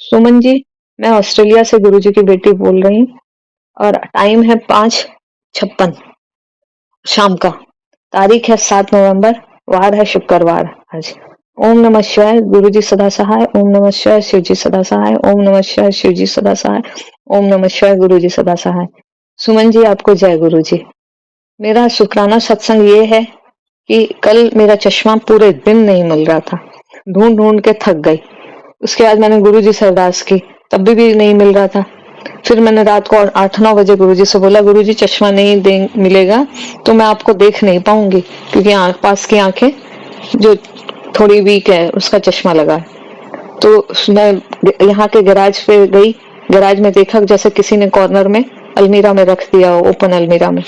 सुमन जी, मैं ऑस्ट्रेलिया से गुरुजी की बेटी बोल रही हूँ और टाइम है 5:56 शाम का। तारीख है 7 नवंबर, वार है शुक्रवार आज। ओम नमः शिवाय, गुरुजी सदा सहाय। ओम नमः शिवाय, शिवजी सदा सहाय। ओम नमः शिवाय, शिवजी सदा सहाय। ओम नमः शिवाय, गुरुजी सदा सहाय। सुमन जी, आपको जय गुरुजी। मेरा शुक्राना सत्संग ये है कि कल मेरा चश्मा पूरे दिन नहीं मिल रहा था, ढूंढ ढूंढ के थक गई। उसके बाद मैंने गुरुजी से अरदास की, तब भी नहीं मिल रहा था। फिर मैंने रात को 8-9 बजे गुरुजी से बोला, गुरुजी चश्मा नहीं दे मिलेगा तो मैं आपको देख नहीं पाऊंगी, क्योंकि पास की आंखें जो थोड़ी वीक है उसका चश्मा लगा है। तो मैं यहाँ के गैराज पे गई, गैराज में देखा जैसे किसी ने कॉर्नर में अलमीरा में रख दिया, ओपन अलमीरा में,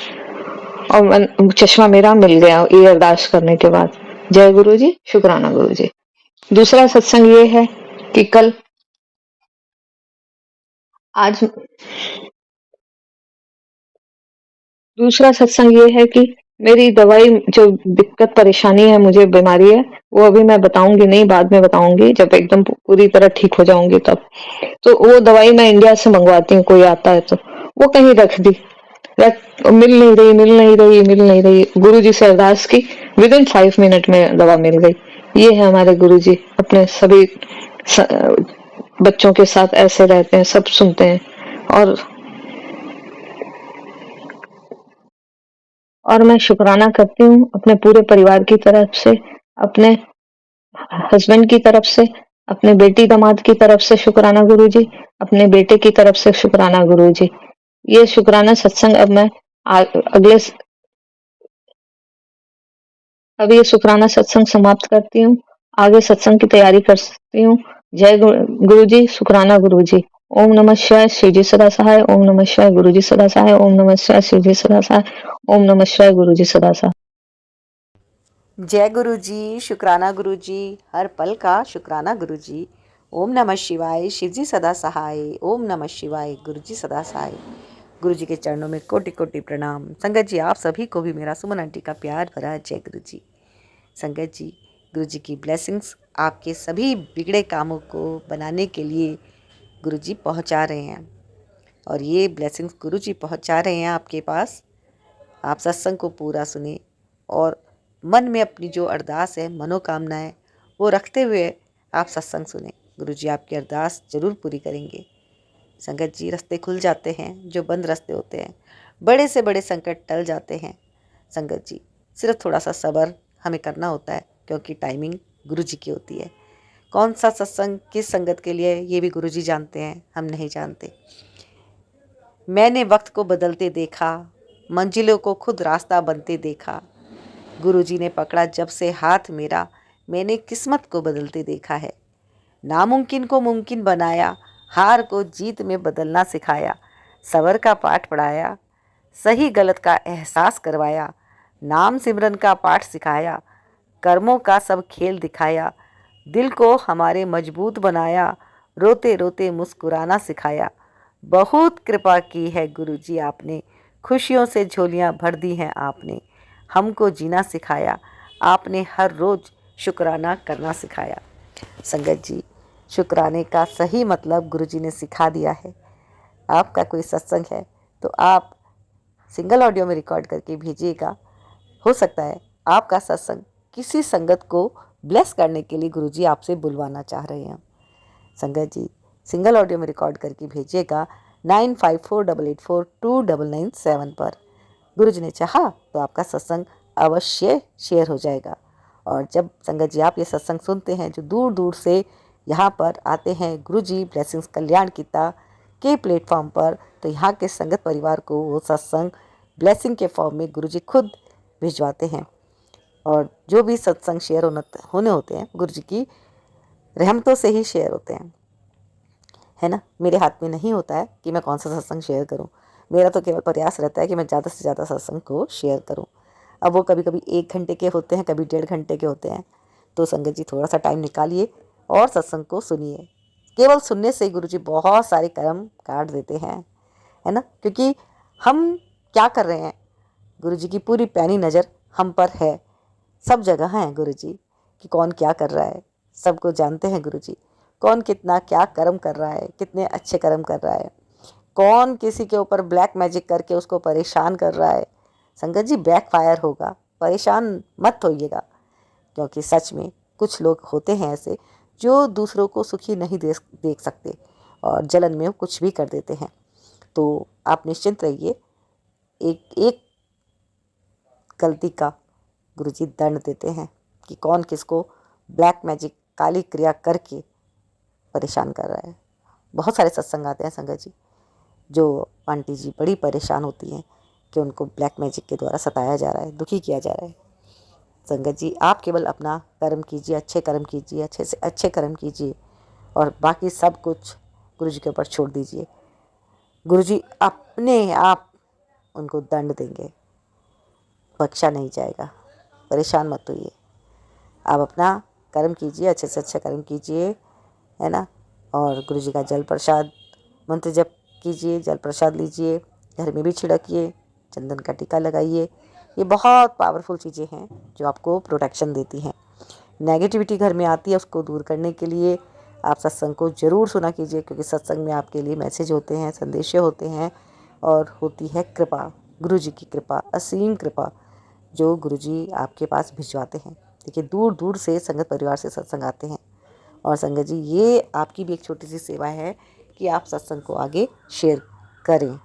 और चश्मा मेरा मिल गया ये अरदास करने के बाद। जय गुरुजी, शुक्राना गुरुजी। दूसरा सत्संग ये है कि कल आज दूसरा सत्संग ये है कि मेरी दवाई जो दिक्कत परेशानी है, मुझे बीमारी है, वो अभी मैं बताऊंगी नहीं, बाद में बताऊंगी जब एकदम पूरी तरह ठीक हो जाऊंगी तब। तो वो दवाई मैं इंडिया से मंगवाती हूँ, कोई आता है तो वो कहीं रख दी, मिल नहीं रही। गुरु जी से अरदास की, विद इन 5 मिनट में दवा मिल गई। ये है हमारे गुरु जी, अपने सभी स, बच्चों के साथ ऐसे रहते हैं, सब सुनते हैं। और और मैं शुक्राना करती हूँ अपने पूरे परिवार की तरफ से, अपने हस्बैंड की तरफ से, अपने बेटी दामाद की तरफ से शुक्राना गुरुजी, अपने बेटे की तरफ से शुक्राना गुरुजी। ये शुक्राना सत्संग अब मैं अगले अब ये शुक्राना सत्संग समाप्त करती हूँ, आगे सत्संग की तैयारी करती हूँ। जय गुरुजी, शुक्राना गुरुजी। ओम नमः शिवाय, शिवजी सदा सहाय। ओम नमः शिवाय, गुरुजी सदा सहाय। ओम नमः शिवाय, शिवजी सदा सहाय। ओम नमः शिवाय, गुरुजी सदा सहाय। जय गुरु जी, शुक्राना गुरु जी, हर पल का शुक्राना गुरु जी। ओम नमः शिवाय, शिव जी सदा सहाय। ओम नमः शिवाय, गुरु जी सदा सहाय। गुरु जी के चरणों में कोटि कोटि प्रणाम। संगत जी, आप सभी को भी मेरा सुमन आंटी का प्यार भरा जय गुरु जी। संगत जी, गुरु जी की ब्लेसिंग्स आपके सभी बिगड़े कामों को बनाने के लिए गुरु जी पहुँचा रहे हैं, और ये ब्लेसिंग्स गुरु जी पहुँचा रहे हैं आपके पास। आप सत्संग को पूरा सुने और मन में अपनी जो अरदास है, मनोकामनाएं, वो रखते हुए आप सत्संग सुने। गुरु जी आपकी अरदास जरूर पूरी करेंगे। संगत जी, रास्ते खुल जाते हैं जो बंद रास्ते होते हैं, बड़े से बड़े संकट टल जाते हैं। संगत जी, सिर्फ थोड़ा सा सब्र हमें करना होता है, क्योंकि टाइमिंग गुरु जी की होती है। कौन सा सत्संग किस संगत के लिए, ये भी गुरु जी जानते हैं, हम नहीं जानते। मैंने वक्त को बदलते देखा, मंजिलों को खुद रास्ता बनते देखा। गुरुजी ने पकड़ा जब से हाथ मेरा, मैंने किस्मत को बदलते देखा है। नामुमकिन को मुमकिन बनाया, हार को जीत में बदलना सिखाया। सबर का पाठ पढ़ाया, सही गलत का एहसास करवाया। नाम सिमरन का पाठ सिखाया, कर्मों का सब खेल दिखाया। दिल को हमारे मजबूत बनाया, रोते रोते मुस्कुराना सिखाया। बहुत कृपा की है गुरुजी आपने, खुशियों से झोलियां भर दी हैं आपने। हमको जीना सिखाया, आपने हर रोज़ शुक्राना करना सिखाया। संगत जी, शुक्राने का सही मतलब गुरुजी ने सिखा दिया है। आपका कोई सत्संग है तो आप सिंगल ऑडियो में रिकॉर्ड करके भेजिएगा। हो सकता है आपका सत्संग किसी संगत को ब्लेस करने के लिए गुरुजी आपसे बुलवाना चाह रहे हैं। संगत जी, सिंगल ऑडियो में रिकॉर्ड करके भेजिएगा 9548842997 पर। गुरुजी ने चाहा तो आपका सत्संग अवश्य शेयर हो जाएगा। और जब संगत जी आप ये सत्संग सुनते हैं, जो दूर दूर से यहाँ पर आते हैं गुरुजी ब्लेसिंग्स कल्याण गीता के प्लेटफॉर्म पर, तो यहाँ के संगत परिवार को वो सत्संग ब्लेसिंग के फॉर्म में गुरुजी खुद भिजवाते हैं। और जो भी सत्संग शेयर होने होते हैं, गुरुजी की रहमतों से ही शेयर होते हैं, है ना। मेरे हाथ में नहीं होता है कि मैं कौन सा सत्संग शेयर करूं। मेरा तो केवल प्रयास रहता है कि मैं ज़्यादा से ज़्यादा सत्संग को शेयर करूं। अब वो कभी कभी 1 घंटे के होते हैं, कभी 1.5 घंटे के होते हैं। तो संगत जी, थोड़ा सा टाइम निकालिए और सत्संग को सुनिए। केवल सुनने से गुरु जी बहुत सारे कर्म काट देते हैं, है ना। क्योंकि हम क्या कर रहे हैं, गुरु जी की पूरी पैनी नज़र हम पर है। सब जगह हैं गुरु जी कि कौन क्या कर रहा है, सबको जानते हैं गुरु जी। कौन कितना क्या कर्म कर रहा है, कितने अच्छे कर्म कर रहा है, कौन किसी के ऊपर ब्लैक मैजिक करके उसको परेशान कर रहा है। संगत जी बैकफायर होगा, परेशान मत होइएगा, क्योंकि सच में कुछ लोग होते हैं ऐसे जो दूसरों को सुखी नहीं देख सकते और जलन में कुछ भी कर देते हैं। तो आप निश्चिंत रहिए, एक एक गलती का गुरुजी दंड देते हैं कि कौन किसको ब्लैक मैजिक काली क्रिया करके परेशान कर रहा है। बहुत सारे सत्संग आते हैं संगत जी, जो आंटी जी बड़ी परेशान होती हैं कि उनको ब्लैक मैजिक के द्वारा सताया जा रहा है, दुखी किया जा रहा है। संगत जी आप केवल अपना कर्म कीजिए, अच्छे कर्म कीजिए, अच्छे से अच्छे कर्म कीजिए और बाकी सब कुछ गुरु जी के ऊपर छोड़ दीजिए। गुरु जी अपने आप उनको दंड देंगे, बख्शा नहीं जाएगा। परेशान मत होइए, आप अपना कर्म कीजिए, अच्छे से अच्छा कर्म कीजिए, है ना। और गुरु जी का जल प्रसाद मंत्र जप कीजिए, जल प्रसाद लीजिए, घर में भी छिड़किए, चंदन का टीका लगाइए। ये बहुत पावरफुल चीज़ें हैं जो आपको प्रोटेक्शन देती हैं। नेगेटिविटी घर में आती है, उसको दूर करने के लिए आप सत्संग को ज़रूर सुना कीजिए, क्योंकि सत्संग में आपके लिए मैसेज होते हैं, संदेशे होते हैं और होती है कृपा, गुरु जी की कृपा, असीम कृपा जो गुरु जी आपके पास भिजवाते हैं। देखिए दूर दूर से संगत परिवार से सत्संग आते हैं और संगत जी ये आपकी भी एक छोटी सी सेवा है कि आप सत्संग को आगे शेयर करें,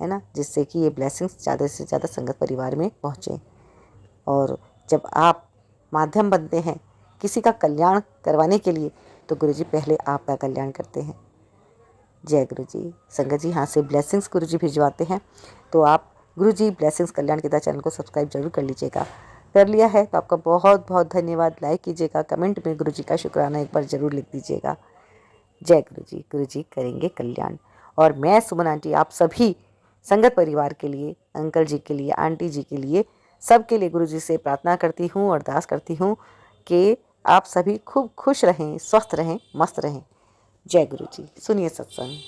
है ना, जिससे कि ये ब्लेसिंग्स ज़्यादा से ज़्यादा संगत परिवार में पहुँचें। और जब आप माध्यम बनते हैं किसी का कल्याण करवाने के लिए, तो गुरु जी पहले आपका कल्याण करते हैं। जय गुरु जी। संगत जी यहाँ से ब्लेसिंग्स गुरु जी भिजवाते हैं, तो आप गुरु जी ब्लेसिंग्स कल्याण गीता चैनल को सब्सक्राइब जरूर कर लीजिएगा। कर लिया है तो आपका बहुत बहुत धन्यवाद। लाइक कीजिएगा, कमेंट में गुरु जी का शुक्राना एक बार ज़रूर लिख दीजिएगा। जय गुरु जी करेंगे कल्याण। और मैं सुमन आंटी आप सभी संगत परिवार के लिए, अंकल जी के लिए, आंटी जी के लिए, सबके लिए गुरु जी से प्रार्थना करती हूँ, अरदास करती हूँ कि आप सभी खूब खुश रहें, स्वस्थ रहें, मस्त रहें। जय गुरु जी। सुनिए सत्संग।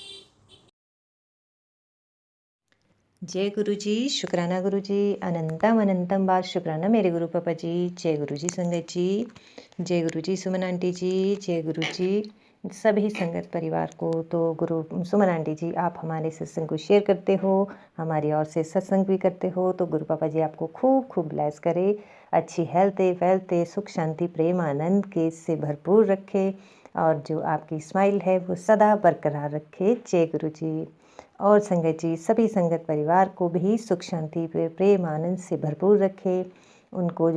जय गुरु जी, शुक्राना गुरु जी, अनंतम अनंतम बार शुक्राना मेरे गुरु पापा जी। जय गुरु जी संगत जी, जय गुरु जी सुमन आंटी जी, जय गुरु जी सभी संगत परिवार को। तो गुरु सुमन आंटी जी आप हमारे सत्संग को शेयर करते हो, हमारी ओर से सत्संग भी करते हो, तो गुरु पापा जी आपको खूब खूब ब्लेस करे, अच्छी हेल्थ वेल्थ सुख शांति प्रेम आनंद के से भरपूर रखे और जो आपकी स्माइल है वो सदा बरकरार रखे। जय गुरु जी। और संगत जी सभी संगत परिवार को भी सुख शांति प्रेम आनंद से भरपूर रखे। उनको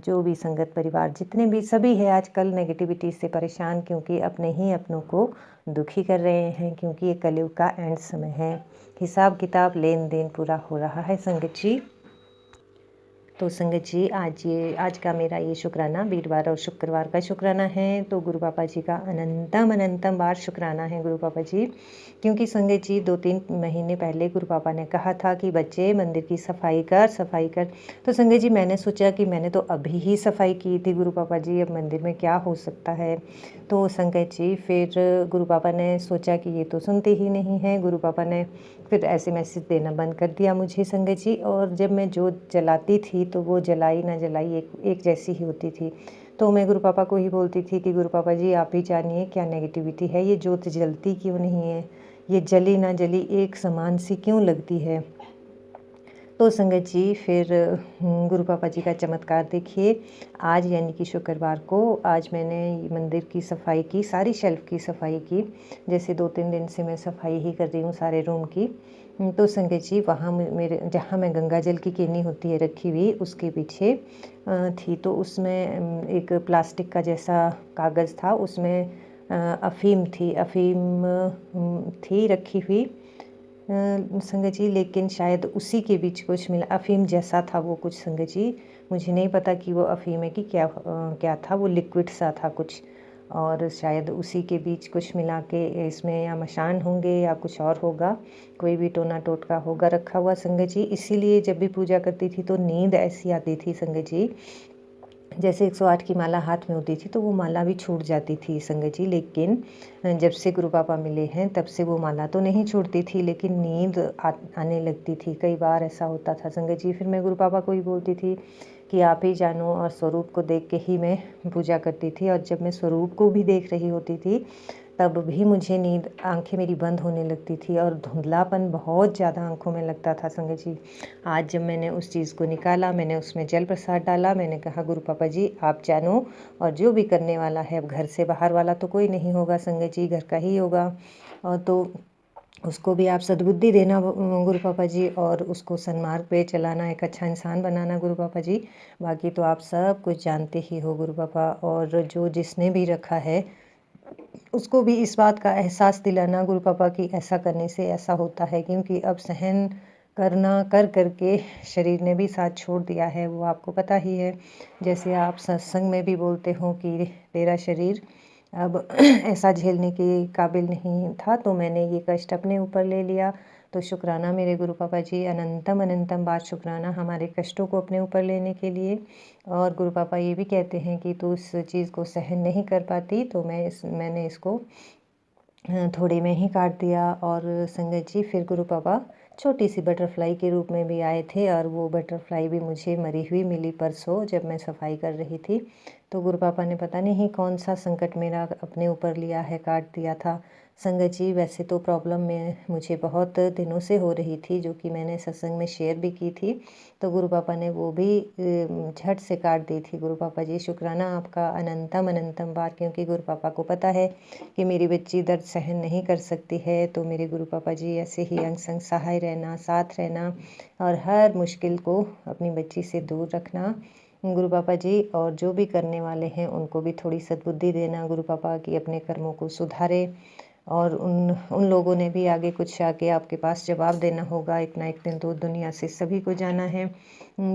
जो भी संगत परिवार जितने भी सभी है आजकल नेगेटिविटी से परेशान, क्योंकि अपने ही अपनों को दुखी कर रहे हैं, क्योंकि ये कलयुग का एंड समय है, हिसाब किताब लेन देन पूरा हो रहा है संगत जी। तो संगत जी आज का मेरा ये शुक्राना वीरवार और शुक्रवार का शुक्राना है। तो गुरु पापा जी का अनंतम अनंतम बार शुक्राना है गुरु पापा जी, क्योंकि संगत जी 2-3 महीने पहले गुरु पापा ने कहा था कि बच्चे मंदिर की सफाई कर। तो संगत जी मैंने सोचा कि मैंने तो अभी ही सफाई की थी गुरु पापा जी, अब मंदिर में क्या हो सकता है। तो संगत जी फिर गुरु पापा ने सोचा कि ये तो सुनते ही नहीं है, गुरु पापा ने फिर ऐसे मैसेज देना बंद कर दिया मुझे संगत जी। और जब मैं जोत जलाती थी तो वो जलाई ना जलाई एक जैसी ही होती थी। तो मैं गुरु पापा को ही बोलती थी कि गुरु पापा जी आप ही जानिए क्या नेगेटिविटी है, ये जोत जलती क्यों नहीं है, ये जली ना जली एक समान सी क्यों लगती है। तो संगत जी फिर गुरु पापा जी का चमत्कार देखिए, आज यानी कि शुक्रवार को आज मैंने मंदिर की सफाई की, सारी शेल्फ की सफाई की, जैसे 2-3 दिन से मैं सफाई ही कर रही हूँ सारे रूम की। तो संगत जी वहाँ मेरे जहाँ मैं गंगा जल की केनी होती है रखी हुई उसके पीछे थी, तो उसमें एक प्लास्टिक का जैसा कागज़ था, उसमें अफ़ीम थी रखी हुई संगत जी, लेकिन शायद उसी के बीच कुछ मिला, अफ़ीम जैसा था वो कुछ संगत जी, मुझे नहीं पता कि वो अफ़ीम है कि क्या था, वो लिक्विड सा था कुछ, और शायद उसी के बीच कुछ मिला के इसमें या मशान होंगे या कुछ और होगा, कोई भी टोना टोटका होगा रखा हुआ संगत जी। इसीलिए जब भी पूजा करती थी तो नींद ऐसी आती थी संगत जी, जैसे 108 की माला हाथ में होती थी तो वो माला भी छूट जाती थी संगत जी। लेकिन जब से गुरु पापा मिले हैं तब से वो माला तो नहीं छूटती थी, लेकिन नींद आने लगती थी, कई बार ऐसा होता था संगत जी। फिर मैं गुरु पापा को ही बोलती थी कि आप ही जानो, और स्वरूप को देख के ही मैं पूजा करती थी। और जब मैं स्वरूप को भी देख रही होती थी तब भी मुझे नींद, आंखें मेरी बंद होने लगती थी और धुंधलापन बहुत ज़्यादा आंखों में लगता था संगत जी। आज जब मैंने उस चीज़ को निकाला, मैंने उसमें जल प्रसाद डाला, मैंने कहा गुरु पापा जी आप जानो, और जो भी करने वाला है, अब घर से बाहर वाला तो कोई नहीं होगा संगत जी, घर का ही होगा, और तो उसको भी आप सद्बुद्धि देना गुरु पापा जी, और उसको सन्मार्ग पे चलाना, एक अच्छा इंसान बनाना गुरु पापा जी। बाकी तो आप सब कुछ जानते ही हो गुरु पापा, और जो जिसने भी रखा है उसको भी इस बात का एहसास दिलाना गुरु पापा कि ऐसा करने से ऐसा होता है, क्योंकि अब सहन करना कर करके शरीर ने भी साथ छोड़ दिया है, वो आपको पता ही है। जैसे आप सत्संग में भी बोलते हो कि तेरा शरीर अब ऐसा झेलने के काबिल नहीं था, तो मैंने ये कष्ट अपने ऊपर ले लिया। तो शुक्राना मेरे गुरु पापा जी, अनंतम अनंतम बार शुक्राना हमारे कष्टों को अपने ऊपर लेने के लिए। और गुरु पापा ये भी कहते हैं कि तू इस चीज़ को सहन नहीं कर पाती, तो मैंने इसको थोड़े में ही काट दिया। और संगत जी फिर गुरु पापा छोटी सी बटरफ्लाई के रूप में भी आए थे, और वो बटरफ्लाई भी मुझे मरी हुई मिली परसों जब मैं सफाई कर रही थी। तो गुरु पापा ने पता नहीं कौन सा संकट मेरा अपने ऊपर लिया है, काट दिया था। संगत जी वैसे तो प्रॉब्लम में मुझे बहुत दिनों से हो रही थी, जो कि मैंने सत्संग में शेयर भी की थी, तो गुरु पापा ने वो भी झट से काट दी थी। गुरु पापा जी शुक्राना आपका अनंतम अनंतम बार, क्योंकि गुरु पापा को पता है कि मेरी बच्ची दर्द सहन नहीं कर सकती है। तो मेरे गुरु पापा जी ऐसे ही अंग संग सहाय रहना, साथ रहना, और हर मुश्किल को अपनी बच्ची से दूर रखना गुरु पापा जी। और जो भी करने वाले हैं उनको भी थोड़ी सद्बुद्धि देना गुरु पापा कि अपने कर्मों को सुधारे। और उन लोगों ने भी आगे कुछ आके आपके पास जवाब देना होगा, एक ना एक दिन तो दुनिया से सभी को जाना है।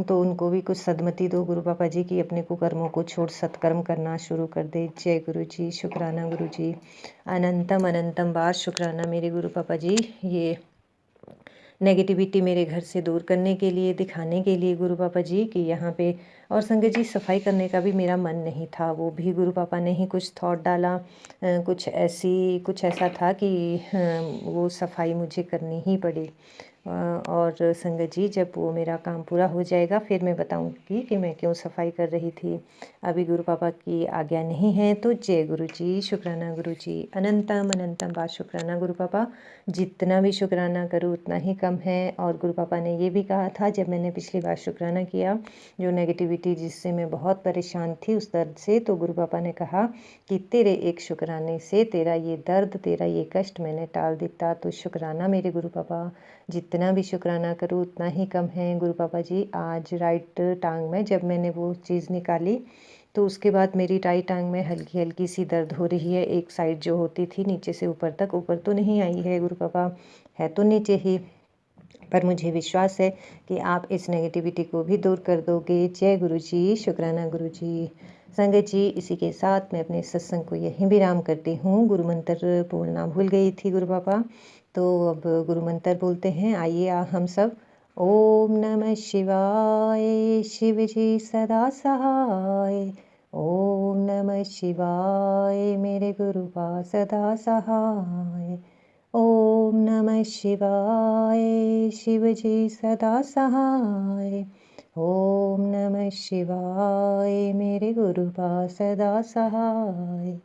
तो उनको भी कुछ सद्मति दो गुरु पापा जी की अपने कुकर्मों को छोड़ सत्कर्म करना शुरू कर दे। जय गुरु जी, शुक्राना गुरु जी, अनंतम अनंतम बार शुक्राना मेरे गुरु पापा जी। ये नेगेटिविटी मेरे घर से दूर करने के लिए, दिखाने के लिए गुरु पापा जी कि यहाँ पे। और संगत जी सफाई करने का भी मेरा मन नहीं था, वो भी गुरु पापा ने ही कुछ थॉट डाला। कुछ ऐसा था कि वो सफाई मुझे करनी ही पड़ी। और संगत जी जब वो मेरा काम पूरा हो जाएगा फिर मैं बताऊंगी कि मैं क्यों सफाई कर रही थी। अभी गुरु पापा की आज्ञा नहीं है। तो जय गुरु जी, शुक्राना गुरु जी, अनंतम अनंतम बार शुक्राना गुरु पापा। जितना भी शुक्राना करूँ उतना ही कम है। और गुरु पापा ने ये भी कहा था जब मैंने पिछली बार शुक्राना किया, जो नेगेटिविटी जिससे मैं बहुत परेशान थी उस दर्द से, तो गुरु पापा ने कहा कि तेरे एक शुक्राने से तेरा ये दर्द, तेरा ये कष्ट मैंने टाल दिया। तो शुक्राना मेरे गुरु पापा, जितना भी शुक्राना करूँ उतना ही कम है गुरु पापा जी। आज राइट टांग में जब मैंने वो चीज़ निकाली तो उसके बाद मेरी राइट टांग में हल्की हल्की सी दर्द हो रही है। एक साइड जो होती थी नीचे से ऊपर तक, ऊपर तो नहीं आई है गुरु पापा, है तो नीचे ही, पर मुझे विश्वास है कि आप इस नेगेटिविटी को भी दूर कर दोगे। जय गुरु जी, शुक्राना गुरु जी। संगत जी इसी के साथ मैं अपने सत्संग को यहीं विराम करती हूँ। गुरु मंत्र बोलना भूल गई थी गुरु पापा, तो अब गुरु मंत्र बोलते हैं। आइए हम सब। ओम नमः शिवाय, शिव जी सदा सहाय। ओम नमः शिवाय, मेरे गुरु पा सदा सहाय। ओम नमः शिवाय, शिव जी सदा सहाय। ओम नमः शिवाय, मेरे गुरु पा सदा सहाय।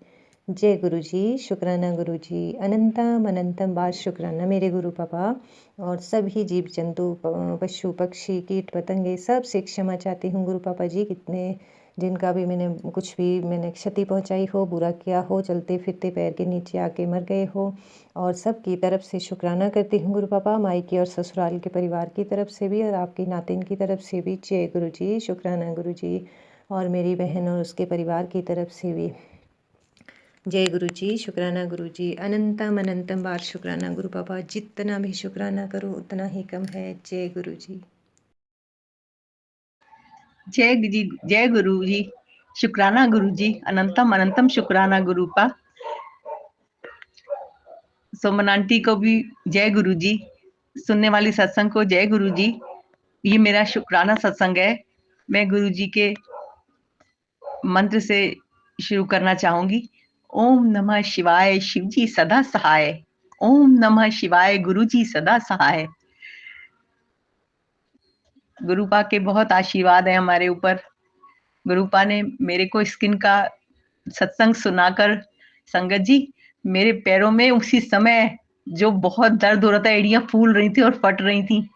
जय गुरु जी, शुक्राना गुरु जी, अनंतम अनंतम बार शुक्राना मेरे गुरु पापा। और सभी जीव जंतु, पशु पक्षी, कीट पतंगे, सब से क्षमा चाहती हूँ गुरु पापा जी। कितने जिनका भी मैंने क्षति पहुँचाई हो, बुरा किया हो, चलते फिरते पैर के नीचे आके मर गए हो, और सब की तरफ से शुक्राना करती हूँ गुरु पापा, मायके और ससुराल के परिवार की तरफ से भी और आपकी नातिन की तरफ से भी। जय गुरु जी, शुक्राना गुरु जी। और मेरी बहन और उसके परिवार की तरफ से भी। जय गुरु जी, शुक्राना गुरु जी, अनंतम अनंतम बार शुक्राना गुरु पापा। जितना भी शुक्राना करो उतना ही कम है। जय गुरु जी। जय गुरु जी, शुक्राना गुरु जी, अनंतम अनंतम शुक्राना गुरु पा। सोमन आंटी को भी जय गुरु जी, सुनने वाली सत्संग को जय गुरु जी। ये मेरा शुक्राना सत्संग है। मैं गुरु जी के मंत्र से शुरू करना चाहूंगी। ओम नमः शिवाय, शिव जी सदा सहाय। ओम नमः शिवाय, गुरु जी सदा सहाय। गुरुपा के बहुत आशीर्वाद है हमारे ऊपर। गुरुपा ने मेरे को स्किन का सत्संग सुनाकर, संगत जी, मेरे पैरों में उसी समय जो बहुत दर्द हो रहा था, एड़ियां फूल रही थी और फट रही थी,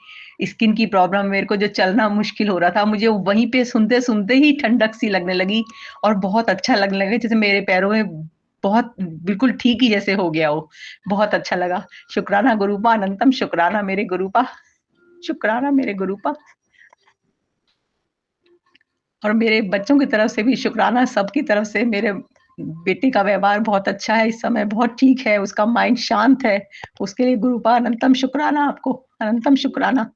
स्किन की प्रॉब्लम, मेरे को जो चलना मुश्किल हो रहा था, मुझे वहीं पे सुनते सुनते ही ठंडक सी लगने लगी और बहुत अच्छा लगने लगा, जैसे मेरे पैरों में बहुत बिल्कुल ठीक ही जैसे हो गया हो। बहुत अच्छा लगा। शुक्राना गुरुपा, अनंतम शुक्राना मेरे गुरुपा, शुक्राना मेरे गुरुपा। और मेरे बच्चों की तरफ से भी शुक्राना, सबकी तरफ से। मेरे बेटे का व्यवहार बहुत अच्छा है इस समय, बहुत ठीक है, उसका माइंड शांत है। उसके लिए गुरुपा अनंतम शुक्राना आपको, अनंतम शुक्राना।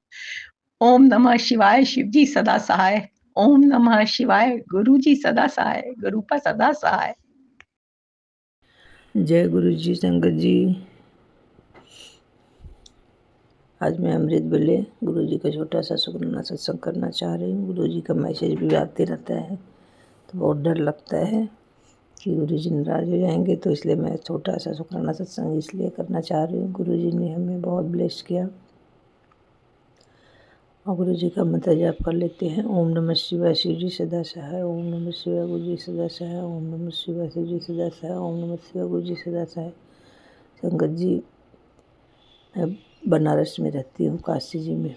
ओम नमः शिवाय, शिव जी सदा सहाय। ओम नमः शिवाय, गुरु जी सदा सहाय, गुरुपा सदा सहाय। जय गुरु जी, संगत जी। आज मैं अमृत वेले गुरु जी का छोटा सा शुक्राना सत्संग करना चाह रही हूँ। गुरु जी का मैसेज भी आते रहता है तो बहुत डर लगता है कि गुरु जी नाराज हो जाएंगे, तो इसलिए मैं छोटा सा शुक्राना सत्संग इसलिए करना चाह रही हूँ। गुरु जी ने हमें बहुत ब्लेस किया। और गुरु जी का मंत्र जाप कर लेते हैं। ओम नमः शिवाय, शिव जी सदा सहाय। ओम नमः शिवाय, गुरु जी सदा सहाय। ओम नमः शिवाय, शिव जी सदा सहाय। ओम नमः शिवाय, गुरु जी सदा सहाय। संगत जी, मैं बनारस में रहती हूँ, काशी जी में।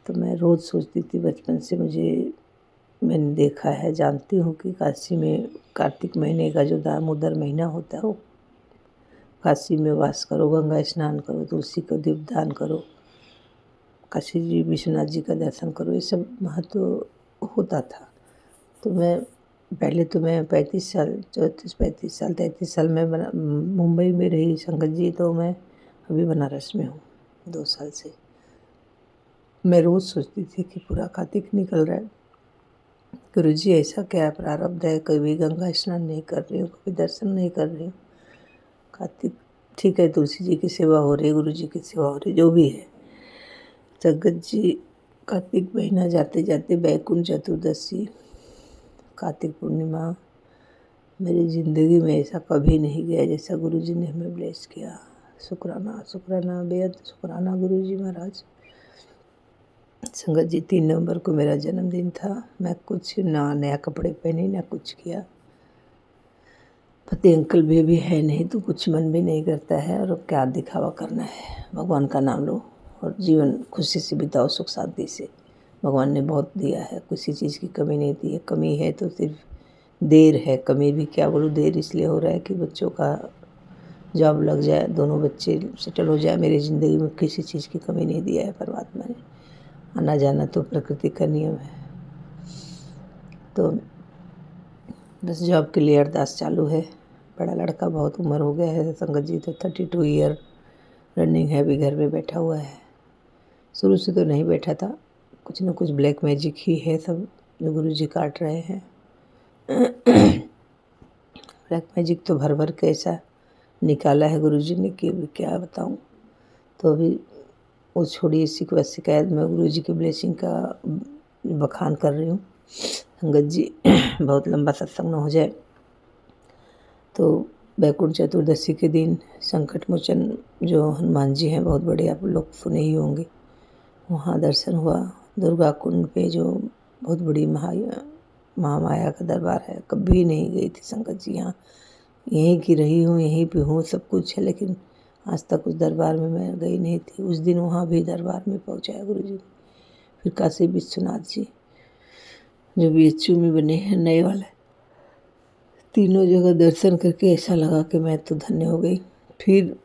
तो मैं रोज़ सोचती थी, बचपन से मैंने देखा है, जानती हूँ कि काशी में कार्तिक महीने का जो दामोदर महीना होता है, वो काशी में वास करो, गंगा स्नान करो, तुलसी को दीपदान करो, काशी जी विश्वनाथ जी का दर्शन करो, ये सब महत्व होता था। तो मैं 35 साल 33 साल में मुंबई में रही संगत जी। तो मैं अभी बनारस में हूँ 2 साल से। मैं रोज़ सोचती थी कि पूरा कार्तिक निकल रहा है, गुरु जी ऐसा क्या प्रारब्ध है, कभी गंगा स्नान नहीं कर रही हूँ, कभी दर्शन नहीं कर रही हूँ। कार्तिक ठीक है, तुलसी जी की सेवा हो रही है, गुरु जी की सेवा हो रही है, जो भी है। जगत जी, कार्तिक महीना जाते जाते बैकुंठ चतुर्दशी, कार्तिक पूर्णिमा, मेरी ज़िंदगी में ऐसा कभी नहीं गया जैसा गुरु जी ने हमें ब्लेस किया। शुक्राना, शुक्राना, बेहद शुक्राना गुरु जी महाराज। संगत जी, 3 नवंबर को मेरा जन्मदिन था। मैं कुछ ना नया कपड़े पहने, ना कुछ किया। पति अंकल भी है नहीं, तो कुछ मन भी नहीं करता है, और क्या दिखावा करना है। भगवान का नाम लो और जीवन खुशी से बिताओ, सुख शांति से। भगवान ने बहुत दिया है, किसी चीज़ की कमी नहीं दी है। कमी है तो सिर्फ देर है। कमी भी क्या बोलूँ, देर इसलिए हो रहा है कि बच्चों का जॉब लग जाए, दोनों बच्चे सेटल हो जाए। मेरी ज़िंदगी में किसी चीज़ की कमी नहीं दिया है परमात्मा ने। आना जाना तो प्रकृति का नियम है। तो बस जॉब के लिए अरदास चालू है। बड़ा लड़का बहुत उम्र हो गया है संगत जी, तो 32 ईयर रनिंग है, अभी घर में बैठा हुआ है। शुरू से तो नहीं बैठा था, कुछ न कुछ ब्लैक मैजिक ही है सब जो गुरु जी काट रहे हैं। ब्लैक मैजिक तो भर भर के ऐसा निकाला है गुरु जी ने कि क्या बताऊँ। तो अभी वो छोड़िए शिकायत, मैं गुरु जी की ब्लेसिंग का बखान कर रही हूँ। संगत जी, बहुत लंबा सत्संग न हो जाए। तो बैकुंठ चतुर्दशी के दिन संकट मोचन जो हनुमान जी हैं, बहुत बड़े, आप लोग सुने ही होंगे, वहाँ दर्शन हुआ। दुर्गा कुंड पे जो बहुत बड़ी महामाया का दरबार है, कभी नहीं गई थी संगत जी। यहाँ यहीं की रही हूँ, यहीं पे हूँ, सब कुछ है, लेकिन आज तक उस दरबार में मैं गई नहीं थी। उस दिन वहाँ भी दरबार में पहुँचाया गुरु जी ने। फिर काशी विश्वनाथ जी जो BHU में बने हैं नए वाले, तीनों जगह दर्शन करके ऐसा लगा कि मैं तो धन्य हो गई। फिर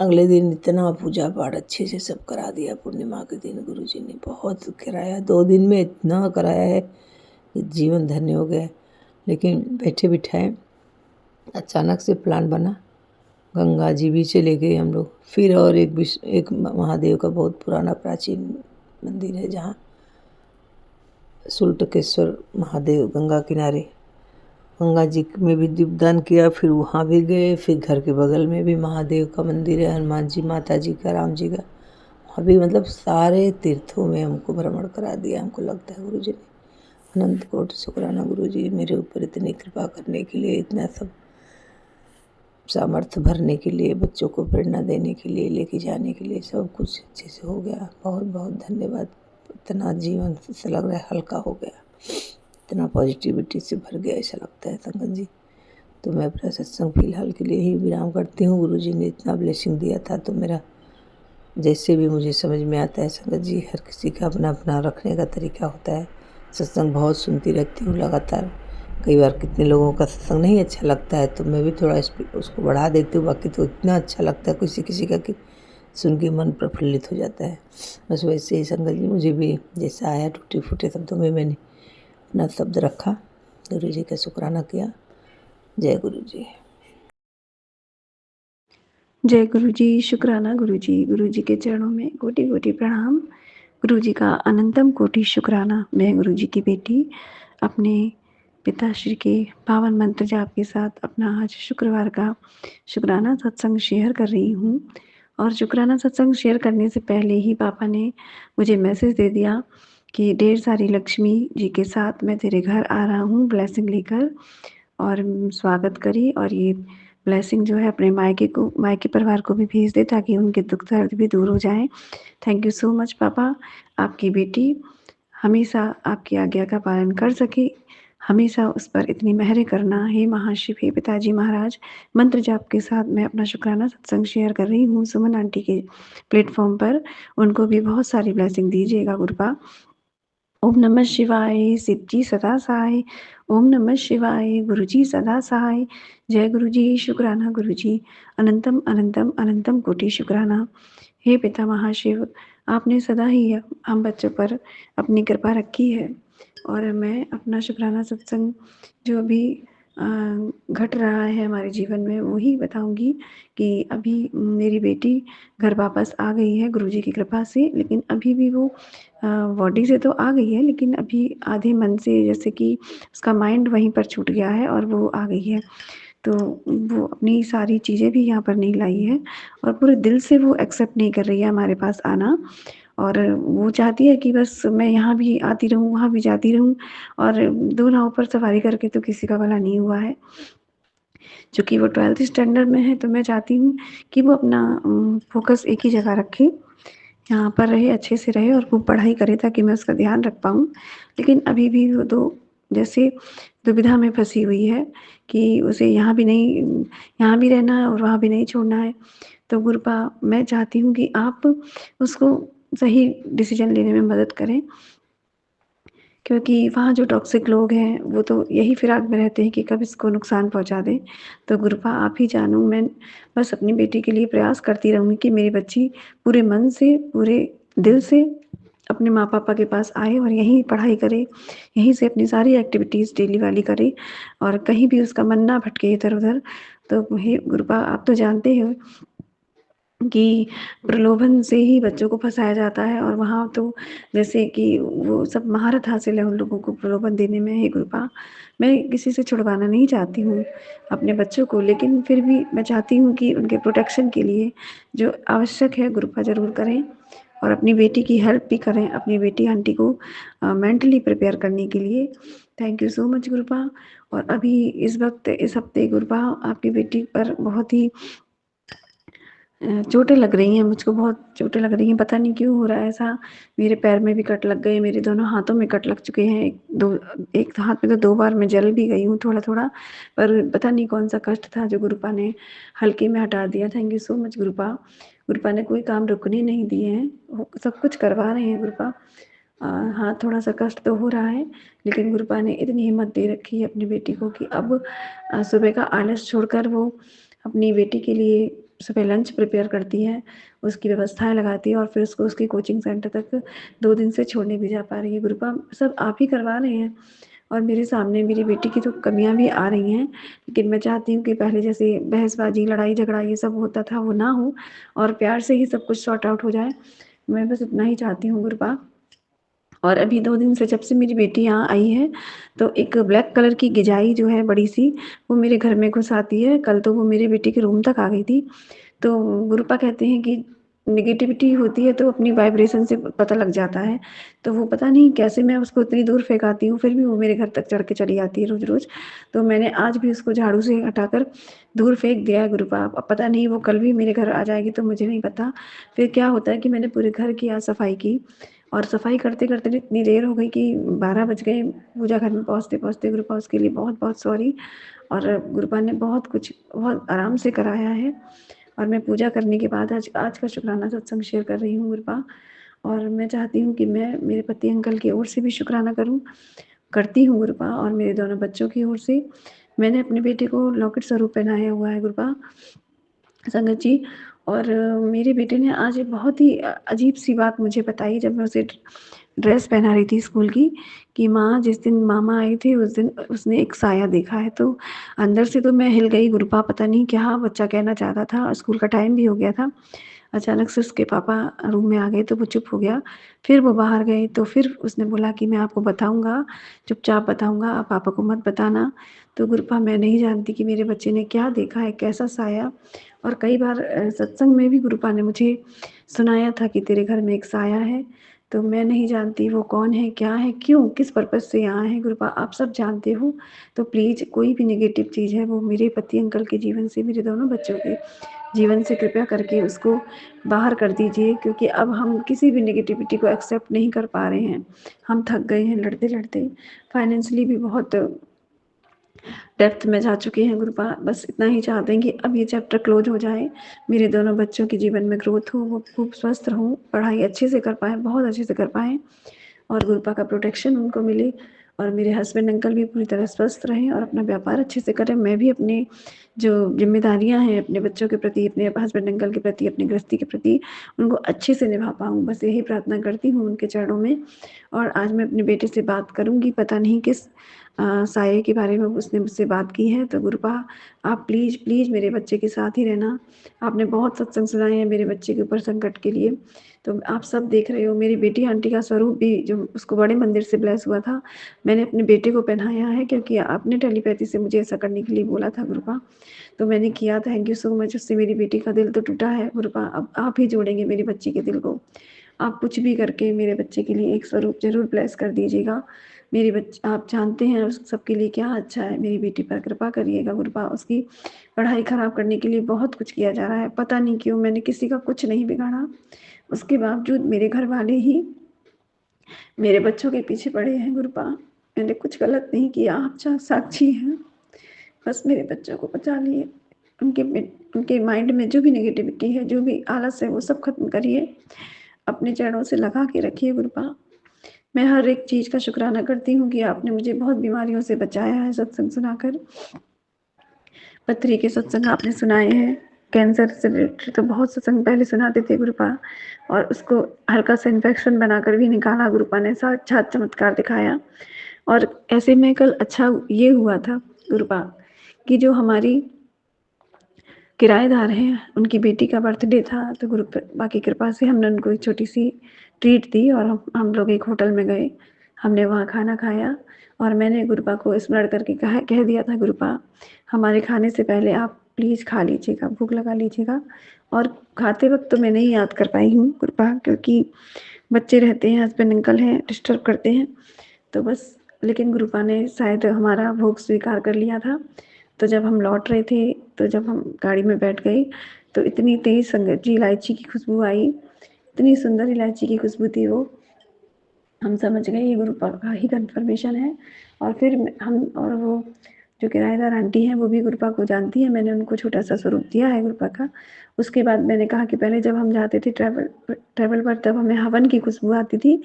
अगले दिन इतना पूजा पाठ अच्छे से सब करा दिया। पूर्णिमा के दिन गुरु जी ने बहुत कराया, 2 दिन में इतना कराया है कि जीवन धन्य हो गया। लेकिन बैठे बिठाए अचानक से प्लान बना, गंगा जी भी चले गए हम लोग। फिर और एक महादेव का बहुत पुराना प्राचीन मंदिर है, जहाँ सुलटकेश्वर महादेव गंगा किनारे, गंगा जी में भी दीपदान किया। फिर वहाँ भी गए। फिर घर के बगल में भी महादेव का मंदिर है, हनुमान जी, माता जी का, राम जी का, वहाँ भी, मतलब सारे तीर्थों में हमको भ्रमण करा दिया। हमको लगता है गुरु जी ने। अनंत कोटि शुक्राना गुरु जी, मेरे ऊपर इतनी कृपा करने के लिए, इतना सब सामर्थ्य भरने के लिए, बच्चों को प्रेरणा देने के लिए, लेके जाने के लिए, सब कुछ अच्छे से हो गया। बहुत बहुत धन्यवाद इतना जीवन से लग रहा है हल्का हो गया, इतना पॉजिटिविटी से भर गया ऐसा लगता है संगत जी। तो मैं अपना सत्संग फिलहाल के लिए ही विराम करती हूँ। गुरु जी ने इतना ब्लेसिंग दिया था, तो मेरा जैसे भी मुझे समझ में आता है संगत जी, हर किसी का अपना अपना रखने का तरीका होता है। सत्संग बहुत सुनती रहती हूँ लगातार। कई बार कितने लोगों का सत्संग नहीं अच्छा लगता है तो मैं भी थोड़ा उसको बढ़ा देती हूँ, बाकी तो इतना अच्छा लगता है किसी किसी का कि सुन के मन प्रफुल्लित हो जाता है। बस वैसे ही संगत जी मुझे भी जैसा आया टूटे फूटे शब्दों में मैंने अपना शब्द रखा, गुरु जी का शुक्राना किया। जय गुरु जी। जय गुरु जी, शुक्राना गुरु जी के चरणों में कोटि कोटि प्रणाम। गुरु जी का अनंतम कोटि शुक्राना। मैं गुरु जी की बेटी अपने पिताश्री के पावन मंत्र जाप के साथ अपना आज शुक्रवार का शुक्राना सत्संग शेयर कर रही हूँ। और शुक्राना सत्संग शेयर करने से पहले ही पापा ने मुझे मैसेज दे दिया कि ढेर सारी लक्ष्मी जी के साथ मैं तेरे घर आ रहा हूँ ब्लेसिंग लेकर, और स्वागत करी। और ये ब्लेसिंग जो है अपने मायके परिवार को भी भेज दे ताकि उनके दुख दर्द भी दूर हो जाए। थैंक यू सो मच पापा। आपकी बेटी हमेशा आपकी आज्ञा का पालन कर सके, हमेशा उस पर इतनी मेहरें करना। हे महाशिव, हे पिताजी महाराज, मंत्र जाप के साथ मैं अपना शुक्राना सत्संग शेयर कर रही हूँ सुमन आंटी के प्लेटफॉर्म पर। उनको भी बहुत सारी ब्लेसिंग दीजिएगा गुरुपा। ओम नमः शिवाय, शिव जी सदा सहाय। ओम नमः शिवाय, गुरु जी सदा सहाय। जय गुरु जी, शुक्राना गुरु जी, अनंतम अनंतम अनंतम कोटि शुक्राना। हे पिता महाशिव, आपने सदा ही हम बच्चों पर अपनी कृपा रखी है। और मैं अपना शुक्राना सत्संग जो भी घट रहा है हमारे जीवन में वही बताऊंगी कि अभी मेरी बेटी घर वापस आ गई है गुरुजी की कृपा से। लेकिन अभी भी वो बॉडी से तो आ गई है, लेकिन अभी आधे मन से, जैसे कि उसका माइंड वहीं पर छूट गया है और वो आ गई है। तो वो अपनी सारी चीज़ें भी यहाँ पर नहीं लाई है और पूरे दिल से वो एक्सेप्ट नहीं कर रही है हमारे पास आना। और वो चाहती है कि बस मैं यहाँ भी आती रहूँ, वहाँ भी जाती रहूँ। और 2 नाव पर सवारी करके तो किसी का भला नहीं हुआ है। चूँकि वो 12th स्टैंडर्ड में है तो मैं चाहती हूँ कि वो अपना फ़ोकस एक ही जगह रखे, यहाँ पर रहे, अच्छे से रहे और खूब पढ़ाई करे ताकि मैं उसका ध्यान रख पाऊँ। लेकिन अभी भी वो तो जैसे दुविधा में फँसी हुई है कि उसे यहाँ भी नहीं, यहाँ भी रहना है और वहाँ भी नहीं छोड़ना है। तो गुरुपा, मैं चाहती हूँ कि आप उसको सही डिसीज़न लेने में मदद करें, क्योंकि वहाँ जो टॉक्सिक लोग हैं वो तो यही फिराक में रहते हैं कि कब इसको नुकसान पहुँचा दें। तो गुरुपा आप ही जानो, मैं बस अपनी बेटी के लिए प्रयास करती रहूँगी कि मेरी बच्ची पूरे मन से, पूरे दिल से अपने माँ-पापा के पास आए और यहीं पढ़ाई करे, यहीं से अपनी सारी एक्टिविटीज़ डेली वाली करे और कहीं भी उसका मन ना भटके इधर-उधर। तो हे गुरुपा, आप तो जानते हो कि प्रलोभन से ही बच्चों को फँसाया जाता है और वहाँ तो जैसे कि वो सब महारत हासिल है उन लोगों को प्रलोभन देने में। हे गुरुपा, मैं किसी से छुड़वाना नहीं चाहती हूँ अपने बच्चों को, लेकिन फिर भी मैं चाहती हूँ कि उनके प्रोटेक्शन के लिए जो आवश्यक है गुरुपा ज़रूर करें और अपनी बेटी की हेल्प भी करें, अपनी बेटी आंटी को मेंटली प्रिपेयर करने के लिए। Thank you so much गुरुपा। और अभी इस वक़्त, इस हफ़्ते गुरुपा आपकी बेटी पर बहुत ही चोटें लग रही हैं, मुझको बहुत चोटें लग रही हैं, पता नहीं क्यों हो रहा है ऐसा। मेरे पैर में भी कट लग गए, मेरे दोनों हाथों में कट लग चुके हैं। एक हाथ में तो 2 बार मैं जल भी गई हूँ थोड़ा-थोड़ा, पर पता नहीं कौन-सा कष्ट था जो गुरुपा ने हल्के में हटा दिया। Thank you so much गुरुपा। गुरुपा ने कोई काम रुकने नहीं दिए हैं, वो सब कुछ करवा रहे हैं गुरुपा। हाँ, थोड़ा-सा कष्ट तो हो रहा है, लेकिन गुरुपा ने इतनी हिम्मत दे रखी है अपनी बेटी को कि अब सुबह का आलस छोड़कर वो अपनी बेटी के लिए सुबह लंच प्रिपेयर करती है, उसकी व्यवस्थाएँ लगाती है और फिर उसको उसकी कोचिंग सेंटर तक 2 दिन से छोड़ने भी जा पा रही है। गुरुपा, सब आप ही करवा रहे हैं और मेरे सामने मेरी बेटी की तो कमियाँ भी आ रही हैं, लेकिन मैं चाहती हूँ कि पहले जैसे बहसबाजी, लड़ाई-झगड़ा ये सब होता था वो ना हो और प्यार से ही सब कुछ सॉर्ट आउट हो जाए। मैं बस इतना ही चाहती हूँ गुरुपा। और अभी 2 दिन से जब से मेरी बेटी यहाँ आई है, तो एक ब्लैक कलर की गिजाई जो है बड़ी-सी, वो मेरे घर में घुस आती है। कल तो वो मेरे बेटे के रूम तक आ गई थी। तो गुरुपा कहते हैं कि नेगेटिविटी होती है तो अपनी वाइब्रेशन से पता लग जाता है। तो वो पता नहीं कैसे मैं उसको इतनी दूर फेंकाती हूँ, फिर भी वो मेरे घर तक चढ़ के चली आती है रोज़-रोज़। तो मैंने आज भी उसको झाड़ू से हटाकर दूर फेंक दिया है गुरुपा। अब पता नहीं वो कल भी मेरे घर आ जाएगी तो मुझे नहीं पता। फिर क्या होता है कि मैंने पूरे घर की आज सफाई की और सफाई करते करते इतनी देर हो गई कि 12 बज गए पूजा घर में पहुँचते पहुँचते। गुरुपा उसके लिए बहुत बहुत सॉरी। और गुरुपा ने बहुत आराम से कराया है। और मैं पूजा करने के बाद आज का शुक्राना सत्संग शेयर कर रही हूँ गुरुपा। और मैं चाहती हूँ कि मैं मेरे पति अंकल की ओर से भी शुक्राना करती हूँ गुरुपा, और मेरे दोनों बच्चों की ओर से। मैंने अपने बेटे को लॉकेट स्वरूप पहनाया हुआ है गुरुपा संगत जी। और मेरे बेटे ने आज एक बहुत ही अजीब सी बात मुझे बताई जब मैं उसे ड्रेस पहना रही थी स्कूल की, कि माँ जिस दिन मामा आए थे उस दिन उसने एक साया देखा है। तो अंदर से तो मैं हिल गई गुरुपा, पता नहीं क्या बच्चा कहना चाहता था। स्कूल का टाइम भी हो गया था। अचानक से उसके पापा रूम में आ गए तो वो चुप हो गया। फिर वो बाहर गए तो फिर उसने बोला कि मैं आपको बताऊंगा, चुपचाप बताऊंगा, आप पापा को मत बताना। तो गुरुपा मैं नहीं जानती कि मेरे बच्चे ने क्या देखा है, कैसा साया। और कई बार सत्संग में भी गुरुपा ने मुझे सुनाया था कि तेरे घर में एक साया है। तो मैं नहीं जानती वो कौन है, क्या है, क्यों, किस पर्पज़ से यहाँ है गुरुपा, आप सब जानते हो। तो प्लीज़ कोई भी नेगेटिव चीज़ है वो मेरे पति अंकल के जीवन से, मेरे दोनों बच्चों के जीवन से कृपया करके उसको बाहर कर दीजिए, क्योंकि अब हम किसी भी नेगेटिविटी को एक्सेप्ट नहीं कर पा रहे हैं। हम थक गए हैं लड़ते लड़ते, फाइनेंशियली भी बहुत डेप्थ में जा चुके हैं गुरुपा। बस इतना ही चाहते हैं कि अब ये चैप्टर क्लोज हो जाए, मेरे दोनों बच्चों के जीवन में ग्रोथ हो, वो खूब स्वस्थ हों, पढ़ाई अच्छे से कर पाएँ, बहुत अच्छे से कर पाएँ, और गुरुपा का प्रोटेक्शन उनको मिले। और मेरे हस्बैंड अंकल भी पूरी तरह स्वस्थ रहें और अपना व्यापार अच्छे से करें। मैं भी अपने जो जिम्मेदारियां हैं अपने बच्चों के प्रति, अपने हस्बैंड अंकल के प्रति, अपनी गृहस्थी के प्रति, उनको अच्छे से निभा पाऊँ, बस यही प्रार्थना करती हूँ उनके चरणों में। और आज मैं अपने बेटे से बात करूँगी, पता नहीं किस साये के बारे में उसने मुझसे बात की है। तो गुरुपा आप प्लीज़ प्लीज़ मेरे बच्चे के साथ ही रहना। आपने बहुत सत्संग सुनाए हैं मेरे बच्चे के ऊपर संकट के लिए, तो आप सब देख रहे हो। मेरी बेटी आंटी का स्वरूप भी जो उसको बड़े मंदिर से ब्लेस हुआ था, मैंने अपने बेटे को पहनाया है, क्योंकि आपने टेलीपैथी से मुझे ऐसा करने के लिए बोला था गुरुपा, तो मैंने किया। Thank you so much. उससे मेरी बेटी का दिल तो टूटा है गुरुपा, अब आप ही जोड़ेंगे मेरी बच्ची के दिल को। आप कुछ भी करके मेरे बच्चे के लिए एक स्वरूप जरूर ब्लेस कर दीजिएगा। मेरी बच्ची, आप जानते हैं उस सबके लिए क्या अच्छा है, मेरी बेटी पर कृपा करिएगा गुरुपा। उसकी पढ़ाई खराब करने के लिए बहुत कुछ किया जा रहा है, पता नहीं क्यों। मैंने किसी का कुछ नहीं बिगाड़ा, उसके बावजूद मेरे घर वाले ही मेरे बच्चों के पीछे पड़े हैं गुरुपा। मैंने कुछ गलत नहीं किया, आप साक्षी हैं। बस मेरे बच्चों को बचा लिए, उनके माइंड में जो भी नेगेटिविटी है, जो भी आलस है, वो सब खत्म करिए, अपने चरणों से लगा के रखिए गुरुपा। मैं हर एक चीज़ का शुक्राना करती हूँ कि आपने मुझे बहुत बीमारियों से बचाया है सत्संग सुनाकर। पथरी के सत्संग आपने सुनाए हैं, कैंसर से रिलेटेड तो बहुत सत्संग पहले सुनाते थे गुरुपा, और उसको हल्का सा इन्फेक्शन बनाकर भी निकाला गुरुपा ने, साक्षात चमत्कार दिखाया। और ऐसे में कल अच्छा ये हुआ था गुरुपा कि जो हमारी किराएदार हैं उनकी बेटी का बर्थडे था, तो गुरुपा की कृपा से हमने उनको एक छोटी सी ट्रीट दी, और हम लोग एक होटल में गए, हमने वहाँ खाना खाया। और मैंने गुरुपा को स्मरण करके कह दिया था, गुरुपा हमारे खाने से पहले आप प्लीज़ खा लीजिएगा, भूख लगा लीजिएगा। और खाते वक्त तो मैं नहीं याद कर पाई हूँ गुरुपा, क्योंकि बच्चे रहते हैं, हस्बैंड अंकल हैं, डिस्टर्ब करते हैं, तो बस। लेकिन गुरुपा ने शायद हमारा भोग स्वीकार कर लिया था। तो जब हम लौट रहे थे, तो जब हम गाड़ी में बैठ गए, तो इतनी तेज़ संगत जी इलायची की खुशबू आई, इतनी सुंदर इलायची की खुशबू थी वो, हम समझ गए ये गुरुपा का ही कन्फर्मेशन है। और फिर हम, और वो जो किराएदार आंटी हैं वो भी गुरुपा को जानती हैं, मैंने उनको छोटा सा स्वरूप दिया है गुरुपा का। उसके बाद मैंने कहा कि पहले जब हम जाते थे ट्रैवल पर, तब हमें हवन की खुशबू आती थी,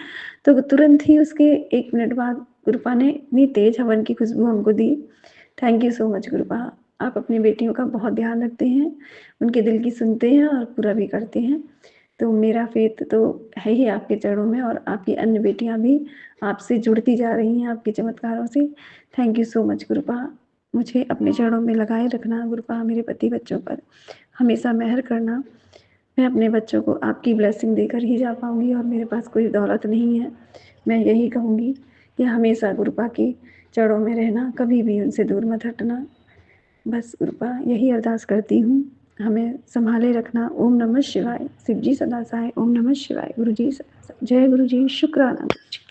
तो तुरंत ही उसके 1 मिनट बाद गुरुपा ने इतनी तेज़ हवन की खुशबू हमको दी। Thank you so much गुरुपा। आप अपनी बेटियों का बहुत ध्यान रखते हैं, उनके दिल की सुनते हैं और पूरा भी करते हैं। तो मेरा फेथ तो है ही आपके चरणों में, और आपकी अन्य बेटियां भी आपसे जुड़ती जा रही हैं आपके चमत्कारों से। Thank you so much गुरुपा। मुझे अपने चरणों में लगाए रखना गुरुपा, मेरे पति बच्चों पर हमेशा मेहर करना। मैं अपने बच्चों को आपकी ब्लेसिंग देकर ही जा पाऊँगी, और मेरे पास कोई दौलत नहीं है। मैं यही कहूँगी कि हमेशा गुरुपा के चरणों में रहना, कभी भी उनसे दूर मत हटना। बस गुरुपा यही अरदास करती हूँ, हमें संभाले रखना। ओम नमः शिवाय। शिव जी सदा सहाय। ओम नमः शिवाय। गुरु जी सदा सहाय। जय गुरु जी। शुक्राना गुरु जी।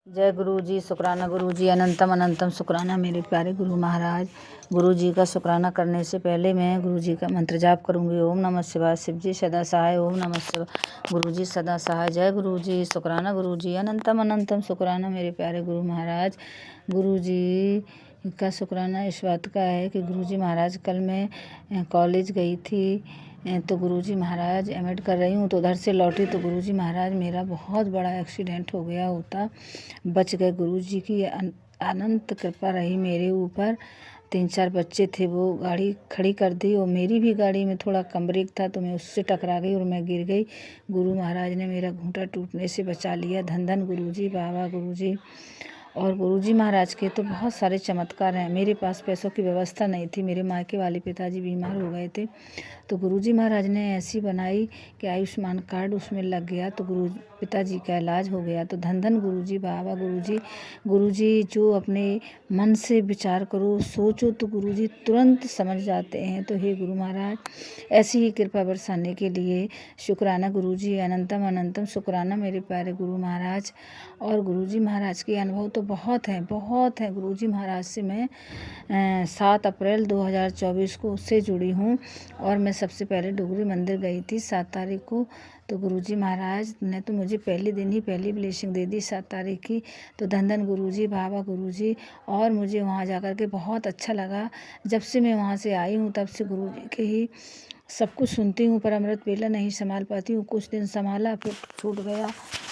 जय गुरु जी, शुक्राना गुरु जी, अनंतम अनंतम शुक्राना मेरे प्यारे गुरु महाराज। गुरु जी का शुक्राना करने से पहले मैं गुरु जी का मंत्र जाप करूँगी। ओम नमः शिवाय, शिव जी सदा सहाय। ओम नमः शिवाय, गुरु जी सदा सहाय। जय गुरु जी, शुक्राना गुरु जी, अनंतम अनंतम शुक्राना मेरे प्यारे गुरु महाराज। गुरु जी का शुक्राना इस बात का है कि गुरु जी महाराज कल मैं कॉलेज गई थी तो गुरुजी महाराज एडमिट कर रही हूँ, तो उधर से लौटी तो गुरुजी महाराज मेरा बहुत बड़ा एक्सीडेंट हो गया होता, बच गए। गुरुजी की अनंत कृपा रही मेरे ऊपर। 3-4 बच्चे थे, वो गाड़ी खड़ी कर दी और मेरी भी गाड़ी में थोड़ा कम ब्रेक था तो मैं उससे टकरा गई और मैं गिर गई। गुरु महाराज ने मेरा घूंटा टूटने से बचा लिया। धन धन गुरुजी, बाबा गुरुजी। और गुरुजी महाराज के तो बहुत सारे चमत्कार हैं। मेरे पास पैसों की व्यवस्था नहीं थी, मेरे मायके वाले पिताजी बीमार हो गए थे, तो गुरुजी महाराज ने ऐसी बनाई कि आयुष्मान कार्ड उसमें लग गया, तो पिताजी का इलाज हो गया। तो धन धन गुरुजी, बाबा गुरुजी। गुरुजी जो अपने मन से विचार करो, सोचो तो गुरुजी तुरंत समझ जाते हैं। तो हे गुरु महाराज, ऐसी ही कृपा बरसाने के लिए शुक्राना गुरुजी, अनंतम अनंतम शुक्राना मेरे प्यारे गुरु महाराज। और गुरुजी महाराज के अनुभव तो बहुत हैं, बहुत हैं। गुरुजी महाराज से मैं 7 अप्रैल 2024 को उससे जुड़ी हूँ और मैं सबसे पहले डुगरी मंदिर गई थी 7 तारीख को। तो गुरुजी महाराज ने तो मुझे पहले दिन ही पहली ब्लेसिंग दे दी 7 तारीख की। तो धन धन गुरुजी, बाबा गुरुजी। और मुझे वहाँ जाकर के बहुत अच्छा लगा। जब से मैं वहाँ से आई हूँ तब से गुरुजी के ही सब कुछ सुनती हूँ, पर अमृत वेला नहीं संभाल पाती हूँ। कुछ दिन संभाला फिर छूट गया।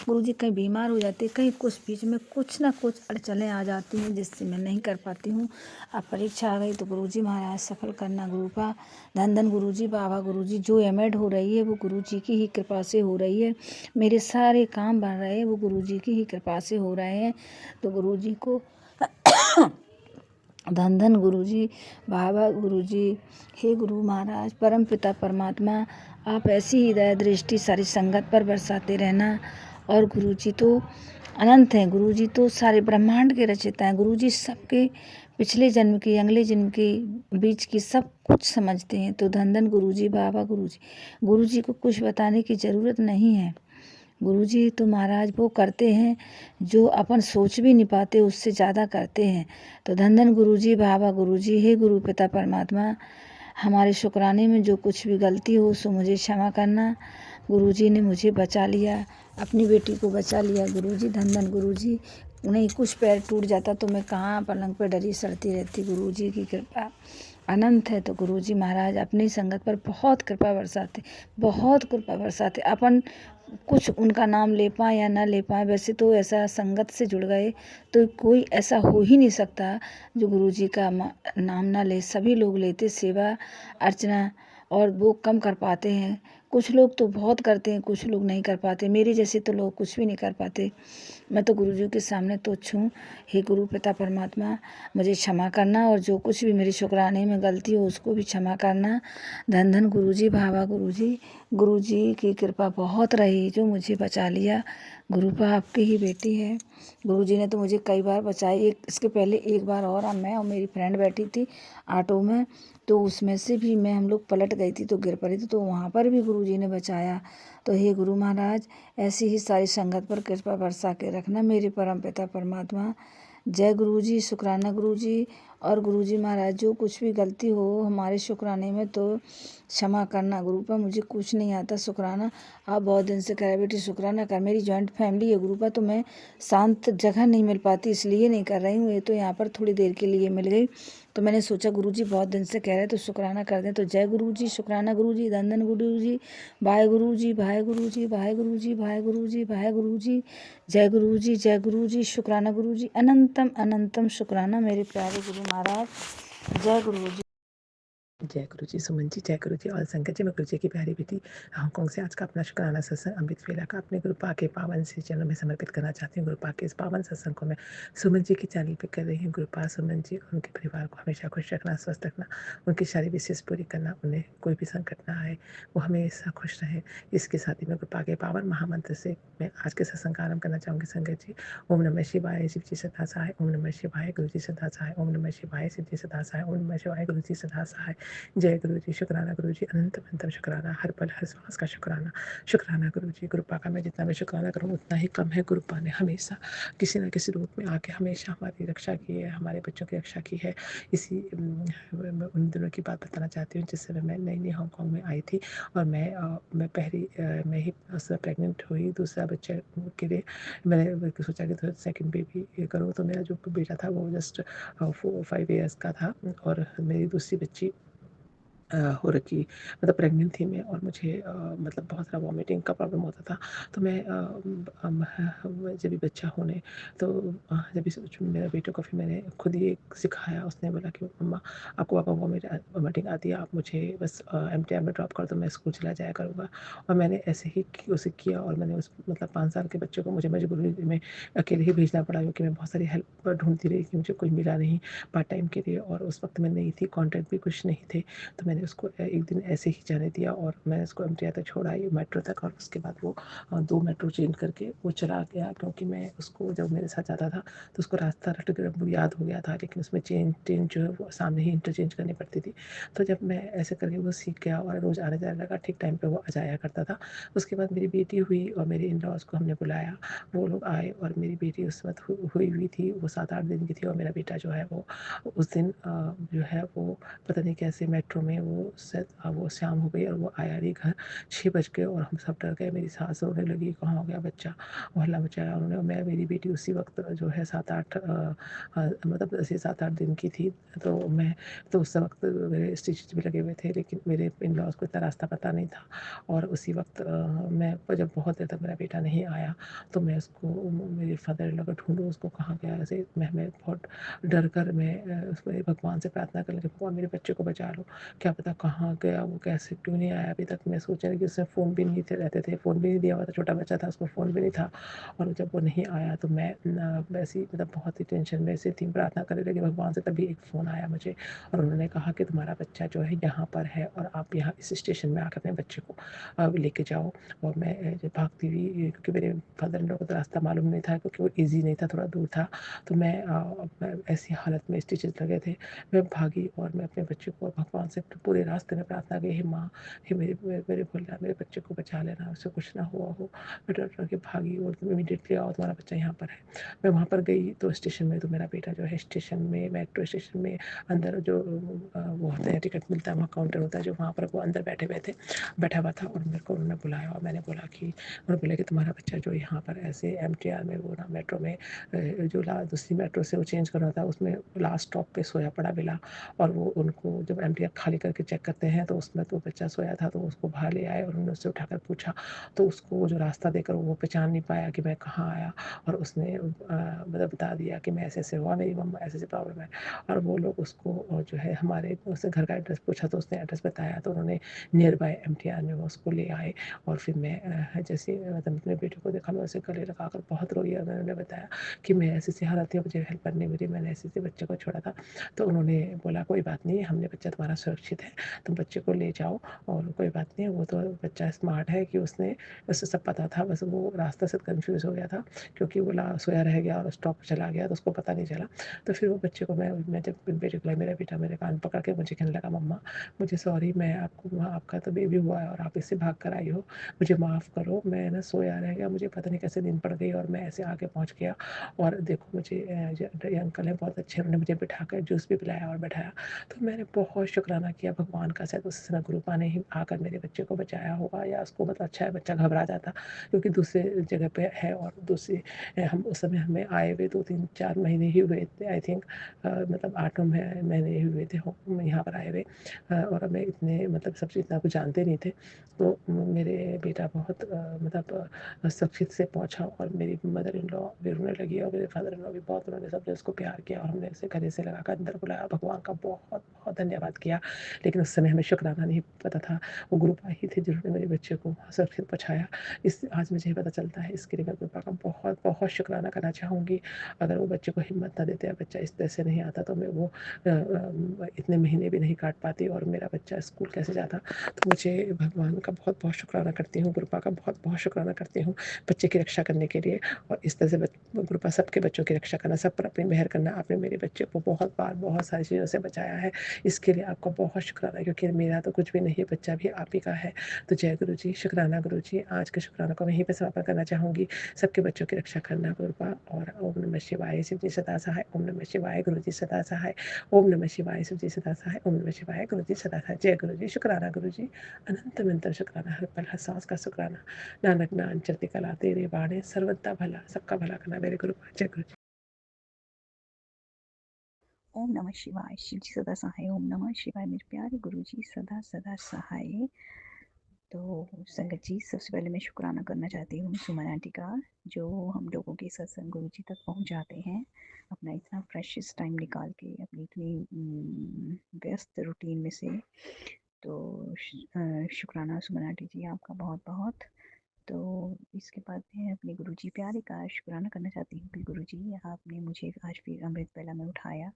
गुरुजी कहीं बीमार हो जाते, कहीं कुछ बीच में कुछ ना कुछ अड़चनें आ जाती हैं जिससे मैं नहीं कर पाती हूँ। अब परीक्षा आ गई तो गुरुजी महाराज सफल करना गुरुपा। धन धन गुरुजी, बाबा गुरुजी। जो एमएड हो रही है वो गुरुजी की ही कृपा से हो रही है। मेरे सारे काम बन रहे हैं वो गुरुजी की ही कृपा से हो रहे हैं। तो गुरुजी को धन धन गुरुजी, बाबा गुरुजी। हे गुरु महाराज, परम पिता परमात्मा, आप ऐसी ही दया दृष्टि सारी संगत पर बरसाते रहना। और गुरुजी तो अनंत हैं, गुरुजी तो सारे ब्रह्मांड के रचयिता हैं। गुरुजी सबके पिछले जन्म की, अगले जन्म की, बीच की सब कुछ समझते हैं। तो धन धन गुरुजी, बाबा गुरुजी। गुरुजी को कुछ बताने की ज़रूरत नहीं है। गुरुजी तो महाराज वो करते हैं जो अपन सोच भी नहीं पाते, उससे ज़्यादा करते हैं। तो धन धन गुरुजी, बाबा गुरुजी। हे गुरु पिता परमात्मा, हमारे शुक्राने में जो कुछ भी गलती हो सो मुझे क्षमा करना। गुरुजी ने मुझे बचा लिया, अपनी बेटी को बचा लिया। गुरुजी धन धन गुरुजी। नहीं कुछ पैर टूट जाता तो मैं कहाँ पलंग पर डरी सड़ती रहती। गुरुजी की कृपा अनंत है। तो गुरुजी महाराज अपनी संगत पर बहुत कृपा बरसाते, बहुत कृपा बरसाते। अपन कुछ उनका नाम ले पाएँ या ना ले पाएँ, वैसे तो ऐसा संगत से जुड़ गए तो कोई ऐसा हो ही नहीं सकता जो गुरुजी का नाम ना ले। सभी लोग लेते सेवा अर्चना और वो कम कर पाते हैं। कुछ लोग तो बहुत करते हैं, कुछ लोग नहीं कर पाते। मेरे जैसे तो लोग कुछ भी नहीं कर पाते। मैं तो गुरुजी के सामने तुच्छ हूँ। हे गुरु पिता परमात्मा, मुझे क्षमा करना और जो कुछ भी मेरे शुक्राने में गलती हो उसको भी क्षमा करना। धन धन गुरुजी, बाबा गुरुजी। गुरुजी की कृपा बहुत रही जो मुझे बचा लिया। गुरुपा आपकी ही बेटी है। गुरुजी ने तो मुझे कई बार बचाई। इसके पहले एक बार और मैं और मेरी फ्रेंड बैठी थी ऑटो में, तो उसमें से भी हम लोग पलट गई थी तो गिर पड़ी थी, तो वहाँ पर भी गुरुजी ने बचाया। तो हे गुरु महाराज, ऐसी ही सारी संगत पर कृपा बरसा के रखना मेरे परम पिता परमात्मा। जय गुरुजी, शुक्राना गुरुजी। और गुरुजी महाराज जो कुछ भी गलती हो हमारे शुक्राने में तो क्षमा करना। गुरुपा मुझे कुछ नहीं आता शुक्राना। आप बहुत दिन से कह रहे बेटी शुक्राना कर। मेरी जॉइंट फैमिली है गुरुपा, तो मैं शांत जगह नहीं मिल पाती इसलिए नहीं कर रही हूँ। ये तो यहाँ पर थोड़ी देर के लिए मिल गई तो मैंने सोचा गुरुजी बहुत दिन से कह रहे तो शुक्राना कर दें। तो जय गुरुजी, शुक्राना गुरुजी, धन धन गुरुजी, भाई गुरुजी, भाई गुरुजी, भाई गुरुजी, भाई गुरुजी, भाई गुरुजी। जय गुरुजी, जय गुरुजी, शुक्राना गुरुजी, अनंतम अनंतम शुक्राना मेरे प्यारे गुरु महाराज। जय गुरुजी। जय गुरु जी, सुमन जी, जय गुरु जी। और संगत जी, मैं गुरु जी की प्यारी बेटी हांगकांग से आज का अपना शुक्राना सत्संग अमृत वेला का अपने गुरुपा के पावन से चैनल में समर्पित करना चाहती हूँ। गुरुपा के इस पावन सत्संग को मैं सुमन जी के चैनल पे कर रही हूँ। गुरुपा सुमन जी और उनके परिवार को हमेशा खुश रखना, स्वस्थ रखना, उनकी सारी विशेष पूरी करना, उन्हें कोई भी संकट ना आए, वो हमेशा खुश रहें। इसके साथ ही मैं गुरुपा के पावन महामंत्र से मैं आज के सत्संग का आरंभ करना चाहूँगी। संगत जी, ओम नमः शिवाय, शिव जी सदा सहाय। ओम नमः शिवाय, गुरु जी सदा सहाय। ओम नमः शिवाय, शिव जी सदा सहाय। ओम नमः शिवाय, गुरु जी सदा सहाय। जय गुरु जी, शुक्राना गुरु जी, अनंत शुक्राना, हर पल हर सांस का शुक्राना। शुक्राना गुरु जी, गुरुपा का मैं जितना भी शुक्राना करूँ उतना ही कम है। गुरुपा ने हमेशा किसी न किसी रूप में आके हमेशा हमारी रक्षा की है, हमारे बच्चों की रक्षा की है। इसी मैं उन दिनों की बात बताना चाहती हूँ जिस समय मैं नई हांगकांग में आई थी और मैं ही प्रेग्नेंट हुई दूसरा बच्चे के लिए। मैंने सोचा कि सेकंड बेबी करूँ, तो मेरा जो बेटा था वो जस्ट 4-5 ईयर्स का था और मेरी दूसरी बच्ची हो रखी, मतलब प्रेग्नेंट थी मैं और मुझे मतलब बहुत सारा वॉमिटिंग का प्रॉब्लम होता था। तो मैं जब भी बच्चा होने तो जब भी मेरे बेटे को फिर मैंने खुद ही सिखाया। उसने बोला कि मम्मा आपको पापा वॉमिटिंग आती है, आप मुझे बस एमटीआर में ड्रॉप कर दो, मैं स्कूल चला जाया करूँगा। और मैंने ऐसे ही उसे किया और मैंने उस मतलब 5 साल के बच्चे को मुझे मजबूरी में अकेले ही भेजना पड़ा, क्योंकि मैं बहुत सारी हेल्प ढूँढती रही कि मुझे कोई मिला नहीं पार्ट टाइम के लिए और उस वक्त मैं नई थी, कॉन्टैक्ट भी कुछ नहीं थे। तो मैंने उसको एक दिन ऐसे ही जाने दिया और मैंने उसको एमटीआर तक छोड़ा, ये मेट्रो तक, और उसके बाद वो 2 मेट्रो चेंज करके वो चला गया। क्योंकि मैं उसको जब मेरे साथ जाता था तो उसको रास्ता रट कर वो याद हो गया था, लेकिन उसमें ट्रेन जो है वो सामने ही इंटरचेंज करनी पड़ती थी। तो जब मैं ऐसे करके वो सीख गया और रोज़ आने जाने लगा, ठीक टाइम पे वो आ जाया करता था। उसके बाद मेरी बेटी हुई और मेरे इन लॉज़ को हमने बुलाया, वो लोग आए और मेरी बेटी उस वक्त हुई हुई थी, वो 7-8 दिन की थी और मेरा बेटा जो है वो उस दिन जो है वो पता नहीं कैसे मेट्रो में वो शाम हो गई और वो आया नहीं घर। 6 बज गए और हम सब डर गए। मेरी सास रोने लगी, कहाँ हो गया बच्चा, वो हल्ला मचाया उन्होंने। मेरी बेटी उसी वक्त जो है 7-8 मतलब ऐसे 7-8 दिन की थी। तो उस वक्त मेरे स्टिचेस भी लगे हुए थे, लेकिन मेरे इन लॉज को इतना रास्ता पता नहीं था। और उसी वक्त मैं जब बहुत देर तक मेरा बेटा नहीं आया तो मैं उसको मेरे फादर इन लॉ को ढूंढूं, उसको कहाँ गया। ऐसे मैं बहुत डर कर मैं उसमें भगवान से प्रार्थना कर लगी, भगवान मेरे बच्चे को बचा लो, क्या पता कहाँ गया वो, कैसे क्यों नहीं आया अभी तक। मैं सोच रही कि उसमें फ़ोन भी नहीं थे, रहते थे, फ़ोन भी नहीं दिया हुआ था, छोटा बच्चा था, उसको फ़ोन भी नहीं था। और जब वो नहीं आया तो मैं वैसे ही मतलब बहुत ही टेंशन में से थी, प्रार्थना करने लगी भगवान से। तभी एक फ़ोन आया मुझे और उन्होंने कहा कि तुम्हारा बच्चा जो है यहाँ पर है और आप यहाँ इस स्टेशन में आकर अपने बच्चे को लेके जाओ। और मैं जब भागती हुई, क्योंकि मेरे फादर इन लॉ को तो रास्ता मालूम नहीं था, क्योंकि वो ईज़ी नहीं था, थोड़ा दूर था। तो मैं ऐसी हालत में स्टिचेस लगे थे, मैं भागी और मैं अपने बच्चे को भगवान से पूरे रास्ते में प्रार्थना की, हे माँ, हे मेरे भोलेनाथ, मेरे बच्चे को बचा लेना, उससे कुछ ना हुआ हो। मैं डर डर के भागी और तुम इमीडिएटली आओ, तुम्हारा बच्चा यहाँ पर है। मैं वहाँ पर गई तो स्टेशन में, तो मेरा बेटा जो है स्टेशन में, मेट्रो स्टेशन में अंदर जो वो होते हैं टिकट मिलता है, वहाँ काउंटर होता है जो, वहाँ पर वो अंदर बैठा हुआ था। और मेरे को उन्होंने बुलाया और मैंने बोला कि उन्होंने बोला कि तुम्हारा बच्चा जो यहाँ पर ऐसे एमटीआर में वो ना मेट्रो में जो दूसरी मेट्रो से वो चेंज करना था उसमें लास्ट स्टॉप पे सोया पड़ा मिला। और वो उनको जब एमटीआर खाली करके चेक करते हैं तो उसमें तो बच्चा सोया था, तो उसको बाहर ले आए और उन्होंने उससे उठाकर पूछा तो उसको वो जो रास्ता देकर वो पहचान नहीं पाया कि मैं कहाँ आया। और उसने मतलब बता दिया कि मैं ऐसे ऐसे हुआ, मेरी मम्मा ऐसे ऐसे प्रॉब्लम है। और वो लोग उसको जो है हमारे उसने घर का एड्रेस पूछा तो उसने एड्रेस बताया, तो उन्होंने नियर बाय एमटीआर में वो उसको ले आए। और फिर मैं जैसे मतलब अपने बेटे को देखा, मैं उसे गले लगा कर बहुत रोई और मैंने बताया कि मैं ऐसी ऐसी हालत थी, मुझे हेल्प नहीं मिली, मैंने ऐसे ऐसे बच्चे को छोड़ा था। तो उन्होंने बोला कोई बात नहीं, हमने बच्चा तुम्हारा सुरक्षित है, तुम बच्चे को ले जाओ और कोई बात नहीं, वो तो बच्चा स्मार्ट है कि उसे सब पता था, बस वो रास्ता से कन्फ्यूज़ हो गया था, क्योंकि वो सोया रह गया और स्टॉप चला गया तो उसको पता नहीं चला। तो फिर वो बच्चे को मैं जब बेटे को, मेरा बेटा मेरे कान पकड़ के मुझे कहने लगा, मम्मा मुझे सॉरी, मैं आपको वहाँ आपका तो बेबी हुआ है और आप इससे भाग कर आई हो, मुझे माफ़ करो, मैं ना सोया रह गया, मुझे पता नहीं कैसे नींद पड़ गई और मैं ऐसे आगे पहुँच गया। और देखो मुझे ये अंकल हैं बहुत अच्छे, उन्होंने मुझे बिठा कर जूस भी पिलाया और बैठाया। तो मैंने बहुत शुक्राना किया भगवान का, शायद उस समय गुरुपा ने ही आकर मेरे बच्चे को बचाया होगा, या उसको मतलब अच्छा है, बच्चा घबरा जाता क्योंकि दूसरे जगह पे है। और दूसरी हम उस समय हमें आए हुए 2-3-4 महीने ही हुए थे आई थिंक, मतलब 8 महीने ही हुए थे हम यहाँ पर आए हुए। और हमें इतने मतलब सब चीज़ इतना कुछ जानते नहीं थे। तो मेरे बेटा बहुत मतलब सुरक्षित से पहुँचा और मेरी मदर इन लॉ भी रोने लगी और मेरे फादर इन लॉ भी बहुत, उन्होंने सबने उसको प्यार किया और हमने उसे गले से लगाकर अंदर बुलाया, भगवान का बहुत बहुत धन्यवाद किया। लेकिन उस समय हमें शुक्राना नहीं पता था, वो गुरुपा ही थे जिन्होंने मेरे बच्चे को सुरक्षित पहुँचाया। आज मुझे पता चलता है, इसके लिए मैं गुरुपा का बहुत बहुत शुक्राना करना चाहूँगी। अगर वो बच्चे को हिम्मत ना देते या बच्चा इस तरह से नहीं आता तो मैं वो इतने महीने भी नहीं काट पाती और मेरा बच्चा स्कूल कैसे जाता। तो मुझे भगवान का बहुत बहुत शुक्राना करती हूँ, गुरुपा का बहुत बहुत शुक्राना करती हूँ बच्चे की रक्षा करने के लिए। और इस तरह से गुरुपा सबके बच्चों की रक्षा करना, सब पर अपनी मेहर करना। आपने मेरे बच्चे को बहुत बार बहुत सारी चीज़ों से बचाया है, इसके लिए आपका बहुत शुक्राना, क्योंकि मेरा तो कुछ भी नहीं है, बच्चा भी आप ही का है। तो जय गुरु जी, शुक्राना गुरु जी। आज के शुक्राना को मैं यहीं पे समापन करना चाहूँगी। सबके बच्चों की रक्षा करना कृपा। और ओम नमः शिवाय, शिव जी सदा सहाय। ओम नमः शिवाय, गुरु जी सदा सहाय। ओम नमः शिवाय, शिव जी सदा सहाय। ओम नमः शिवाय, गुरु जी सदा सहाय। जय गुरु जी, शुक्राना गुरु जी। अनंत अनंत शुक्राना, हर पल हर सांस का शुक्राना। नानक नाम चढ़ती कला तेरे बाणे, सर्वदा भला सबका भला करना मेरे गुरु। जय गुरु जी। ओम नमः शिवाय, शिव जी सदा सहाय। ओम नमः शिवाय, मेरे प्यारे गुरु जी सदा सदा सहाय। तो संगत जी, सबसे पहले मैं शुक्राना करना चाहती हूँ सुमन आंटी का, जो हम लोगों के सत्संग गुरु जी तक पहुँचाते हैं अपना इतना प्रेशियस टाइम निकाल के, अपनी इतनी व्यस्त रूटीन में से। तो शुक्राना सुमन आंटी जी, आपका बहुत बहुत। तो इसके बाद मैं अपने गुरुजी प्यारे का शुक्राना करना चाहती हूँ कि गुरुजी, आपने मुझे आज फिर अमृत वेला में उठाया,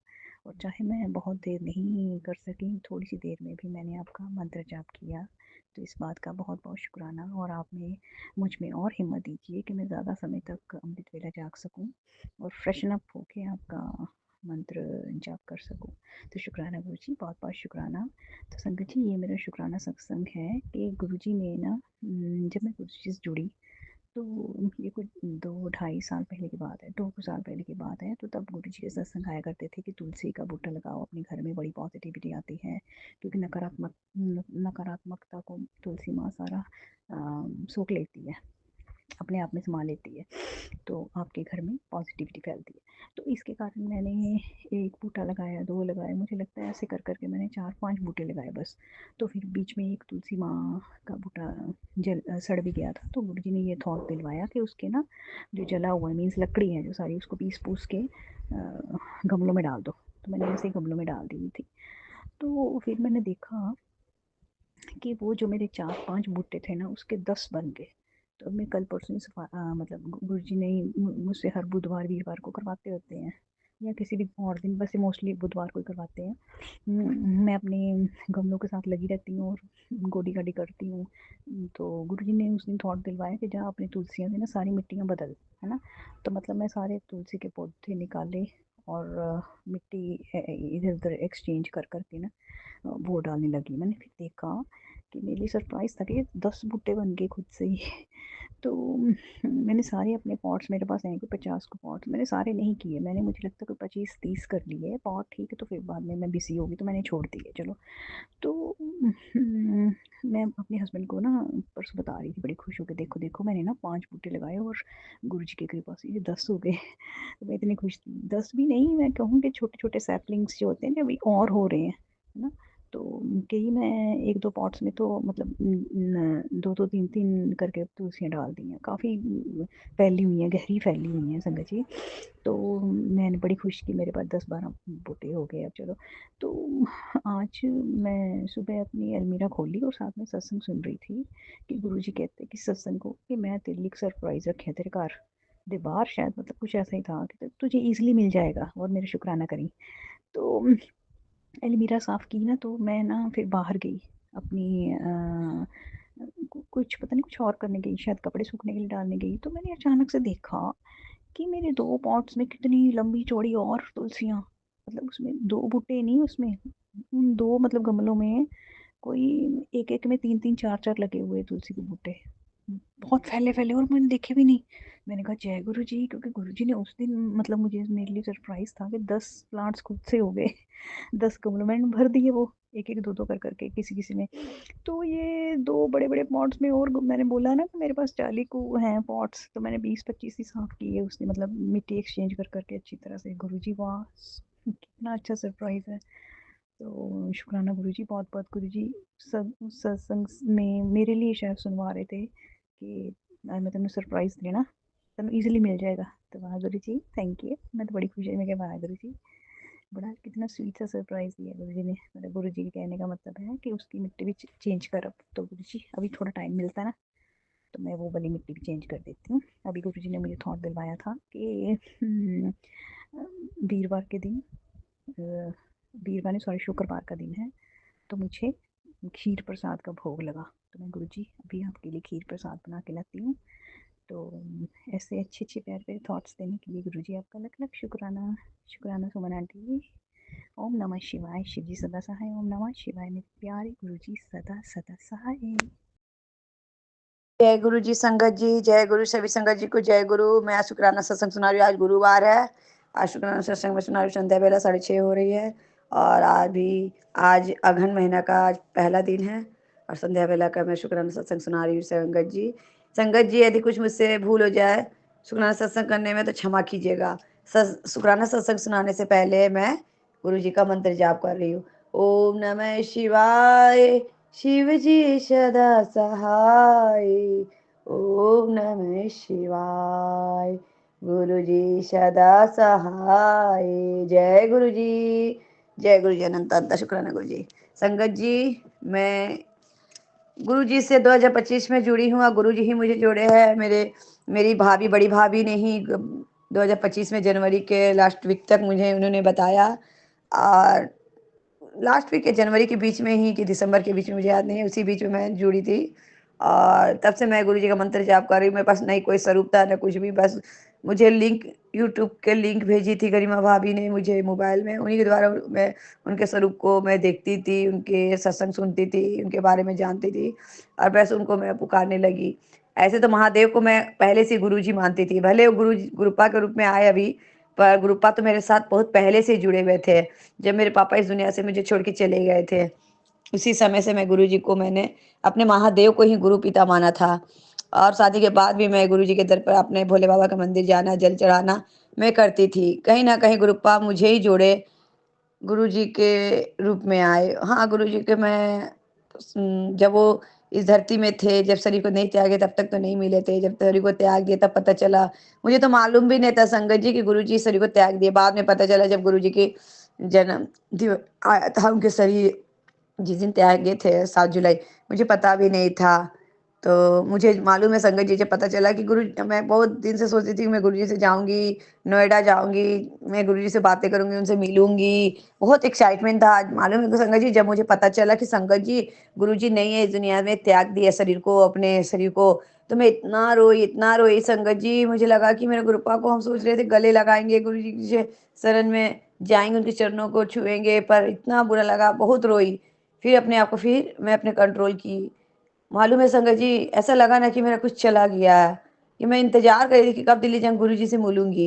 और चाहे मैं बहुत देर नहीं कर सकी, थोड़ी सी देर में भी मैंने आपका मंत्र जाप किया। तो इस बात का बहुत बहुत शुक्राना, और आपने मुझ में और हिम्मत दीजिए कि मैं ज़्यादा समय तक अमृत वेला जाग सकूँ और फ्रेशन अप होके आपका मंत्र जाप कर सकूँ। तो शुक्राना गुरुजी, बहुत बहुत शुक्राना। तो संगत जी, ये मेरा शुक्राना सत्संग है कि गुरुजी ने ना, जब मैं गुरुजी से जुड़ी, तो ये कुछ 2 ढाई साल पहले की बात है, 2 साल पहले की बात है। तो तब गुरुजी के सत्संग आया करते थे कि तुलसी का बूटा लगाओ अपने घर में, बड़ी पॉजिटिविटी आती है, क्योंकि नकारात्मकता को तुलसी माँ सारा सोख लेती है, अपने आप में समा लेती है, तो आपके घर में पॉजिटिविटी फैलती है। तो इसके कारण मैंने एक बूटा लगाया, 2 लगाए, मुझे लगता है ऐसे कर करके मैंने 4-5 बूटे लगाए बस। तो फिर बीच में एक तुलसी माँ का बूटा सड़ भी गया था, तो गुरुजी ने ये थॉट दिलवाया कि उसके ना, जो जला हुआ है, मीन्स लकड़ी है जो सारी, उसको पीस पूस के गमलों में डाल दो। तो मैंने ऐसे ही गमलों में डाल दी थी। तो फिर मैंने देखा कि वो जो मेरे 4-5 बूटे थे ना, उसके 10 बन गए। तो मैं कल परसों मतलब गुरुजी ने मुझसे हर बुधवार वीरवार को करवाते होते हैं, या किसी भी और दिन, वैसे मोस्टली बुधवार को ही करवाते हैं। मैं अपने गमलों के साथ लगी रहती हूँ और गोडी गाडी करती हूँ। तो गुरुजी ने उस दिन थॉट दिलवाया कि जा अपनी तुलसियों से ना सारी मिट्टियाँ बदल, है ना। तो मतलब मैं सारे तुलसी के पौधे निकाले और मिट्टी इधर उधर एक्सचेंज कर करके ना वो डालने लगी। मैंने फिर देखा कि मेरे लिए सरप्राइज़ था कि 10 बूटे बन गए खुद से ही। तो मैंने सारे अपने पॉट्स, मेरे पास हैं कोई 50 को पॉट्स, मैंने सारे नहीं किए, मैंने, मुझे लगता है कोई 25-30 कर लिए पॉट, ठीक है। तो फिर बाद में मैं बिज़ी हो गई तो मैंने छोड़ दिए, चलो। तो मैं अपने हस्बैंड को ना परसों बता रही थी बड़ी खुश होकर, देखो देखो मैंने ना 5 बूटे लगाए और गुरुजी की कृपा से ये 10 हो गए। तो मैं इतनी खुश थी, 10 भी नहीं, मैं कहूँ कि छोटे-छोटे सैपलिंग्स जो होते हैं ना, अभी और हो रहे हैं, है ना। तो कई मैं 1-2 पॉट्स में तो मतलब 2-2 3-3 करके तुलसियाँ डाल दी हैं, काफ़ी फैली हुई हैं, गहरी फैली हुई हैं संगत जी। तो मैंने बड़ी खुश की, मेरे पास 10-12 बूटे हो गए अब, चलो। तो आज मैं सुबह अपनी अलमीरा खोली और साथ में सत्संग सुन रही थी कि गुरुजी कहते कि सत्संग को कि मैं तेरे लिए एक सरप्राइज़ रखे तेरे घर दे बाहर, शायद मतलब कुछ ऐसा ही था कि तुझे ईज़िली मिल जाएगा, और मेरा शुक्राना करी। तो अलमीरा साफ़ की ना, तो मैं ना फिर बाहर गई अपनी कुछ पता नहीं कुछ और करने गई, शायद कपड़े सूखने के लिए डालने गई। तो मैंने अचानक से देखा कि मेरे 2 पॉट्स में कितनी लंबी चौड़ी और तुलसियाँ, मतलब उसमें 2 बूटे नहीं, उसमें उन 2 मतलब गमलों में कोई एक-एक में 3-3 4-4 लगे हुए तुलसी के बूटे। बहुत फैले-फैले, और मैंने देखे भी नहीं। मैंने कहा जय गुरुजी, क्योंकि गुरुजी ने उस दिन मतलब मुझे, मेरे लिए सरप्राइज़ था कि 10 प्लांट्स खुद से हो गए। 10 गमलों मैंने भर दिए वो, 1-1 2-2 कर करके किसी-किसी में। तो ये 2 बड़े-बड़े पॉट्स में, और मैंने बोला ना कि मेरे पास 40 को हैं पॉट्स, तो मैंने 20-25 ही साफ़ किए उसने, मतलब मिट्टी एक्सचेंज कर करके अच्छी तरह से। गुरुजी वाह! कितना अच्छा सरप्राइज़ है। तो शुक्राना गुरुजी, बहुत-बहुत गुरुजी। सब उस सत्संग में मेरे लिए शायद सुनवा रहे थे कि मैं तेनों सरप्राइज़ देना, तेनों ईज़िली मिल जाएगा। तो वाह गुरुजी, थैंक यू। मैं तो बड़ी खुश हुई, मैं कहा वाह गुरुजी, बड़ा कितना स्वीट सा सरप्राइज़ दिया गुरुजी ने। मतलब गुरुजी के कहने का मतलब है कि उसकी मिट्टी भी चेंज कर अब। तो गुरुजी, अभी थोड़ा टाइम मिलता है ना, तो मैं वो वाली मिट्टी भी चेंज कर देती हूँ। अभी गुरुजी ने मुझे थॉट दिलवाया था कि वीरवार के दिन, वीरवार नहीं सॉरी, शुक्रवार का दिन है, तो मुझे खीर प्रसाद का भोग लगा। तो मैं गुरुजी अभी आपके लिए खीर प्रसाद बना के लाती हूँ। तो ऐसे अच्छे अच्छे प्यारे प्यारे थॉट्स देने के लिए गुरुजी आपका लख लख शुक्राना। शुक्राना सुमन आंटी जी। ओम नमः शिवाय। शिव जी सदा सहाय। ओम नमः शिवाय। मेरे प्यारे गुरु जी सदा सदा सहाय। जय गुरु जी संगत जी, जय गुरु सभी संगत जी को जय गुरु। मैं आज शुक्राना सत्संग सुना रही हूँ। आज गुरुवार है। आज शुक्राना सत्संग में सुना रही हूँ। संध्या बेला 6:30 हो रही है और आज अघन महीना का आज पहला दिन है और संध्या बेला का मैं शुक्राना सत्संग सुना रही हूँ। संगत जी यदि कुछ मुझसे भूल हो जाए शुक्राना सत्संग करने में तो क्षमा कीजिएगा। शुक्राना सत्संग सुनाने से पहले मैं गुरु जी का मंत्र जाप कर रही हूँ। ओम नमः शिवाय। शिव जी सदा सहाय। ओम नमः शिवाय। गुरु जी सदा सहाय। जय गुरु जी। जय गुरु जी अनंत अनंत शुक्राना गुरु जी। संगत जी मैं गुरु जी से 2025 में जुड़ी हूँ और गुरु जी ही मुझे जोड़े हैं। मेरी भाभी बड़ी भाभी ने ही 2025 में जनवरी के लास्ट वीक तक मुझे उन्होंने बताया और लास्ट वीक के जनवरी के बीच में ही कि दिसंबर के बीच में मुझे याद नहीं है, उसी बीच में मैं जुड़ी थी और तब से मैं गुरु जी का मंत्र जाप कर रही हूँ। मेरे पास नहीं कोई स्वरूप था न कुछ भी, बस मुझे लिंक यूट्यूब के लिंक भेजी थी गरिमा भाभी ने मुझे मोबाइल में, उन्हीं के द्वारा मैं उनके स्वरूप को मैं देखती थी, उनके सत्संग सुनती थी, उनके बारे में जानती थी और बस उनको मैं पुकारने लगी। ऐसे तो महादेव को मैं पहले से गुरु जी मानती थी, भले वो गुरुपा के रूप में आए अभी, पर गुरुपा तो मेरे साथ बहुत पहले से जुड़े हुए थे। जब मेरे पापा इस दुनिया से मुझे छोड़ के चले गए थे उसी समय से मैं गुरु जी को मैंने अपने महादेव को ही गुरु पिता माना था और शादी के बाद भी मैं गुरु जी के दर पर अपने भोले बाबा का मंदिर जाना, जल चढ़ाना मैं करती थी। कहीं ना कहीं गुरुपा मुझे ही जोड़े, गुरु जी के रूप में आए। हाँ, गुरु जी के मैं जब वो इस धरती में थे, जब शरीर को नहीं त्यागे तब तक तो नहीं मिले थे, जब शरीर को त्याग दिए तब पता चला। मुझे तो मालूम भी नहीं था संगत जी कि गुरु जी शरीर को त्याग दिए, बाद में पता चला जब गुरु जी की जन्म आया था उनके शरीर जिस दिन त्यागे थे 7 जुलाई, मुझे पता भी नहीं था। तो मुझे मालूम है संगत जी जब पता चला कि मैं बहुत दिन से सोचती थी कि मैं गुरु जी से जाऊँगी, नोएडा जाऊँगी, मैं गुरु जी से बातें करूँगी, उनसे मिलूँगी, बहुत एक्साइटमेंट था। आज मालूम है कि संगत जी जब मुझे पता चला कि संगत जी गुरु जी नहीं है इस दुनिया में, त्याग दिया शरीर को, अपने शरीर को, तो मैं इतना रोई संगत जी। मुझे लगा कि मेरे गुरुपा को हम सोच रहे थे गले लगाएँगे, गुरु जी के शरण में जाएँगे, उनके चरणों को छुएँगे, पर इतना बुरा लगा, बहुत रोई। फिर अपने आप को फिर मैं अपने कंट्रोल की। मालूम है संगत जी ऐसा लगा ना कि मेरा कुछ चला गया है, कि मैं इंतज़ार कर रही थी कि कब दिल्ली जाऊँ गुरु जी से मिलूँगी।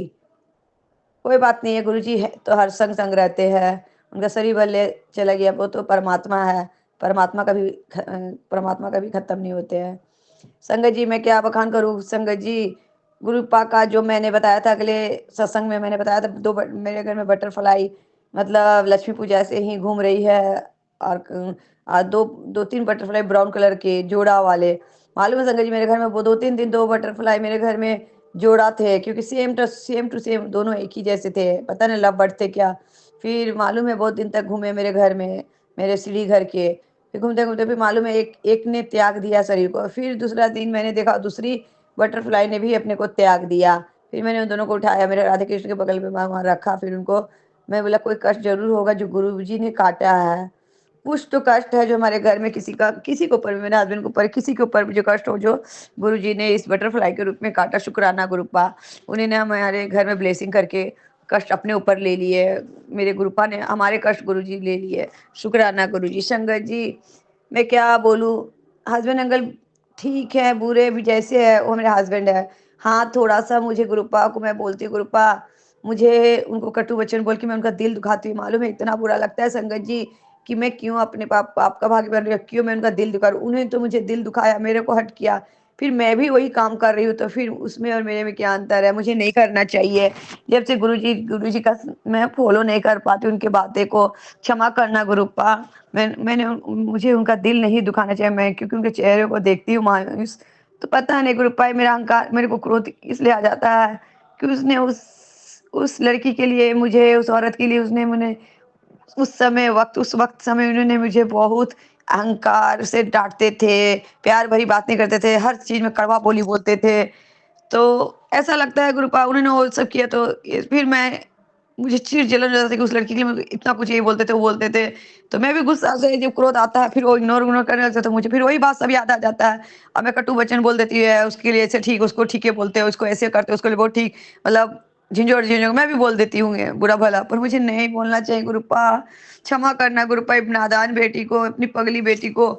कोई बात नहीं है, गुरु जी है तो हर संग रहते हैं। उनका शरीर भले चला गया, वो तो परमात्मा है। परमात्मा कभी ख़त्म नहीं होते हैं। संगत जी मैं क्या बखान करूँ संगत जी, गुरुपा का जो मैंने बताया था अगले सत्संग में मैंने बताया था, मेरे घर में बटरफ्लाई मतलब लक्ष्मी पूजा से ही घूम रही है और दो दो तीन बटरफ्लाई ब्राउन कलर के जोड़ा वाले। मालूम है संगत जी मेरे घर में वो 2-3 दिन 2 बटरफ्लाई मेरे घर में जोड़ा थे, क्योंकि सेम टू सेम दोनों एक ही जैसे थे, पता नहीं लव बर्ड थे क्या। फिर मालूम है बहुत दिन तक घूमे मेरे घर में, मेरे सीढ़ी घर के। फिर घूमते-घूमते फिर मालूम है एक ने त्याग दिया शरीर को। फिर दूसरा दिन मैंने देखा दूसरी बटरफ्लाई ने भी अपने को त्याग दिया। फिर मैंने उन दोनों को उठाया, मेरे राधे कृष्ण के बगल में वहाँ रखा। फिर उनको मैं बोला कोई कष्ट ज़रूर होगा जो गुरुजी ने काटा है। कुछ तो कष्ट है जो हमारे घर में किसी के ऊपर भी, मेरे हस्बैंड के ऊपर, किसी के ऊपर भी जो कष्ट हो, जो गुरुजी ने इस बटरफ्लाई के रूप में काटा। शुक्राना गुरुपा, उन्होंने हमारे घर में ब्लेसिंग करके कष्ट अपने ऊपर ले लिए। मेरे गुरुपा ने हमारे कष्ट गुरुजी ले लिए। शुक्राना गुरुजी। संगत जी मैं क्या बोलूँ, हस्बैंड अंकल ठीक है, बुरे भी जैसे है वो मेरे हस्बैंड है। हाँ, थोड़ा-सा मुझे गुरुपा को मैं बोलती हूँ, गुरुपा मुझे उनको कटु वचन बोल के मैं उनका दिल दुखाती हूँ। मालूम है इतना बुरा लगता है संगत जी कि मैं क्यों अपने पाप का भागी बन रही हूँ, क्यों मैं उनका दिल दुखा रही हूँ। उन्होंने तो मुझे दिल दुखाया, मेरे को हर्ट किया, फिर मैं भी वही काम कर रही हूँ, तो फिर उसमें और मेरे में क्या अंतर है? मुझे नहीं करना चाहिए। जब से गुरुजी का मैं फ़ॉलो नहीं कर पाती उनकी बातें को, क्षमा करना गुरुपा। मुझे उनका दिल नहीं दुखाना चाहिए, मैं क्योंकि उनके चेहरे को देखती हूँ मायूस, तो पता नहीं गुरुपा मेरा अहंकार, मेरे को क्रोध इसलिए आ जाता है कि उसने उस लड़की के लिए, मुझे उस औरत के लिए उसने मुझे उस वक़्त समय उन्होंने मुझे बहुत अहंकार से डाँटते थे, प्यार भरी बातें करते थे, हर चीज़ में कड़वा बोली बोलते थे। तो ऐसा लगता है गुरुपा उन्होंने वो सब किया, तो फिर मुझे चिढ़ जलन हो जाती है कि उस लड़की के लिए मुझे इतना कुछ ये बोलते थे, वो बोलते थे। तो मैं भी गुस्सा से जब क्रोध आता है फिर वो इग्नोर करने लगते, तो मुझे फिर वही बात सब याद आ जाता है और मैं कटु वचन बोल देती है उसके लिए। ऐसे ठीक, उसको ठीक है बोलते हैं, उसको ऐसे करते हैं, उसके लिए बहुत ठीक, मतलब झिंझोड़ झिंझोड़ मैं भी बोल देती हूँ ये बुरा भला, पर मुझे नहीं बोलना चाहिए गुरुपा। क्षमा करना गुरुपा, इस नादान बेटी को, अपनी पगली बेटी को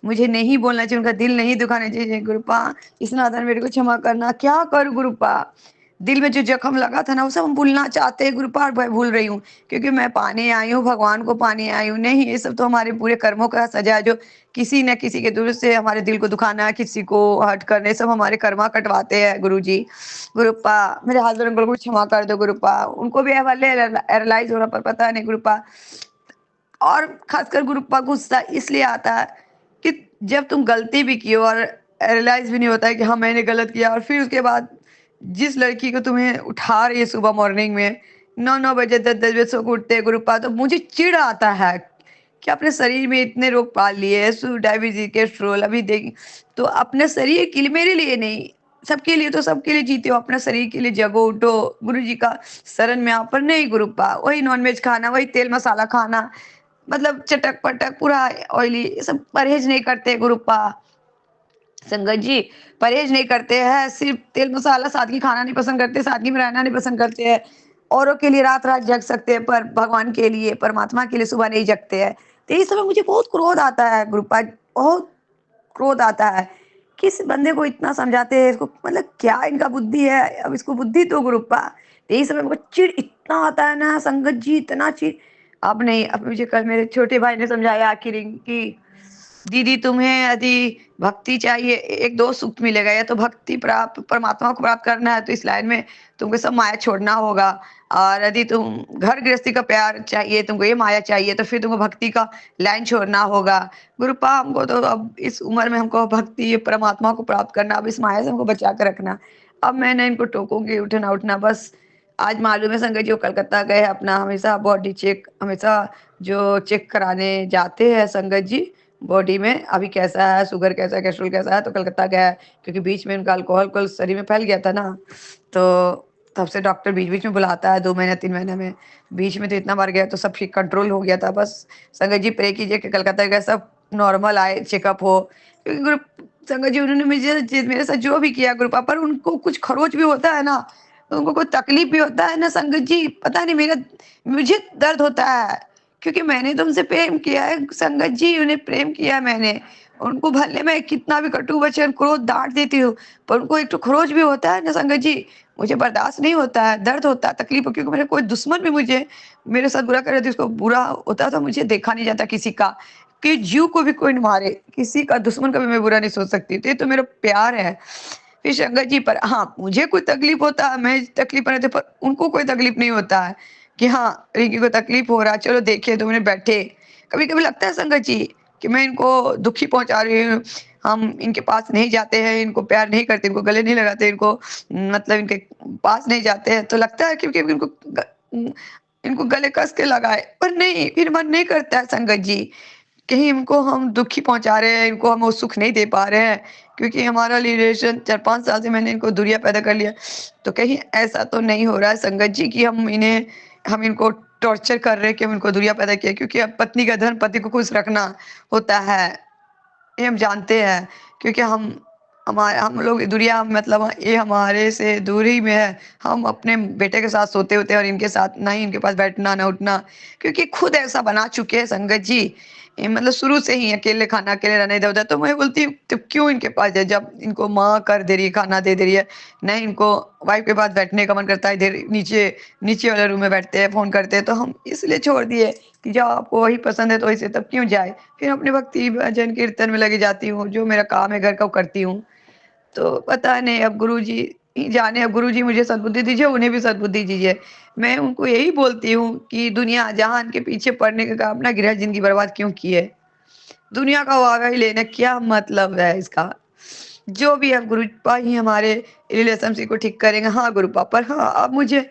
मुझे नहीं बोलना चाहिए, उनका दिल नहीं दुखाना चाहिए गुरुपा। इस नादान बेटी को क्षमा करना। क्या करूँ गुरुपा? दिल में जो जख्म लगा था ना वो सब हम भूलना चाहते हैं गुरुपा, और मैं भूल रही हूँ क्योंकि मैं पाने आई हूँ, भगवान को पाने आई हूँ। नहीं, ये सब तो हमारे पूरे कर्मों का सजा है, जो किसी न किसी के दूर से हमारे दिल को दुखाना, किसी को हर्ट करने, सब हमारे कर्मा कटवाते हैं गुरुजी। गुरुपा मेरे हस्बैंड अंकल को क्षमा कर दो गुरुपा, उनको भी एनालाइज हो रहा पर पता नहीं गुरुपा। और खासकर गुरुपा गुस्सा इसलिए आता है कि जब तुम गलती भी की हो और रियलाइज भी नहीं होता है कि हाँ मैंने गलत किया, और फिर उसके बाद जिस लड़की को तुम्हें उठा रही है सुबह मॉर्निंग में 9 बजे 10 बजे सो के उठते हैं गुरुपा, तो मुझे चिढ़ आता है कि अपने शरीर में इतने रोग पाल लिए, डायबिटीज, कोलेस्ट्रोल, अभी देख तो अपने शरीर के लिए, मेरे लिए नहीं, सबके लिए, तो सबके लिए जीते हो, अपने शरीर के लिए जगो, उठो, गुरु जी का शरण में आओ। पर नहीं गुरुपा, वही नॉनवेज खाना, वही तेल मसाला खाना, मतलब चटक पटक पूरा ऑयली, ये सब परहेज नहीं करते गुरुपा। संगत जी परहेज नहीं करते हैं, सिर्फ तेल मसाला, सादगी खाना नहीं पसंद करते, सादगी में रहना नहीं पसंद करते हैं। औरों के लिए रात रात जग सकते हैं, पर भगवान के लिए, परमात्मा के लिए सुबह नहीं जगते हैं। तो इस समय मुझे बहुत क्रोध आता है गुरुपा, बहुत क्रोध आता है कि इस बंदे को इतना समझाते हैं, इसको मतलब क्या इनका बुद्धि है, अब इसको बुद्धि तो गुरुपा। तो इस समय मुझे चिढ़ इतना आता है ना संगत जी, इतना चिढ़। अब नहीं, अब मुझे कल मेरे छोटे भाई ने समझाया आखिर कि दीदी तुम्हें यदि भक्ति चाहिए, एक दो सुख मिलेगा, या तो भक्ति प्राप्त, परमात्मा को प्राप्त करना है तो इस लाइन में तुमको सब माया छोड़ना होगा, और यदि तुम घर गृहस्थी का प्यार चाहिए, तुमको ये माया चाहिए, तो फिर तुमको भक्ति का लाइन छोड़ना होगा। गुरुपा हमको तो अब इस उम्र में हमको भक्ति परमात्मा को प्राप्त करना, अब इस माया से हमको बचा कर रखना। अब मैंने इनको टोकूंगी उठना उठना बस। आज मालूम है संगत जी वो कलकत्ता गए, अपना हमेशा बॉडी चेक, हमेशा जो चेक कराने जाते हैं संगत जी, बॉडी में अभी कैसा है, शुगर कैसा है, कोलेस्ट्रॉल कैसा है, तो कलकत्ता गया है क्योंकि बीच में उनका अल्कोहल शरीर में फैल गया था ना, तो तब से डॉक्टर बीच बीच में बुलाता है, 2 महीने 3 महीने में। बीच में तो इतना बार गया तो सब ठीक कंट्रोल हो गया था। बस संगत जी प्रे कीजिए कि कलकत्ता गए सब नॉर्मल आए, चेकअप हो, क्योंकि गुरु संगत जी उन्होंने मुझे मेरे साथ जो भी किया गुरुपा, पर उनको कुछ खरोच भी होता है ना, उनको कोई तकलीफ भी होता है ना संगत जी, पता नहीं मुझे दर्द होता है, क्योंकि मैंने तो उनसे प्रेम किया है संगत जी, उन्हें प्रेम किया है मैंने। उनको भले मैं कितना भी कटु वचन क्रोध डांट देती हूँ, पर उनको एक तो खरोच भी होता है ना संगत जी, मुझे बर्दाश्त नहीं होता है, दर्द होता है, तकलीफ हो, क्योंकि मेरे कोई दुश्मन भी मुझे मेरे साथ बुरा करे तो उसको बुरा होता है, तो मुझे देखा नहीं जाता किसी का, कि जीव को भी कोई न मारे, किसी का दुश्मन का भी मैं बुरा नहीं सोच सकती, तो ये तो मेरा प्यार है। फिर शंकर जी पर हाँ, मुझे कोई तकलीफ होता है, मैं तकलीफ में रहती हूँ, पर उनको कोई तकलीफ नहीं होता है कि हाँ रिंकी को तकलीफ हो रहा है, चलो देखिए, 2 मिनट बैठे। कभी कभी लगता है संगत जी कि मैं इनको दुखी पहुंचा रही हूँ, हम इनके पास नहीं जाते हैं, इनको प्यार नहीं करते, इनको गले नहीं लगाते, इनको मतलब इनके पास नहीं जाते हैं, तो लगता है क्योंकि इनको गले कस के लगाए, पर नहीं, फिर मन नहीं करता है संगत जी, कहीं इनको हम दुखी पहुंचा रहे हैं, इनको हम वो सुख नहीं दे पा रहे हैं, क्योंकि हमारा रिलेशन 4-5 साल से मैंने इनको दूरियां पैदा कर लिया, तो कहीं ऐसा तो नहीं हो रहा है संगत जी कि हम इनको टॉर्चर कर रहे हैं कि हम इनको दूरियां पैदा किया, क्योंकि अब पत्नी का धर्म पति को खुश रखना होता है, ये हम जानते हैं, क्योंकि हम लोग दुनिया मतलब ये हमारे से दूरी में है, हम अपने बेटे के साथ सोते होते हैं और इनके साथ ना ही इनके पास बैठना ना उठना, क्योंकि खुद ऐसा बना चुके हैं संगत जी, ये मतलब शुरू से ही अकेले खाना अकेले रहना इधर उधर, तो मैं बोलती हूँ तो क्यों इनके पास है, जब इनको माँ कर दे रही है, खाना दे रही है, नहीं इनको वाइफ के पास बैठने का मन करता है, इधर नीचे नीचे वाले रूम में बैठते हैं, फोन करते हैं, तो हम इसलिए छोड़ दिए कि जाओ आपको वही पसंद है तो वैसे तब क्यों जाए, फिर अपने भक्ति भजन कीर्तन में लगी जाती हूँ, जो मेरा काम है घर का वो करती हूँ। तो पता नहीं अब गुरुजी ही जाने, अब गुरुजी मुझे सद्बुद्धि दीजिए, उन्हें भी सद्बुद्धि दीजिए। मैं उनको यही बोलती हूँ कि दुनिया जहान के पीछे पड़ने का काम अपना गृह जिंदगी बर्बाद क्यों की है, दुनिया का वागा ही लेना क्या मतलब है इसका, जो भी है गुरुपा ही हमारे रिलेशनशिप को ठीक करेंगे। हाँ गुरुपा, पर हाँ अब मुझे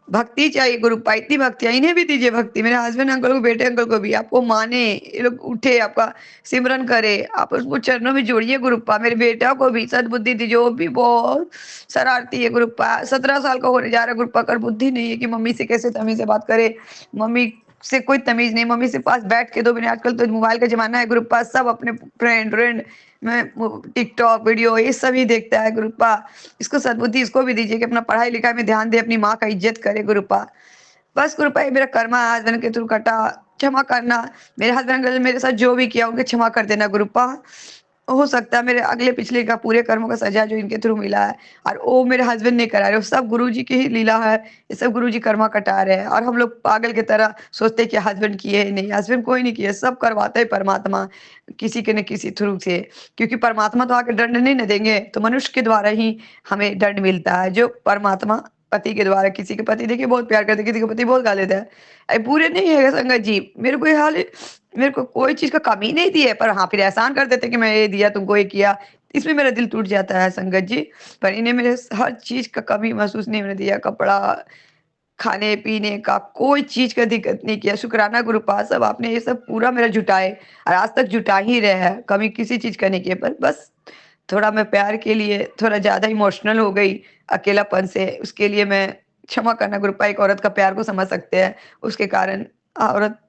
भक्ति चाहिए गुरुपा, इतनी भक्ति है, इन्हें भी दीजिए भक्ति, मेरे हस्बैंड अंकल को, बेटे अंकल को भी, आपको माने, ये लोग उठे, आपका सिमरन करे, आप उसको चरणों में जोड़िए गुरुपा। मेरे बेटा को भी सद्बुद्धि दीजिए, वो भी बहुत शरारती है गुरुपा, 17 साल का होने जा रहा है गुरुपा, कर बुद्धि नहीं है कि मम्मी से कैसे तमीज से बात करे, मम्मी से कोई तमीज़ नहीं, मम्मी से पास बैठ के 2 मिनट, आजकल तो मोबाइल का ज़माना है गुरुपा, सब अपने फ्रेंड में टिकटॉक वीडियो ये सब ही देखता है गुरुपा। इसको सद्बुद्धि इसको भी दीजिए कि अपना पढ़ाई-लिखाई में ध्यान दे, अपनी माँ का इज़्ज़त करे गुरुपा। बस गुरुपा ये मेरा कर्मा हस्बैंड के थ्रू कटा, क्षमा करना। मेरे हस्बैंड ने मेरे साथ जो भी किया उनको क्षमा कर देना गुरुपा। हो सकता है मेरे अगले पिछले का पूरे कर्मों का सजा जो इनके थ्रू मिला है और वो मेरे हस्बैंड नहीं करा रहे, वो सब गुरुजी की ही लीला है। ये सब गुरुजी कर्मा कटा रहे हैं और हम लोग पागल की तरह सोचते हैं कि हस्बैंड किए ही नहीं, हस्बैंड कोई नहीं किए, सब करवाता है परमात्मा किसी के न किसी थ्रू से। क्योंकि परमात्मा तो आके दंड नहीं न देंगे, तो मनुष्य के द्वारा ही हमें दंड मिलता है। जो परमात्मा पति के द्वारा, किसी के पति देखिए बहुत प्यार करते हैं, किसी के पति बहुत गाली देता है। बुरे नहीं है संगत जी, मेरे को ये हाल मेरे को कोई चीज़ का कमी नहीं दी है, पर हाँ, फिर एहसान कर देते कि मैं ये दिया, तुमको ये किया, इसमें मेरा दिल टूट जाता है संगत जी। पर इन्हें मेरे हर चीज़ का कमी महसूस नहीं होने दिया, कपड़ा, खाने-पीने का कोई चीज़ का दिक्कत नहीं किया। शुक्राना गुरुपाद साहब, आपने ये सब पूरा मेरा जुटाए और आज तक जुटा ही रहे हैं, कमी किसी चीज़ का नहीं किया। पर बस थोड़ा मैं प्यार के लिए थोड़ा ज़्यादा इमोशनल हो गई अकेलापन से, उसके लिए मैं क्षमा करना गुरुपा। एक औरत का प्यार को समझ सकते हैं, उसके कारण औरत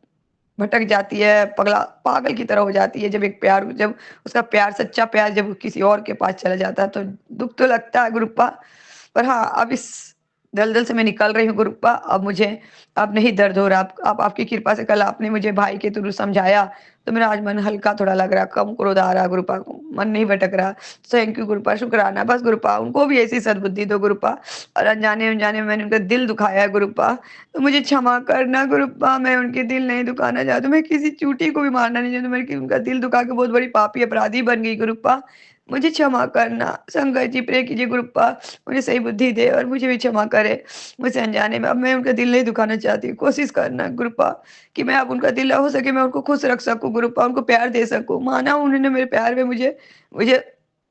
भटक जाती है, पगला पागल की तरह हो जाती है जब उसका प्यार, सच्चा प्यार जब किसी और के पास चला जाता है, तो दुःख तो लगता है गुरुप्पा। पर हाँ, अब इस दलदल से मैं निकल रही हूँ गुरुप्पा, अब नहीं दर्द हो रहा। अब आपकी कृपा से कल आपने मुझे भाई के थ्रू समझाया, तो मेरा आज मन हल्का थोड़ा लग रहा, कम क्रोध आ रहा गुरुप्पा, मन नहीं भटक रहा। थैंक यू गुरुप्पा, शुक्राना। बस गुरुप्पा, उनको भी ऐसी सद्बुद्धि दो गुरुप्पा, और अनजाने-अनजाने में मैंने उनका दिल दुखाया है गुरुप्पा, तो मुझे क्षमा करना गुरुप्पा। मैं उनके दिल नहीं दुखाना चाहती हूँ, मैं किसी चूटी को भी मारना नहीं चाहती हूँ, मैं कि उनका दिल दुखा के बहुत बड़ी पापी अपराधी बन गई गुरुप्पा। मुझे क्षमा करना। शंकर जी प्रे कीजिए गुरुप्पा, मुझे सही बुद्धि दे और मुझे भी क्षमा करे, मुझसे अनजाने में। अब मैं उनका दिल नहीं दुखाना चाहती, कोशिश करना गुरुप्पा कि मैं अब उनका दिल हो सके मैं उनको खुश रख सकूँ गुरुप्पा, उनको प्यार दे सकूँ। माना उन्होंने मेरे प्यार में मुझे मुझे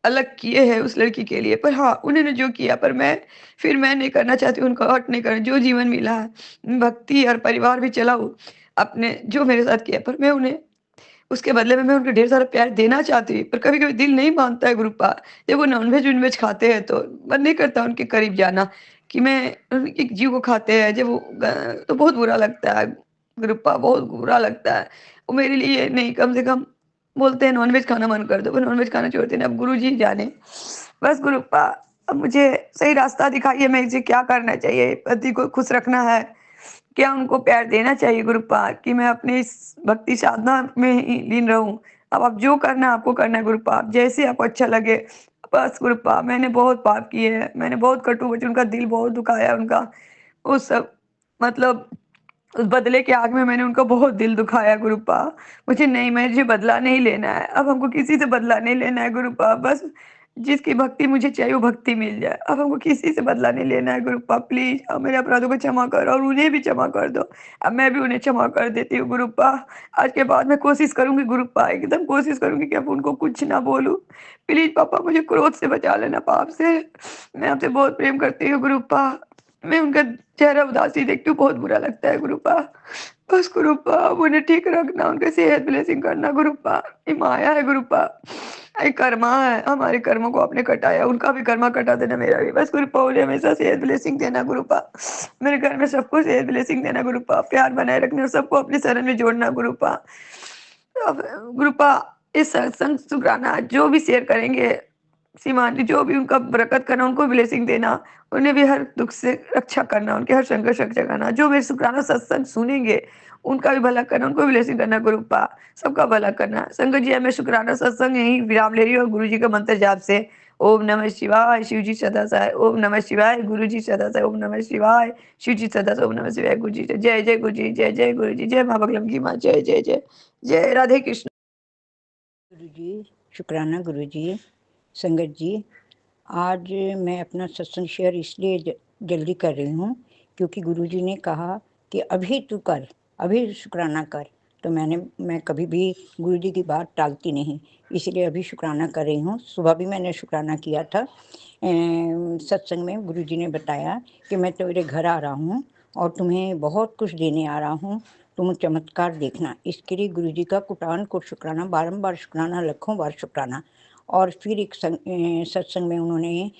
अलग किए हैं उस लड़की के लिए, पर हाँ, उन्होंने जो किया, पर मैं नहीं करना चाहती, उनको हर्ट नहीं करना। जो जीवन मिला है, भक्ति और परिवार भी चलाऊँ, अपने जो मेरे साथ किया, पर मैं उन्हें उसके बदले में मैं उनको ढेर सारा प्यार देना चाहती हूँ, पर कभी-कभी दिल नहीं मानता है गुरुप्पा। जब वो नॉन-वेज खाते हैं, तो मन नहीं करता उनके करीब जाना, कि मैं उनके जीव को खाते हैं, जब वो तो बहुत बुरा लगता है गुरुप्पा, बहुत बुरा लगता है। वो मेरे लिए नहीं, कम से कम बोलते हैं नॉन-वेज खाना मन कर दो, पर नॉन-वेज खाना छोड़ते नहीं, अब गुरुजी ही जाने। बस गुरुप्पा, अब मुझे सही रास्ता दिखाइए, मैं इसे क्या करना चाहिए? पति को खुश रखना है, क्या उनको प्यार देना चाहिए गुरुपा, कि मैं अपनी इस भक्ति साधना में ही लीन रहूं? अब आप जो करना है आपको करना है गुरुपा, आप जैसे आपको अच्छा लगे। बस गुरुपा, मैंने बहुत पाप किए हैं, मैंने बहुत कटु वचन, उनका दिल बहुत दुखाया उनका, वो सब मतलब उस बदले के आग में मैंने उनका बहुत दिल दुखाया गुरुपा। मुझे बदला नहीं लेना है, अब हमको किसी से बदला नहीं लेना है गुरुपा। बस जिसकी भक्ति मुझे चाहिए वो भक्ति मिल जाए, अब हमको किसी से बदला नहीं लेना है गुरुपा। प्लीज अब मेरे अपराधों को क्षमा करो और उन्हें भी क्षमा कर दो। अब मैं भी उन्हें क्षमा कर देती हूँ गुरुपा। आज के बाद मैं कोशिश करूंगी गुरुपा, एकदम कोशिश करूंगी कि अब उनको कुछ ना बोलूं। प्लीज पापा, मुझे क्रोध से बचा लेना, पाप से। मैं आपसे बहुत प्रेम करती हूँ गुरुपा, मैं उनका चेहरा उदासी देखती हूँ, बहुत बुरा लगता है गुरुपा। बस गुरुपा, अब उन्हें ठीक रखना, उनके सेहत ब्लेसिंग करना गुरुपा। ये माया है गुरुपा, ये कर्मा है, हमारे कर्मों को आपने कटाया, उनका भी कर्मा कटा देना, मेरा भी। बस गुरुपा, उन्हें हमेशा सेहत ब्लेसिंग देना गुरुपा, मेरे घर में सबको सेहत ब्लेसिंग देना गुरुपा, प्यार बनाए रखना और सबको अपने शरण में जोड़ना गुरुपा। अब गुरुपा, इस सत्संग शुक्राना जो भी शेयर करेंगे, सीमांत जो भी उनका बरकत करना, उनको ब्लेसिंग देना, उन्हें भी हर दुख से रक्षा करना, उनके हर संघर्ष रक्षा करना। जो मेरे शुक्राना सत्संग सुनेंगे उनका भी भला करना, उनको भी ब्लेसिंग करना गुरुपा, सबका भला करना। संगत जी, मैं शुक्राना सत्संग यहीं विराम ले रही हूँ, गुरु जी का मंत्र जाप से। ओम नमः शिवाय, शिव जी सदा सहाय। ओम नमः शिवाय, गुरु जी सदा सहाय। ओम नमः शिवाय, शिव जी सदा सहाय। ओम नमः शिवाय, गुरु जी जय जय गुरु जी, जय जय गुरु जी, जय माँ बगलम की माँ, जय जय जय जय राधे कृष्ण। गुरु जी, शुक्राना गुरु जी, संगत जी। आज मैं अपना सत्संग शेयर इसलिए जल्दी कर रही हूँ क्योंकि गुरु जी ने कहा कि अभी तू कर, अभी शुक्राना कर। तो मैं कभी भी गुरु जी की बात टालती नहीं, इसलिए अभी शुक्राना कर रही हूँ। सुबह भी मैंने शुक्राना किया था। सत्संग में गुरु जी ने बताया कि मैं तेरे घर आ रहा हूँ और तुम्हें बहुत कुछ देने आ रहा हूँ, तुम चमत्कार देखना। इसके लिए गुरु जी का कोटान कोट शुक्राना, बारंबार शुक्राना, लाखों बार शुक्राना। और फिर एक सत्संग में उन्होंने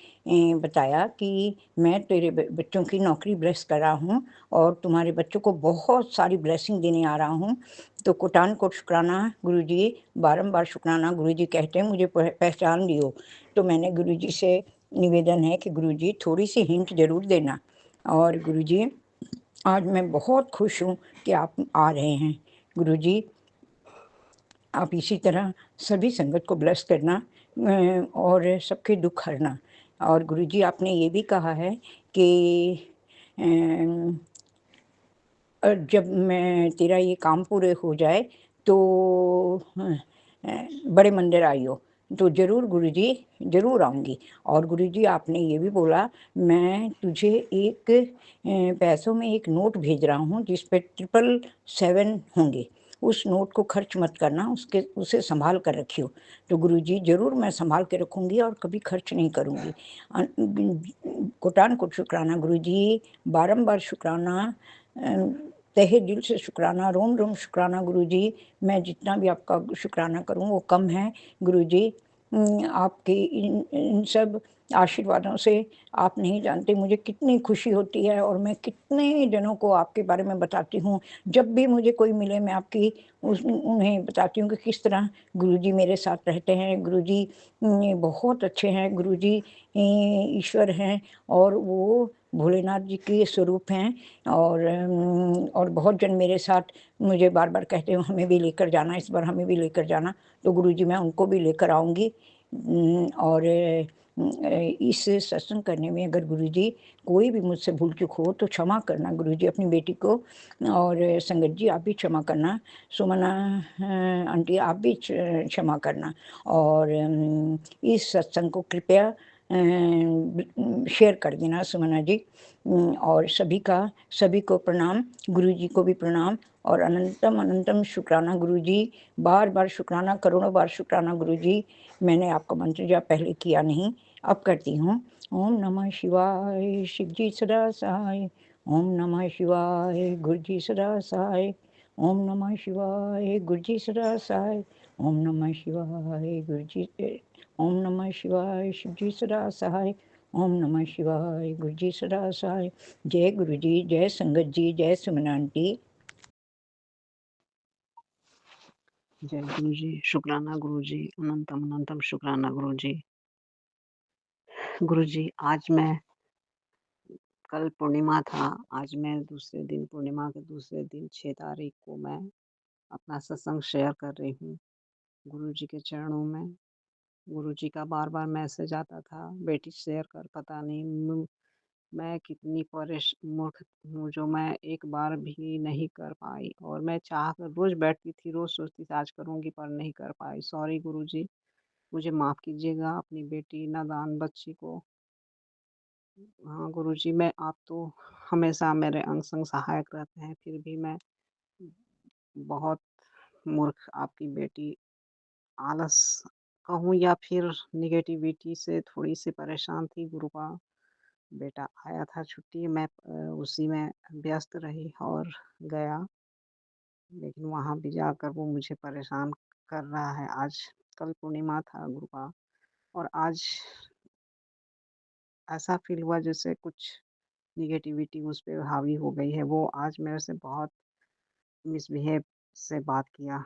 बताया कि मैं तेरे बच्चों की नौकरी ब्लेस कर रहा हूँ और तुम्हारे बच्चों को बहुत सारी ब्लेसिंग देने आ रहा हूँ। तो कोटान कोट शुक्राना गुरुजी, बारंबार शुक्राना गुरुजी कहते हैं मुझे पहचान लियो। तो मैंने गुरुजी से निवेदन है कि गुरुजी थोड़ी सी हिंट ज़रूर देना। और गुरुजी आज मैं बहुत खुश हूँ कि आप आ रहे हैं। गुरुजी आप इसी तरह सभी संगत को ब्लेस करना और सबके दुख हरना। और गुरुजी आपने ये भी कहा है कि जब मैं तेरा ये काम पूरे हो जाए तो बड़े मंदिर आइयो। तो ज़रूर गुरुजी, ज़रूर आऊँगी। और गुरुजी आपने ये भी बोला मैं तुझे एक पैसों में एक नोट भेज रहा हूँ जिस पे 777 होंगे। उस नोट को खर्च मत करना, उसे संभाल कर रखियो। तो गुरुजी ज़रूर मैं संभाल के रखूँगी और कभी खर्च नहीं करूँगी। कोटान कोट शुक्राना गुरुजी, बारंबार शुक्राना, तहे दिल से शुक्राना, रोम रोम शुक्राना गुरुजी। मैं जितना भी आपका शुक्राना करूं वो कम है गुरुजी। आपके इन सब आशीर्वादों से आप नहीं जानते मुझे कितनी खुशी होती है और मैं कितने जनों को आपके बारे में बताती हूँ। जब भी मुझे कोई मिले मैं आपकी उन्हें बताती हूँ कि किस तरह गुरुजी मेरे साथ रहते हैं। गुरुजी बहुत अच्छे हैं। गुरुजी ईश्वर हैं और वो भोलेनाथ जी के स्वरूप हैं। और बहुत जन मेरे साथ मुझे बार बार कहते हैं हमें भी लेकर जाना, इस बार हमें भी लेकर जाना। तो गुरुजी मैं उनको भी लेकर आऊँगी। और इस सत्संग करने में अगर गुरुजी कोई भी मुझसे भूल चूक हो तो क्षमा करना गुरुजी अपनी बेटी को। और संगत जी आप भी क्षमा करना। सुमना आंटी आप भी क्षमा करना। और इस सत्संग को कृपया शेयर कर देना सुमना जी। और सभी को प्रणाम, गुरुजी को भी प्रणाम और अनंतम अनंतम शुक्राना गुरुजी। बार बार शुक्राना, करोड़ों बार शुक्राना गुरुजी। मैंने आपका मंत्र जाप पहले किया नहीं, अब करती हूँ। ओम नमः शिवाय, शिव जी सदा सहाय। ओम नमः शिवाय, गुरु जी सदा सहाय। ओम नमः शिवाय, गुरु जी सदा सहाय। ओम नमः शिवाय, गुरु जी, ओम नमः शिवाय, शिव जी सदा सहाय। ओम नमः शिवाय, गुरु जी सदा सहाय। जय गुरु जी, जय संगत जी, जय सुमना आंटी। जय गुरु जी, शुक्राना गुरु जी, अनंतम अनंतम शुक्राना गुरु जी। गुरु जी आज मैं, कल पूर्णिमा था, आज मैं दूसरे दिन, पूर्णिमा के दूसरे दिन 6 तारीख को मैं अपना सत्संग शेयर कर रही हूँ गुरु जी के चरणों में। गुरु जी का बार बार मैसेज आता था बेटी शेयर कर, पता नहीं मैं कितनी मूर्ख हूँ जो मैं एक बार भी नहीं कर पाई। और मैं चाह कर रोज़ बैठती थी, रोज़ सोचती थी आज करूँगी पर नहीं कर पाई। सॉरी गुरु जी, मुझे माफ़ कीजिएगा अपनी बेटी नादान बच्ची को। हाँ गुरुजी, मैं आप तो हमेशा मेरे अंग संग सहायक रहते हैं, फिर भी मैं बहुत मूर्ख आपकी बेटी, आलस कहूँ या फिर निगेटिविटी से थोड़ी सी परेशान थी। गुरु का बेटा आया था छुट्टी, मैं उसी में व्यस्त रही और गया, लेकिन वहाँ भी जाकर वो मुझे परेशान कर रहा है। आज कल पूर्णिमा था गुरु का, और आज ऐसा फील हुआ जैसे कुछ निगेटिविटी उस पे हावी हो गई है। वो आज मेरे से बहुत मिसबिहेव से बात किया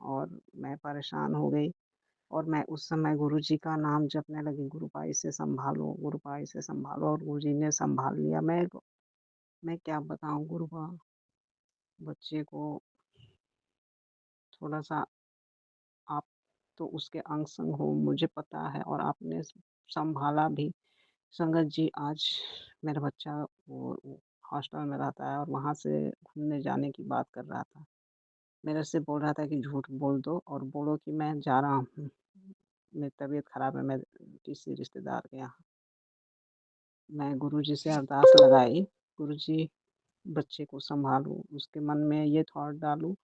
और मैं परेशान हो गई। और मैं उस समय गुरुजी का नाम जपने लगी, गुरुपाई से संभालो, गुरुपाई से संभालो, और गुरुजी ने संभाल लिया। मैं क्या बताऊँ गुरुपा, बच्चे को थोड़ा सा आप तो उसके अंग संग हो, मुझे पता है, और आपने संभाला भी। संगत जी आज मेरा बच्चा वो हॉस्टल में रहता है और वहाँ से घूमने जाने की बात कर रहा था। मेरे से बोल रहा था कि झूठ बोल दो और बोलो कि मैं जा रहा हूँ, मेरी तबीयत ख़राब है, मैं किसी रिश्तेदार के यहाँ। मैं गुरुजी से अरदास लगाई, गुरुजी बच्चे को संभालो, उसके मन में ये थॉट डालो,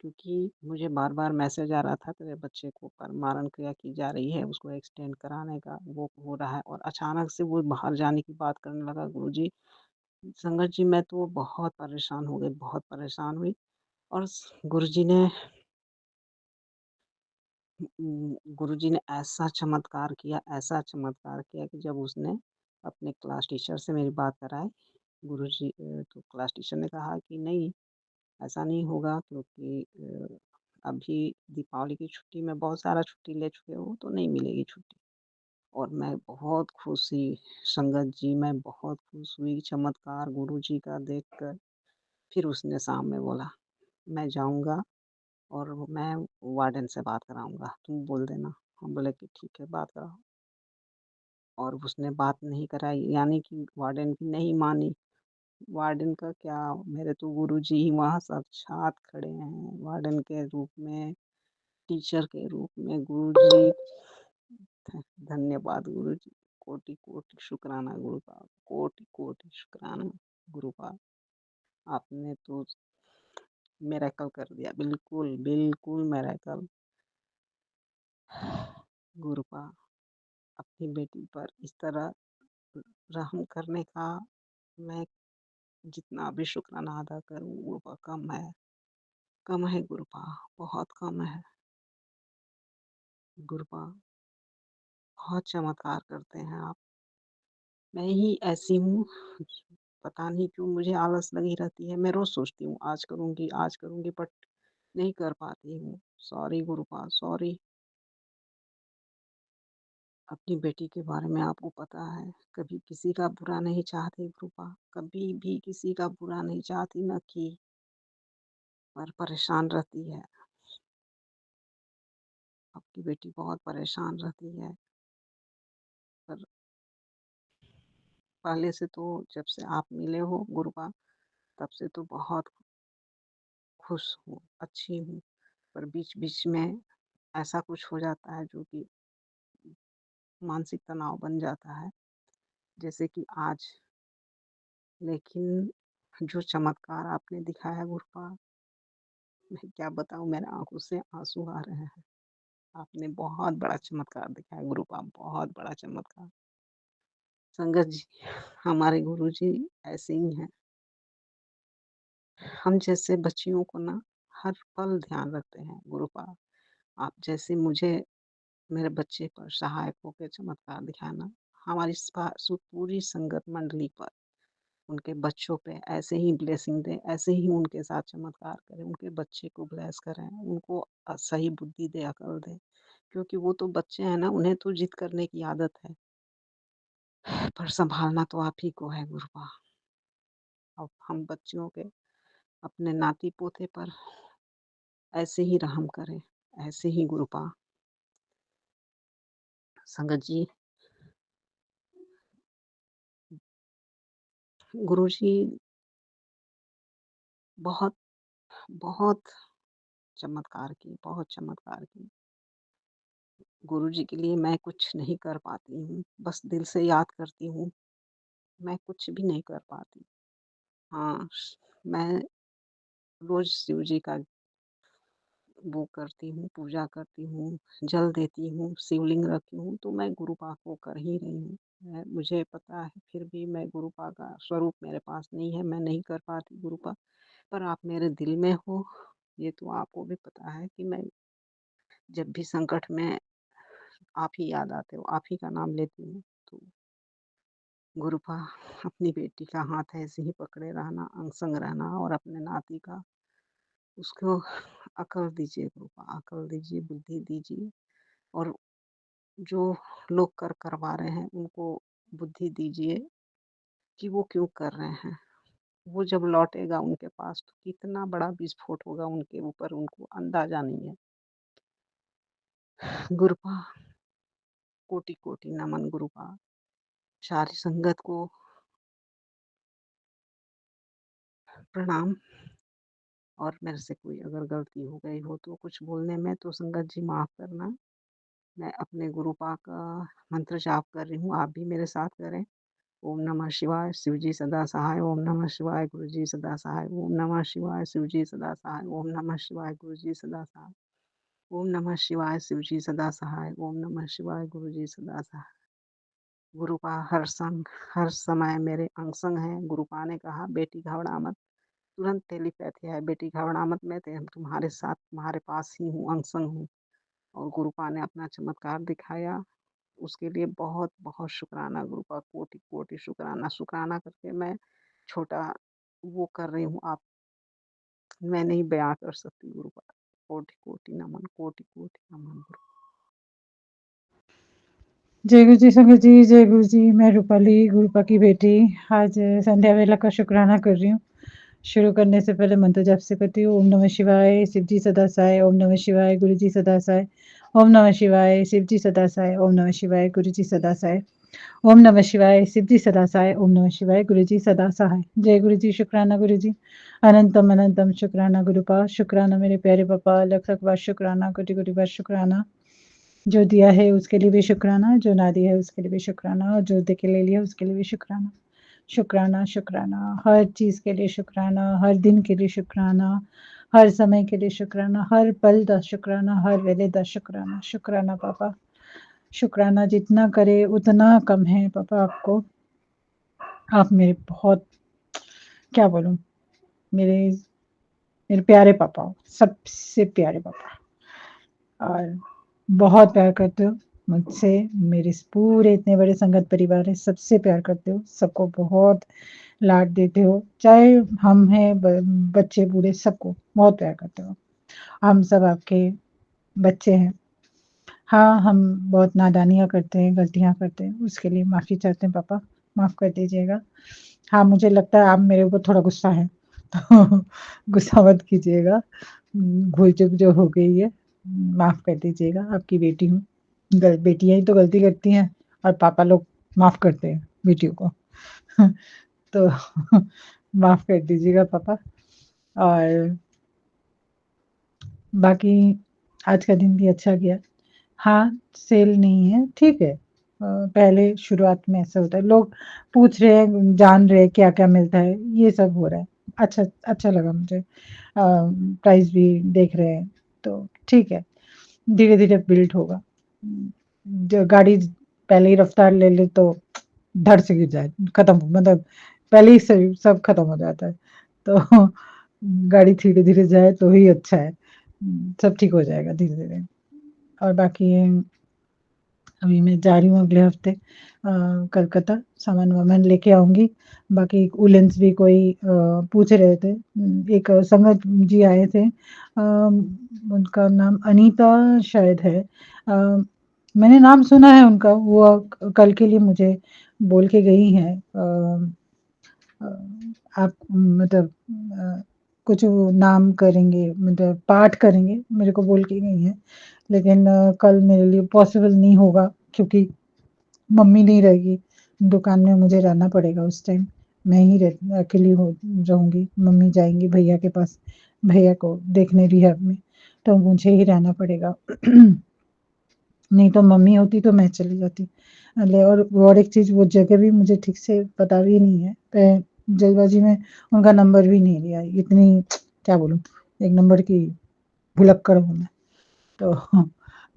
क्योंकि मुझे बार बार मैसेज आ रहा था तेरे बच्चे को मारण क्रिया की जा रही है, उसको एक्सटेंड कराने का वो हो रहा है, और अचानक से वो बाहर जाने की बात करने लगा। गुरुजी, संगत जी मैं तो बहुत परेशान हो गई, बहुत परेशान हुई। और गुरुजी ने गुरुजी ने ऐसा चमत्कार किया कि जब उसने अपने क्लास टीचर से मेरी बात कराई, गुरुजी तो क्लास टीचर ने कहा कि नहीं, ऐसा नहीं होगा क्योंकि अभी दीपावली की छुट्टी में बहुत सारा छुट्टी ले चुके हो तो नहीं मिलेगी छुट्टी। और मैं बहुत खुश हुई संगत जी, मैं बहुत खुश हुई चमत्कार गुरुजी का देखकर। फिर उसने शाम में बोला, मैं जाऊँगा और मैं वार्डन से बात कराऊँगा, तुम बोल देना। हम बोले कि ठीक है, बात कराओ। और उसने बात नहीं कराई, यानी कि वार्डन की नहीं मानी। वार्डन का क्या, मेरे तो गुरुजी ही वहाँ साक्षात खड़े हैं, वार्डन के रूप में, टीचर के रूप में। गुरुजी, धन्यवाद गुरुजी, कोटि-कोटि शुक्राना गुरुपाद, कोटि-कोटि शुक्राना गुरुपाद। आपने तो मिरेकल कर दिया, बिल्कुल, बिल्कुल मिरेकल। गुरुपाद, अपनी बेटी पर इस तरह रहम करने का मैं जितना भी शुक्राना अदा करूँ वो कम है गुरुपाद, बहुत कम है। गुरुपाद, बहुत चमत्कार करते हैं आप। मैं ही ऐसी हूँ, पता नहीं क्यों मुझे आलस लगी रहती है। मैं रोज़ सोचती हूँ आज करूँगी बट नहीं कर पाती हूँ। Sorry Gurupad, sorry. अपनी बेटी के बारे में आपको पता है, कभी किसी का बुरा नहीं चाहती गुरुपाद, कभी भी किसी का बुरा नहीं चाहती, न कि पर परेशान रहती है। आपकी बेटी बहुत परेशान रहती है। पर पहले से तो जब से आप मिले हो गुरुपाद, तब से तो बहुत खुश हूँ, अच्छी हूँ। पर बीच-बीच में ऐसा कुछ हो जाता है जो कि मानसिक तनाव बन जाता है, जैसे कि आज। लेकिन जो चमत्कार आपने दिखाया गुरुपाद, मैं क्या बताऊँ, मेरे आँखों से आँसू आ रहे हैं। आपने बहुत बड़ा चमत्कार दिखाया गुरुपाद, बहुत बड़ा चमत्कार। संगत जी, हमारे गुरुजी ऐसे ही हैं। हम जैसे बच्चियों को ना हर पल ध्यान रखते हैं गुरुपाद। आप जैसे मुझे मेरे बच्चे पर सहायक होके चमत्कार दिखाना, हमारी पूरी संगत मंडली पर, उनके बच्चों पे ऐसे ही ब्लेसिंग दें, ऐसे ही उनके साथ चमत्कार करें, उनके बच्चे को ब्लेस करें, उनको सही बुद्धि दे, अकल दे, क्योंकि वो तो बच्चे हैं ना, उन्हें तो जिद करने की आदत है। पर संभालना तो आप ही को है गुरुपाद। अब हम बच्चियों के, अपने नाती पोते पर ऐसे ही रहम करें, ऐसे ही गुरुपाद। संगत जी, गुरुजी बहुत बहुत चमत्कार किए, बहुत चमत्कार किए। गुरुजी के लिए मैं कुछ नहीं कर पाती हूँ, बस दिल से याद करती हूँ, मैं कुछ भी नहीं कर पाती। हाँ, मैं रोज़ शिव जी का वो करती हूँ, पूजा करती हूँ, जल देती हूँ, शिवलिंग रखती हूँ, तो मैं गुरुपा को कर ही रही हूँ। मुझे पता है, फिर भी मैं गुरुपा का स्वरूप मेरे पास नहीं है, मैं नहीं कर पाती गुरुपा, पर आप मेरे दिल में हो, ये तो आपको भी पता है कि मैं जब भी संकट में आप ही याद आते हो, आप ही का नाम लेती हूँ। तो गुरुपा, अपनी बेटी का हाथ ऐसे ही पकड़े रहना, अंग संग रहना, और अपने नाती का, उसको अकल दीजिए गुरुपा, अकल दीजिए, बुद्धि दीजिए, और जो लोग करवा रहे हैं उनको बुद्धि दीजिए कि वो क्यों कर रहे हैं। वो जब लौटेगा उनके पास तो कितना बड़ा विस्फोट होगा उनके ऊपर, उनको अंदाजा नहीं है। गुरुपा, कोटि-कोटि नमन गुरुपा। सारी संगत को प्रणाम, और मेरे से कोई अगर गलती हो गई हो तो कुछ बोलने में, तो संगत जी माफ़ करना। मैं अपने गुरुपा का मंत्र जाप कर रही हूँ, आप भी मेरे साथ करें। ओम नमः शिवाय, शिव जी सदा सहाय, ओम नमः शिवाय, गुरु जी सदा सहाय, ओम नमः शिवाय, शिव जी सदा सहाय, ओम नमः शिवाय, गुरु जी सदा सहाय, ओम नमः शिवाय, शिव जी सदा सहाय, ओम नमः शिवाय, गुरु जी सदा सहाय। गुरुपा हर समय मेरे अंग संग है। गुरुपा ने कहा, बेटी घबरा मत, तुरंत टेलीपैथी है, बेटी घबरा मत, मैं तुम्हारे साथ, तुम्हारे पास ही हूँ, अंग संग हूँ। और गुरुपा ने अपना चमत्कार दिखाया। उसके लिए बहुत-बहुत शुक्राना गुरुपा, कोटि-कोटि शुक्राना। शुक्राना करके मैं छोटा वो कर रही हूँ, आप मैं नहीं बयाँ कर सकती गुरुपा। कोटि-कोटि नमन, कोटि-कोटि नमन गुरु। जय गुरु जी संगत जी, जय गुरु जी। मैं रूपाली गुरुपा की बेटी आज संध्या वेला का शुक्राना कर रही हूँ। शुरू करने से पहले मंत्र जाप से करती हूँ। ओम नमः शिवाय, शिव जी सदा सहाय। ओम नमः शिवाय, गुरु जी सदा सहाय। ओम नमः शिवाय, शिव जी सदा सहाय। ओम नमः शिवाय, गुरु जी सदा सहाय। ओम नमः शिवाय, शिव जी सदा सहाय। ओम नमः शिवाय, गुरु जी सदा सहाय। जय गुरु जी, शुक्राना गुरु जी। अनंतम अनंतम शुक्राना गुरुपा, शुक्राना मेरे प्यारे पापा, लख लख बार शुक्राना, कोटि कोटि बार शुक्राना। जो दिया है उसके लिए भी शुक्राना, जो ना दिया है उसके लिए भी शुक्राना, और जो दे के ले लिया उसके लिए भी शुक्राना। शुक्राना शुक्राना, हर चीज़ के लिए शुक्राना, हर दिन के लिए शुक्राना, हर समय के लिए शुक्राना, हर पल दा शुक्राना, हर वेले दा शुक्राना। शुक्राना पापा, शुक्राना जितना करे उतना कम है पापा आपको। आप मेरे बहुत, क्या बोलूँ, मेरे मेरे प्यारे पापा हो, सबसे प्यारे पापा। और बहुत प्यार करते हो मुझसे, मेरे इस पूरे इतने बड़े संगत परिवार है, सबसे प्यार करते हो, सबको बहुत लाड देते हो, चाहे हम हैं बच्चे बूढ़े, सबको बहुत प्यार करते हो। हम सब आपके बच्चे हैं। हाँ, हम बहुत नादानियाँ करते हैं, गलतियाँ करते हैं, उसके लिए माफ़ी चाहते हैं पापा, माफ़ कर दीजिएगा। हाँ, मुझे लगता है आप मेरे ऊपर थोड़ा गुस्सा हैं, तो गुस्सा मत कीजिएगा। भूल-चूक जो हो गई है, माफ़ कर दीजिएगा, आपकी बेटी हूँ। बेटियाँ ही तो गलती करती हैं और पापा लोग माफ़ करते हैं बेटियों को। तो माफ़ कर दीजिएगा पापा। और बाकी आज का दिन भी अच्छा गया। हाँ, सेल नहीं है, ठीक है। पहले शुरुआत में ऐसा होता है, लोग पूछ रहे हैं, जान रहे हैं क्या-क्या मिलता है, ये सब हो रहा है। अच्छा अच्छा लगा मुझे। प्राइस भी देख रहे हैं, तो ठीक है, धीरे-धीरे बिल्ड होगा। जो गाड़ी पहले ही रफ्तार ले ले तो धड़ से गिर जाए, खत्म, मतलब पहले ही से सब खत्म हो जाता है। तो गाड़ी धीरे-धीरे जाए तो ही अच्छा है। सब ठीक हो जाएगा धीरे-धीरे। और बाकी अभी मैं जा रही हूँ अगले हफ्ते कलकत्ता, सामान-वामान लेके आऊँगी। बाकी वूलेन्स भी कोई पूछ रहे थे। एक संगत जी आए थे, उनका नाम अनीता शायद है। मैंने नाम सुना है उनका, वो कल के लिए मुझे बोल के गई हैं। आप मतलब कुछ वो नाम करेंगे, मतलब पाठ करेंगे, मेरे को बोल के गई हैं। लेकिन कल मेरे लिए पॉसिबल नहीं होगा क्योंकि मम्मी नहीं रहेगी, दुकान में मुझे रहना पड़ेगा उस टाइम। मैं ही अकेली रहूँगी, मम्मी जाएँगी भैया के पास, भैया को देखने रिहैब में, तो मुझे ही रहना पड़ेगा। नहीं तो मम्मी होती तो मैं चली जाती। और एक चीज़, वो जगह भी मुझे ठीक से पता भी नहीं है। जल्दबाज़ी में उनका नंबर भी नहीं लिया। इतनी, क्या बोलूँ, एक नंबर की भुलक्कड़ हूँ मैं। तो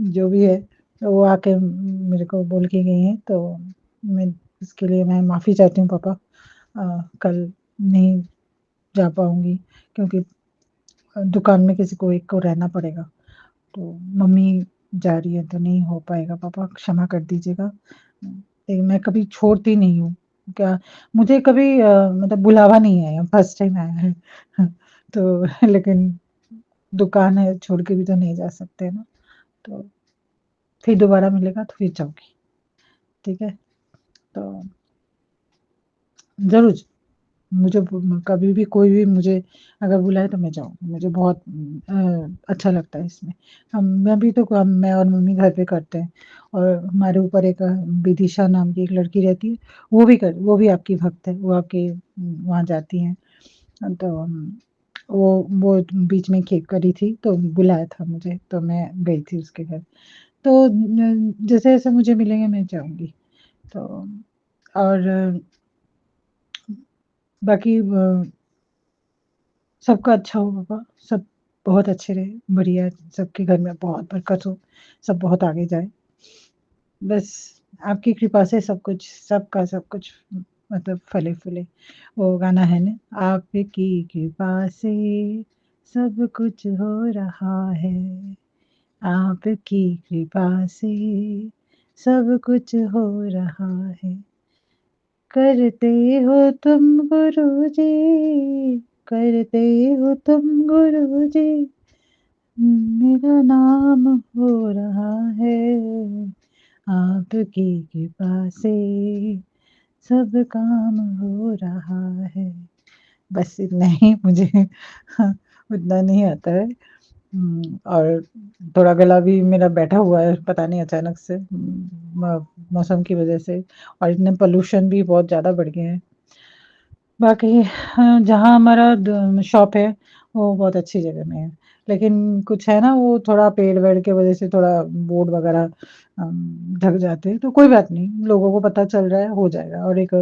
जो भी है, तो वो आके मेरे को बोल के गई हैं, तो मैं इसके लिए मैं माफ़ी चाहती हूँ पापा। कल नहीं जा पाऊँगी क्योंकि दुकान में किसी को एक को रहना पड़ेगा। तो मम्मी जा रही है तो नहीं हो पाएगा पापा, क्षमा कर दीजिएगा। लेकिन मैं कभी छोड़ती नहीं हूँ। क्या, मुझे कभी मतलब बुलावा नहीं आया, फर्स्ट टाइम आया है। तो लेकिन दुकान है, छोड़ के भी तो नहीं जा सकते ना। तो फिर दोबारा मिलेगा तो फिर जाऊँगी, ठीक है? तो ज़रूर, मुझे कभी भी कोई भी मुझे अगर बुलाए तो मैं जाऊँगी। मुझे बहुत अच्छा लगता है इसमें। मैं भी तो काम, मैं और मम्मी घर पे करते हैं, और हमारे ऊपर एक विदिशा नाम की एक लड़की रहती है, वो भी आपकी भक्त है, वो आपके वहाँ जाती हैं। तो वो बीच में करी थी तो बुलाया था मुझे, तो मैं गई थी उसके घर। तो जैसे-जैसे मुझे मिलेंगे मैं जाऊँगी। तो और बाकी सबका अच्छा हो पापा, सब बहुत अच्छे रहे, बढ़िया, सबके घर में बहुत बरकत हो, सब बहुत आगे जाए। बस आपकी कृपा से सब कुछ, सबका सब कुछ मतलब फले-फूले। वो गाना है ना, आपकी कृपा से सब कुछ हो रहा है, आपकी कृपा से सब कुछ हो रहा है। करते हो तुम गुरुजी, करते हो तुम गुरुजी, मेरा नाम हो रहा है। आपकी कृपा से सब काम हो रहा है। बस इतना ही मुझे उतना नहीं आता है। और थोड़ा गला भी मेरा बैठा हुआ है, पता नहीं अचानक से मौसम की वजह से, और इतने पोल्यूशन भी बहुत ज़्यादा बढ़ गए हैं। बाकी जहाँ हमारा शॉप है वो बहुत अच्छी जगह में है, लेकिन कुछ है ना वो थोड़ा पेड़ वेड़ के वजह से थोड़ा बोर्ड वगैरह ढक जाते हैं, तो कोई बात नहीं, लोगों को पता चल रहा है, हो जाएगा। और एक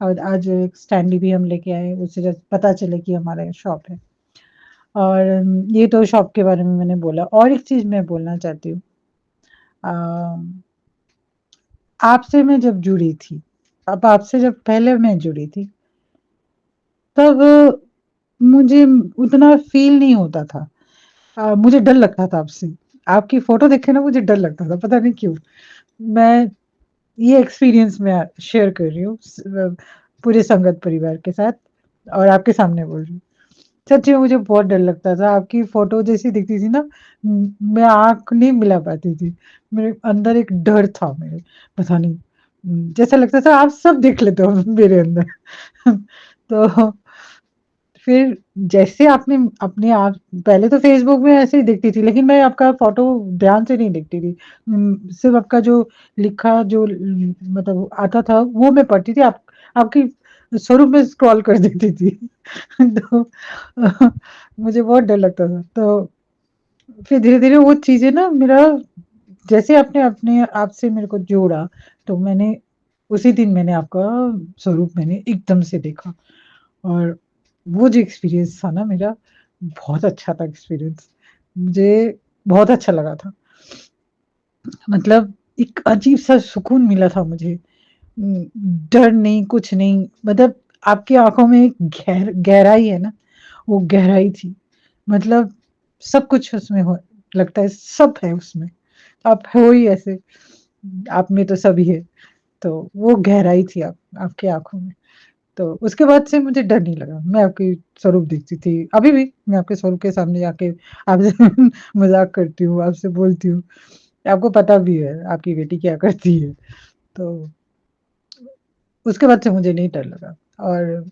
आज एक स्टैंडी भी हम लेके आए, उससे जब पता चले कि हमारा ये शॉप है। और ये तो शॉप के बारे में मैंने बोला, और एक चीज़ मैं बोलना चाहती हूँ। आपसे मैं जब जुड़ी थी, अब आपसे जब पहले मैं जुड़ी थी, तब मुझे उतना फ़ील नहीं होता था। मुझे डर लगता था आपसे। आपकी फ़ोटो देख के ना मुझे डर लगता था, पता नहीं क्यों? मैं ये एक्सपीरियंस मैं शेयर कर रही हूँ पूरे संगत परिवार के साथ, और आपके सामने बोल रही हूँ। सच्ची में मुझे बहुत डर लगता था, आपकी फ़ोटो जैसी दिखती थी ना, मैं आँख नहीं मिला पाती थी। मेरे अंदर एक डर था मेरे, पता नहीं, जैसा लगता था आप सब देख लेते हो मेरे अंदर। तो फिर जैसे आपने अपने आप, पहले तो फ़ेसबुक में ऐसे ही दिखती थी, लेकिन मैं आपका फ़ोटो ध्यान से नहीं देखती थी। सिर्फ़ आपका जो लिखा जो मतलब आता था वो मैं पढ़ती थी, आप आपकी स्वरूप में स्क्रॉल कर देती थी। तो मुझे बहुत डर लगता था। तो फिर धीरे-धीरे वो चीज़ें ना मेरा, जैसे आपने अपने आप से मेरे को जोड़ा, तो मैंने उसी दिन मैंने आपका स्वरूप मैंने एकदम से देखा। और वो जो एक्सपीरियंस था ना मेरा, बहुत अच्छा था एक्सपीरियंस। मुझे बहुत अच्छा लगा था। मतलब एक अजीब-सा सुकून मिला था मुझे। डर नहीं, कुछ नहीं, मतलब आपकी आँखों में एक गहराई है ना, वो गहराई थी। मतलब सब कुछ उसमें हो, लगता है सब है उसमें। आप हो ही ऐसे, आप में तो सभी है। तो वो गहराई थी आपकी आँखों में। तो उसके बाद से मुझे डर नहीं लगा। मैं आपकी स्वरूप देखती थी। अभी भी मैं आपके स्वरूप के सामने जाके आपसे मज़ाक करती हूँ, आपसे बोलती हूँ। आपको पता भी है आपकी बेटी क्या करती है। तो उसके बाद से मुझे नहीं डर लगा। और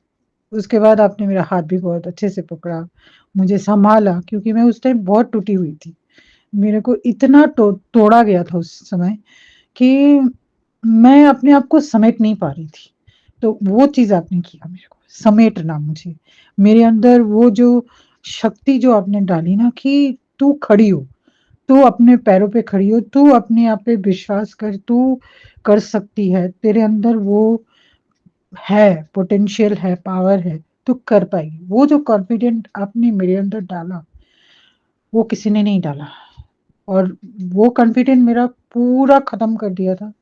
उसके बाद आपने मेरा हाथ भी बहुत अच्छे से पकड़ा, मुझे सँभाला, क्योंकि मैं उस टाइम बहुत टूटी हुई थी। मेरे को इतना तोड़ा गया था उस समय कि मैं अपने आप को समेट नहीं पा रही थी। तो वो चीज़ आपने किया मेरे को, समेटना मुझे। मेरे अंदर वो जो शक्ति जो आपने डाली ना कि तू खड़ी हो, तू अपने पैरों पे खड़ी हो, तू अपने आप पे विश्वास कर, तू कर सकती है, तेरे अंदर वो है, पोटेंशियल है, पावर है, तू कर पाएगी। वो जो कॉन्फिडेंट आपने मेरे अंदर डाला, वो किसी ने नहीं डाला। और वो कॉन्फिडेंट मेरा पूरा खत्म कर दिया था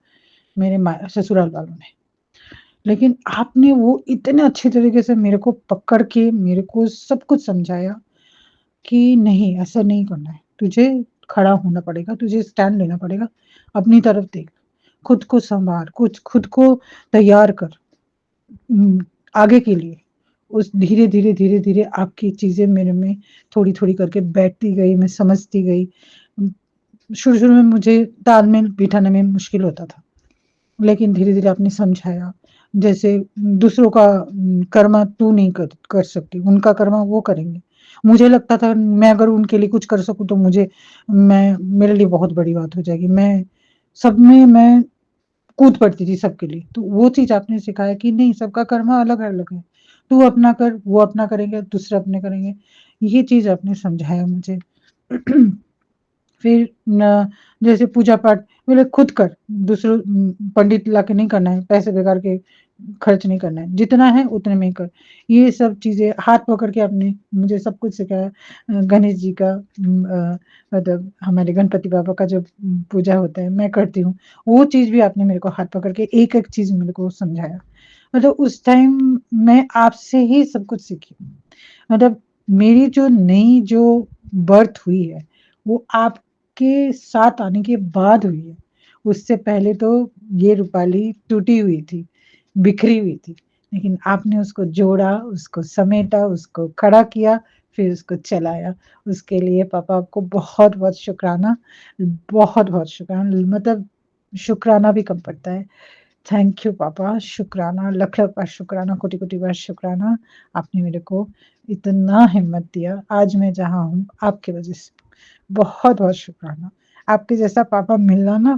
मेरे ससुराल वालों ने। लेकिन आपने वो इतने अच्छे तरीके से मेरे को पकड़ के मेरे को सब कुछ समझाया कि नहीं, ऐसा नहीं करना है, तुझे खड़ा होना पड़ेगा, तुझे स्टैंड लेना पड़ेगा, अपनी तरफ देख, खुद को सँभाल, कुछ खुद को तैयार कर आगे के लिए। उस धीरे-धीरे, धीरे-धीरे आपकी चीज़ें मेरे में थोड़ी-थोड़ी करके बैठती गई, मैं समझती गई। उम, शुरू-शुरू में मुझे तालमेल बिठाने में मुश्किल होता था, लेकिन धीरे-धीरे आपने समझाया। जैसे दूसरों का कर्म तू नहीं कर कर सकती, उनका कर्म वो करेंगे। मुझे लगता था मैं अगर उनके लिए कुछ कर सकूँ तो मैं मेरे लिए बहुत बड़ी बात हो जाएगी। मैं सब में मैं कूद पड़ती थी सबके लिए। तो वो चीज़ आपने सिखाया कि नहीं, सबका कर्म अलग-अलग है। तू अपना कर, वो अपना करेंगे, दूसरे अपने करेंगे। ये चीज़ आपने समझाया मुझे। फिर न जैसे पूजा-पाठ बोले खुद कर, दूसरों पंडित लाके नहीं करना है, पैसे बेकार के खर्च नहीं करना है, जितना है उतने में ही कर। ये सब चीज़ें हाथ पकड़ के आपने मुझे सब कुछ सिखाया। गणेश जी का मतलब हमारे गणपति बाबा का जो पूजा होता है, मैं करती हूँ। वो चीज़ भी आपने मेरे को हाथ पकड़ के एक-एक चीज़ मेरे को समझाया। मतलब उस टाइम मैं आपसे ही सब कुछ सीखी हूँ। मतलब मेरी जो नई जो बर्थ हुई है, वो आप आपके साथ आने के बाद हुई है। उससे पहले तो ये रूपाली टूटी हुई थी, बिखरी हुई थी, लेकिन आपने उसको जोड़ा, उसको समेटा, उसको खड़ा किया, फिर उसको चलाया। उसके लिए पापा आपको बहुत-बहुत शुकराना, बहुत-बहुत शुकराना, मतलब शुकराना भी कम पड़ता है। थैंक यू पापा, शुकराना, लख-लख बार शुकराना, कोटि-कोटि बार शुकराना। आपने मेरे को इतना हिम्मत दिया, आज मैं जहाँ हूँ आपकी वज़ह से। बहुत-बहुत शुकराना। आपके जैसा पापा मिलना ना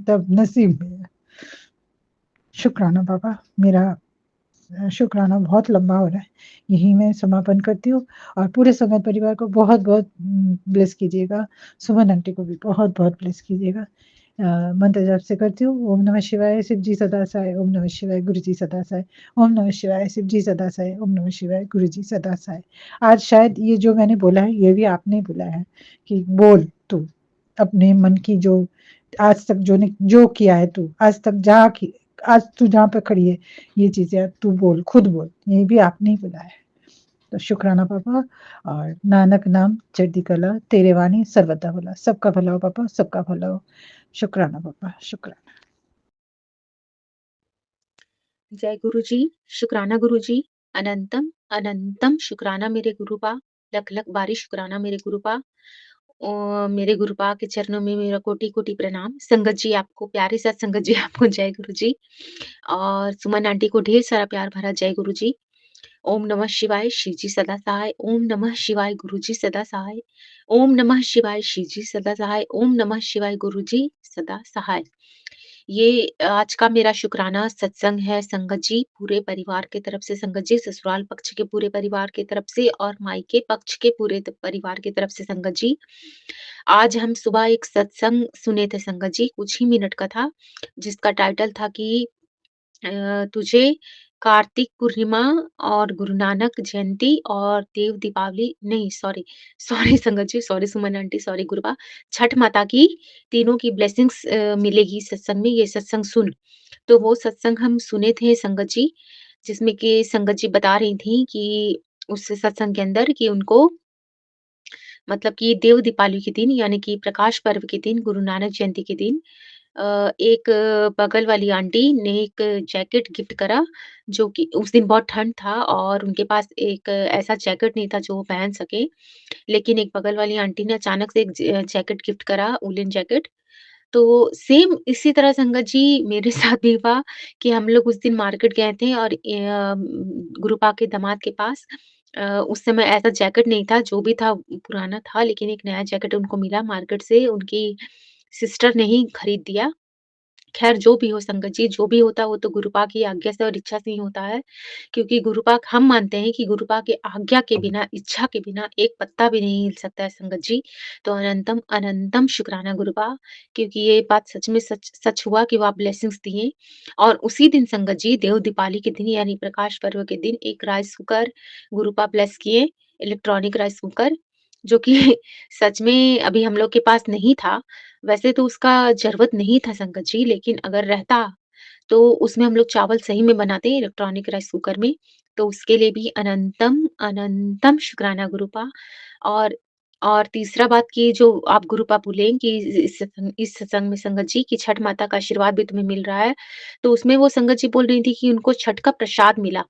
तब नसीब में है। शुकराना पापा, मेरा शुकराना बहुत लंबा हो रहा है। यही मैं समापन करती हूँ और पूरे संगत परिवार को बहुत-बहुत ब्लेस कीजिएगा। सुमन आंटी को भी बहुत-बहुत ब्लेस कीजिएगा। मंत्र जाप से करती हूँ। ओम नमः शिवाय, शिव जी सदा सहाय, ओम नमः शिवाय, गुरु जी सदा सहाय, ओम नमः शिवाय, शिव जी सदा सहाय, ओम नमः शिवाय, गुरु जी सदा सहाय। आज शायद ये जो मैंने बोला है, ये भी आपने बोला है कि बोल तू, अपने मन की जो आज तक जो किया है तू, आज तू जहाँ पे खड़ी है, ये चीज़ें तू बोल, खुद बोल, ये भी आपने ही बोला है। तो शुकराना पापा और नानक नाम चढ़ती कला, तेरे वाणी सर्वदा भला। सबका भला हो पापा, सबका भला हो। शुकराना पापा, शुकराना। जय गुरु जी, शुक्राना गुरु जी, अनंतम अनंतम शुक्राना मेरे गुरु पा, लख लख बारी शुक्राना मेरे गुरु पा। मेरे गुरु पा के चरणों में मेरा कोटि कोटि प्रणाम। संगत जी आपको, प्यारे साथ संगत जी आपको जय गुरु जी। और सुमन आंटी को ढेर सारा प्यार भरा जय गुरु जी। ओम नमः शिवाय, शिव जी सदा सहाय। ओम नमः शिवाय, गुरु जी सदा सहाय। ओम नमः शिवाय, शिव जी सदा सहाय। ओम नमः शिवाय, गुरु जी सदा सहाय। ये आज का मेरा शुक्राना सत्संग है संगत जी, पूरे परिवार की तरफ से संगत जी, ससुराल पक्ष के पूरे परिवार की तरफ से और मायके पक्ष के पूरे परिवार की तरफ से संगत जी। आज हम सुबह एक सत्संग सुने थे संगत जी, कुछ ही मिनट का था, जिसका टाइटल था कि तुझे कार्तिक पूर्णिमा और गुरु नानक जयंती और देव दीपावली नहीं, सॉरी सॉरी संगत जी, सॉरी सुमन आंटी, सॉरी गुरुबा, छठ माता की तीनों की ब्लेसिंग्स मिलेगी सत्संग में, ये सत्संग सुन। तो वो सत्संग हम सुने थे संगत जी, जिसमें कि संगत जी बता रही थी कि उस सत्संग के अंदर कि उनको मतलब कि देव दीपावली के दिन यानी कि प्रकाश पर्व के दिन, गुरु नानक जयंती के दिन एक बगल वाली आंटी ने एक जैकेट गिफ्ट करा, जो कि उस दिन बहुत ठंड था और उनके पास एक ऐसा जैकेट नहीं था जो वो पहन सके। लेकिन एक बगल वाली आंटी ने अचानक से एक जैकेट गिफ्ट करा, वूलन जैकेट। तो सेम इसी तरह संगत जी मेरे साथ भी हुआ कि हम लोग उस दिन मार्केट गए थे और गुरुपा के दामाद के पास उस समय ऐसा जैकेट नहीं था, जो भी था पुराना था, लेकिन एक नया जैकेट उनको मिला मार्केट से, उनकी सिस्टर ने ही खरीद दिया। ख़ैर जो भी हो संगत जी, जो भी होता है वो तो गुरुपा की आज्ञा से और इच्छा से ही होता है, क्योंकि गुरुपा हम मानते हैं कि गुरुपा की आज्ञा के बिना, इच्छा के बिना एक पत्ता भी नहीं हिल सकता है संगत जी। तो अनंतम, अनंतम शुक्राना गुरुपा, क्योंकि ये बात सच में सच सच हुआ कि वो आप ब्लेसिंग्स दिए। और उसी दिन संगत जी देव दीपावली के दिन यानी प्रकाश पर्व के दिन एक राइस कुकर गुरुपा ब्लेस किए, इलेक्ट्रॉनिक राइस कुकर, जो कि सच में अभी हम लोग के पास नहीं था। वैसे तो उसका ज़रूरत नहीं था संगत जी, लेकिन अगर रहता, तो उसमें हम लोग चावल सही में बनाते हैं इलेक्ट्रॉनिक राइस कुकर में। तो उसके लिए भी अनंतम, अनंतम शुक्राना गुरुपा। और और तीसरा बात कि जो आप गुरुपा बोले कि इस सत्संग में संगत जी कि छठ माता का आशीर्वाद भी तुम्हें मिल रहा है। तो उसमें वो संगत जी बोल रही थी कि उनको छठ का प्रसाद मिला।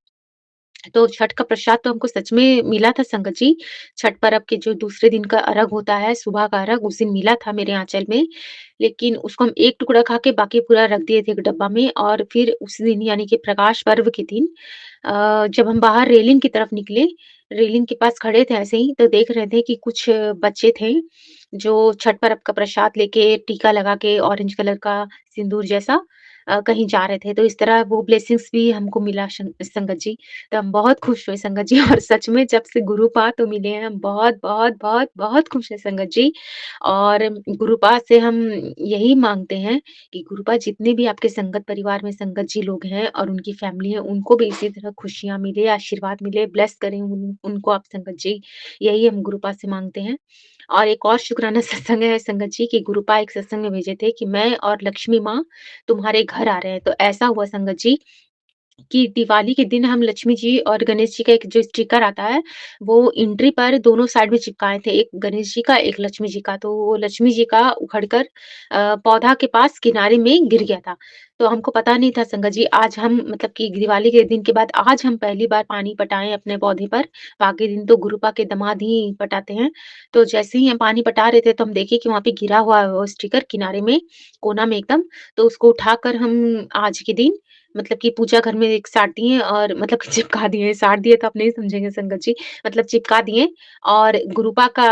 तो छठ का प्रसाद तो हमको सच में मिला था संगत जी। छठ पर्व के जो दूसरे दिन का अर्घ होता है, सुबह का अर्घ उस दिन मिला था मेरे आँचल में। लेकिन उसको हम एक टुकड़ा खा के बाकी पूरा रख दिए थे एक डब्बा में और फिर उस दिन यानी कि प्रकाश पर्व के दिन जब हम बाहर रेलिंग की तरफ निकले, रेलिंग के पास खड़े थे ऐसे ही तो देख रहे थे कि कुछ बच्चे थे, जो छठ पर्व का प्रसाद लेके टीका लगा के ऑरेंज कलर का सिंदूर जैसा कहीं जा रहे थे। तो इस तरह वो ब्लेसिंग्स भी हमको मिला संगत जी। तो हम बहुत खुश हुए संगत जी और सच में जब से गुरुपाद तो मिले हैं हम बहुत, बहुत, बहुत, बहुत खुश हैं संगत जी। और गुरुपाद से हम यही माँगते हैं कि गुरुपाद जितने भी आपके संगत परिवार में संगत जी लोग हैं और उनकी फैमिली है, उनको भी इसी तरह खुशियाँ मिले, आशीर्वाद मिले, ब्लेस करें उनको आप संगत जी। यही हम गुरुपाद से माँगते हैं। और एक और शुक्राना सत्संग है संगत जी कि गुरुपा एक सत्संग में भेजे थे कि मैं और लक्ष्मी माँ तुम्हारे घर आ रहे हैं। तो ऐसा हुआ संगत जी कि दिवाली के दिन हम लक्ष्मी जी और गणेश जी का एक जो स्टिकर आता है, वो एंट्री पर दोनों साइड में चिपकाए थे, एक गणेश जी का, एक लक्ष्मी जी का। तो वो लक्ष्मी जी का उखड़कर पौधा के पास किनारे में गिर गया था। तो हमको पता नहीं था संगत जी, आज हम मतलब कि दिवाली के दिन के बाद आज हम पहली बार पानी पटाए अपने पौधे पर, बाकी दिन तो गुरुपा के दामाद ही पटाते हैं। तो जैसे ही हम पानी पटा रहे थे, तो हम देखे कि वहाँ पे गिरा हुआ है वो स्टिकर किनारे में, कोना में एकदम। तो उसको उठाकर हम आज के दिन मतलब कि पूजा घर में एक साट दिए और मतलब कि चिपका दिए, साट दिए तो आप नहीं समझेंगे संगत जी, मतलब चिपका दिए और गुरुपा का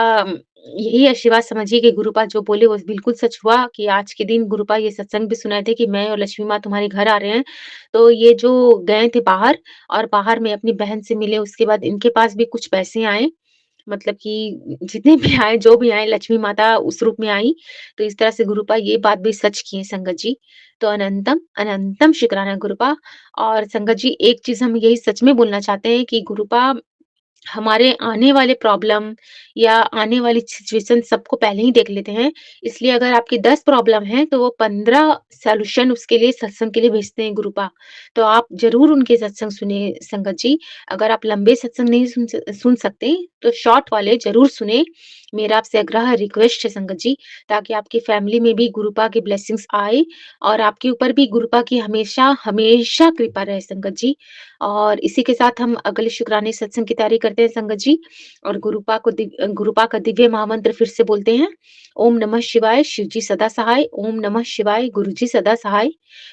यही आशीर्वाद समझिए कि गुरुपा जो बोले वो बिल्कुल सच हुआ कि आज के दिन गुरुपा ये सत्संग भी सुनाए थे कि मैं और लक्ष्मी माँ तुम्हारे घर आ रहे हैं। तो ये जो गए थे बाहर और बाहर में अपनी बहन से मिले, उसके बाद इनके पास भी कुछ पैसे आए मतलब कि जितने भी आए, जो भी आए, लक्ष्मी माता उस रूप में आई। तो इस तरह से गुरुपा ये बात भी सच की है संगत जी। तो अनंतम, अनंतम शुक्राना गुरुपा। और संगत जी एक चीज़ हम यही सच में बोलना चाहते हैं कि गुरुपा हमारे आने वाले प्रॉब्लम या आने वाली सिचुएशन सबको पहले ही देख लेते हैं। इसलिए अगर आपकी 10 प्रॉब्लम है, तो वो 15 सॉल्यूशन उसके लिए सत्संग के लिए भेजते हैं गुरुपा। तो आप ज़रूर उनके सत्संग सुनिए संगत जी। अगर आप लंबे सत्संग नहीं सुन सकते, तो शॉर्ट वाले ज़रूर सुनें। मेरा आपसे आग्रह रिक्वेस्ट है संगत जी, ताकि आपकी फैमिली में भी गुरुपा की ब्लेसिंग्स आए और आपके ऊपर भी गुरुपा की हमेशा, हमेशा कृपा रहे संगत जी। और इसी के साथ हम अगले शुक्राने सत्संग की तैयारी करते हैं संगत जी और गुरुपा का दिव्य महामंत्र फिर से बोलते हैं। ओम नमः शिवाय शिव जी सदा सहाय, ओम नमः शिवाय गुरु जी सदा सहाय,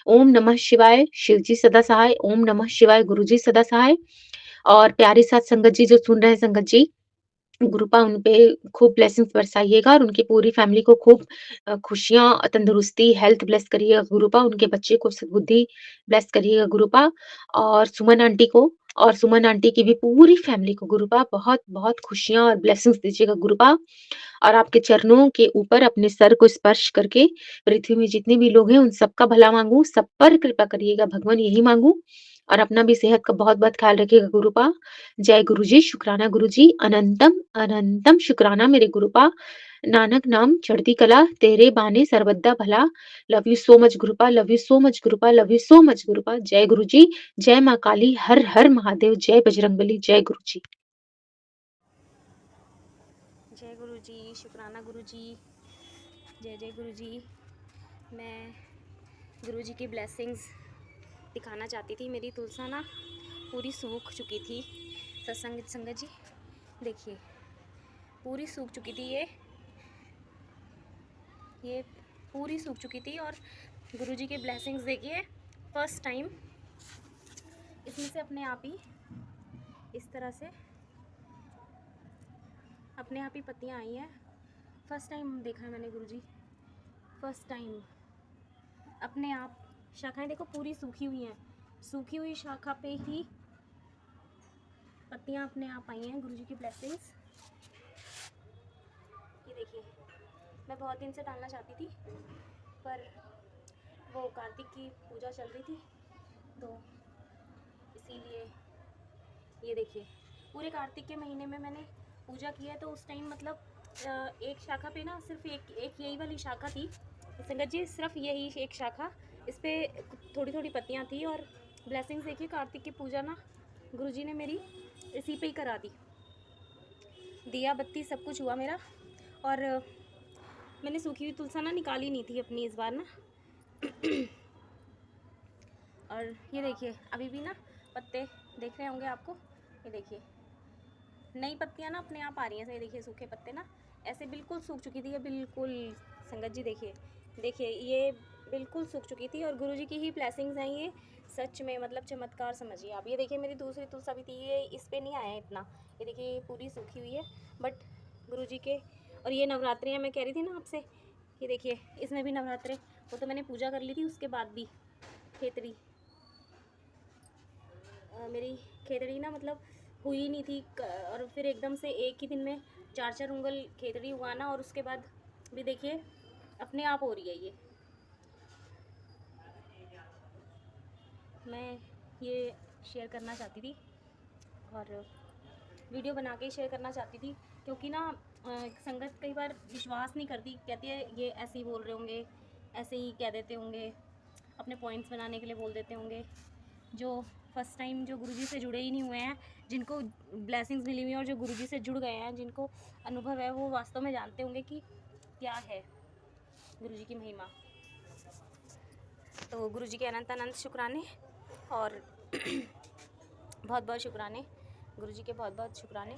ओम नमः शिवाय शिव जी सदा सहाय, ओम नमः शिवाय गुरु जी सदा सहाय। और प्यारे साथ संगत जी जो सुन रहे हैं संगत जी, गुरुपा उन पे खूब ब्लेसिंग्स बरसाइएगा और उनकी पूरी फैमिली को खूब खुशियाँ, तंदुरुस्ती, हेल्थ ब्लेस करिएगा गुरुपा, उनके बच्चे को सद्बुद्धि ब्लेस करिएगा गुरुपा और सुमन आंटी की भी पूरी फैमिली को गुरुपा बहुत-बहुत खुशियाँ और ब्लेसिंग्स दीजिएगा गुरुपा और आपके चरणों के ऊपर अपने सर को स्पर्श करके पृथ्वी में जितने भी लोग हैं उन सबका भला माँगू, सब पर कृपा करिएगा भगवान यही माँगू और अपना भी सेहत का बहुत-बहुत ख्याल रखिएगा गुरुपा। जय गुरुजी, शुक्राना गुरुजी, अनंतम, अनंतम शुक्राना मेरे गुरुपा। नानक नाम चढ़ती कला, तेरे बाने सर्वदा भला। Love you so much Gurupa, love you so much Gurupa, love you so much Gurupa. जय गुरुजी, जय माँ काली, हर हर महादेव, जय बजरंगबली, जय गुरुजी। जय गुरुजी, शुक्राना गुरुजी, जय जय गुरुजी। मैं गुरुजी की ब्लेसिंग्स दिखाना चाहती थी। मेरी तुलसा ना पूरी सूख चुकी थी संगत जी, देखिए पूरी सूख चुकी थी ये पूरी सूख चुकी थी और गुरुजी के ब्लेसिंग्स देखिए फर्स्ट टाइम इसमें से अपने आप ही इस तरह से अपने आप ही पत्तियाँ आई हैं। फर्स्ट टाइम देखा है मैंने गुरुजी, फर्स्ट टाइम अपने आप शाखाएं देखो पूरी सूखी हुई हैं, सूखी हुई शाखा पे ही पत्तियाँ अपने आप आई हैं। गुरुजी की ब्लेसिंग्स ये देखिए, मैं बहुत दिन से डालना चाहती थी पर वो कार्तिक की पूजा चल रही थी तो इसीलिए ये देखिए पूरे कार्तिक के महीने में मैंने पूजा की है। तो उस टाइम मतलब एक शाखा पे ना सिर्फ एक यही वाली शाखा थी संगत जी, सिर्फ यही एक शाखा, इस पे थोड़ी थोड़ी पत्तियाँ थी और ब्लेसिंग्स देखिए कार्तिक की पूजा ना गुरुजी ने मेरी इसी पे ही करा दी, दिया बत्ती सब कुछ हुआ मेरा। और मैंने सूखी हुई तुलसा ना निकाली नहीं थी अपनी इस बार ना और ये देखिए अभी भी ना पत्ते देख रहे होंगे आपको, ये देखिए नई पत्तियाँ ना अपने आप आ रही हैं। ये देखिए सूखे पत्ते ना ऐसे बिल्कुल सूख चुकी थी, ये बिल्कुल संगत जी देखिए ये बिल्कुल सूख चुकी थी और गुरुजी की ही ब्लेसिंग्स हैं ये, सच में मतलब चमत्कार समझिए आप। ये देखिए मेरी दूसरी तुलसा भी थी, ये इस पे नहीं आया इतना, ये देखिए ये पूरी सूखी हुई है बट गुरुजी के। और ये नवरात्रि है, मैं कह रही थी ना आपसे, ये देखिए इसमें भी नवरात्रे, वो तो मैंने पूजा कर ली थी, उसके बाद भी खेतड़ी मेरी खेतड़ी ना मतलब हुई नहीं थी और फिर एकदम से एक ही दिन में 4-4 उंगल खेतड़ी उगाना और उसके बाद भी देखिए अपने आप हो रही है ये। मैं ये शेयर करना चाहती थी और वीडियो बना के शेयर करना चाहती थी क्योंकि ना संगत कई बार विश्वास नहीं करती, कहती है ये ऐसे ही बोल रहे होंगे, ऐसे ही कह देते होंगे, अपने पॉइंट्स बनाने के लिए बोल देते होंगे। जो फर्स्ट टाइम जो गुरुजी से जुड़े ही नहीं हुए हैं, जिनको ब्लेसिंग्स मिली हुई हैं और जो गुरुजी से जुड़ गए हैं, जिनको अनुभव है, वो वास्तव में जानते होंगे कि क्या है गुरुजी की महिमा। तो गुरुजी के अनंत अनंत शुक्राने और बहुत बहुत शुक्राने, गुरुजी के बहुत बहुत शुक्राने।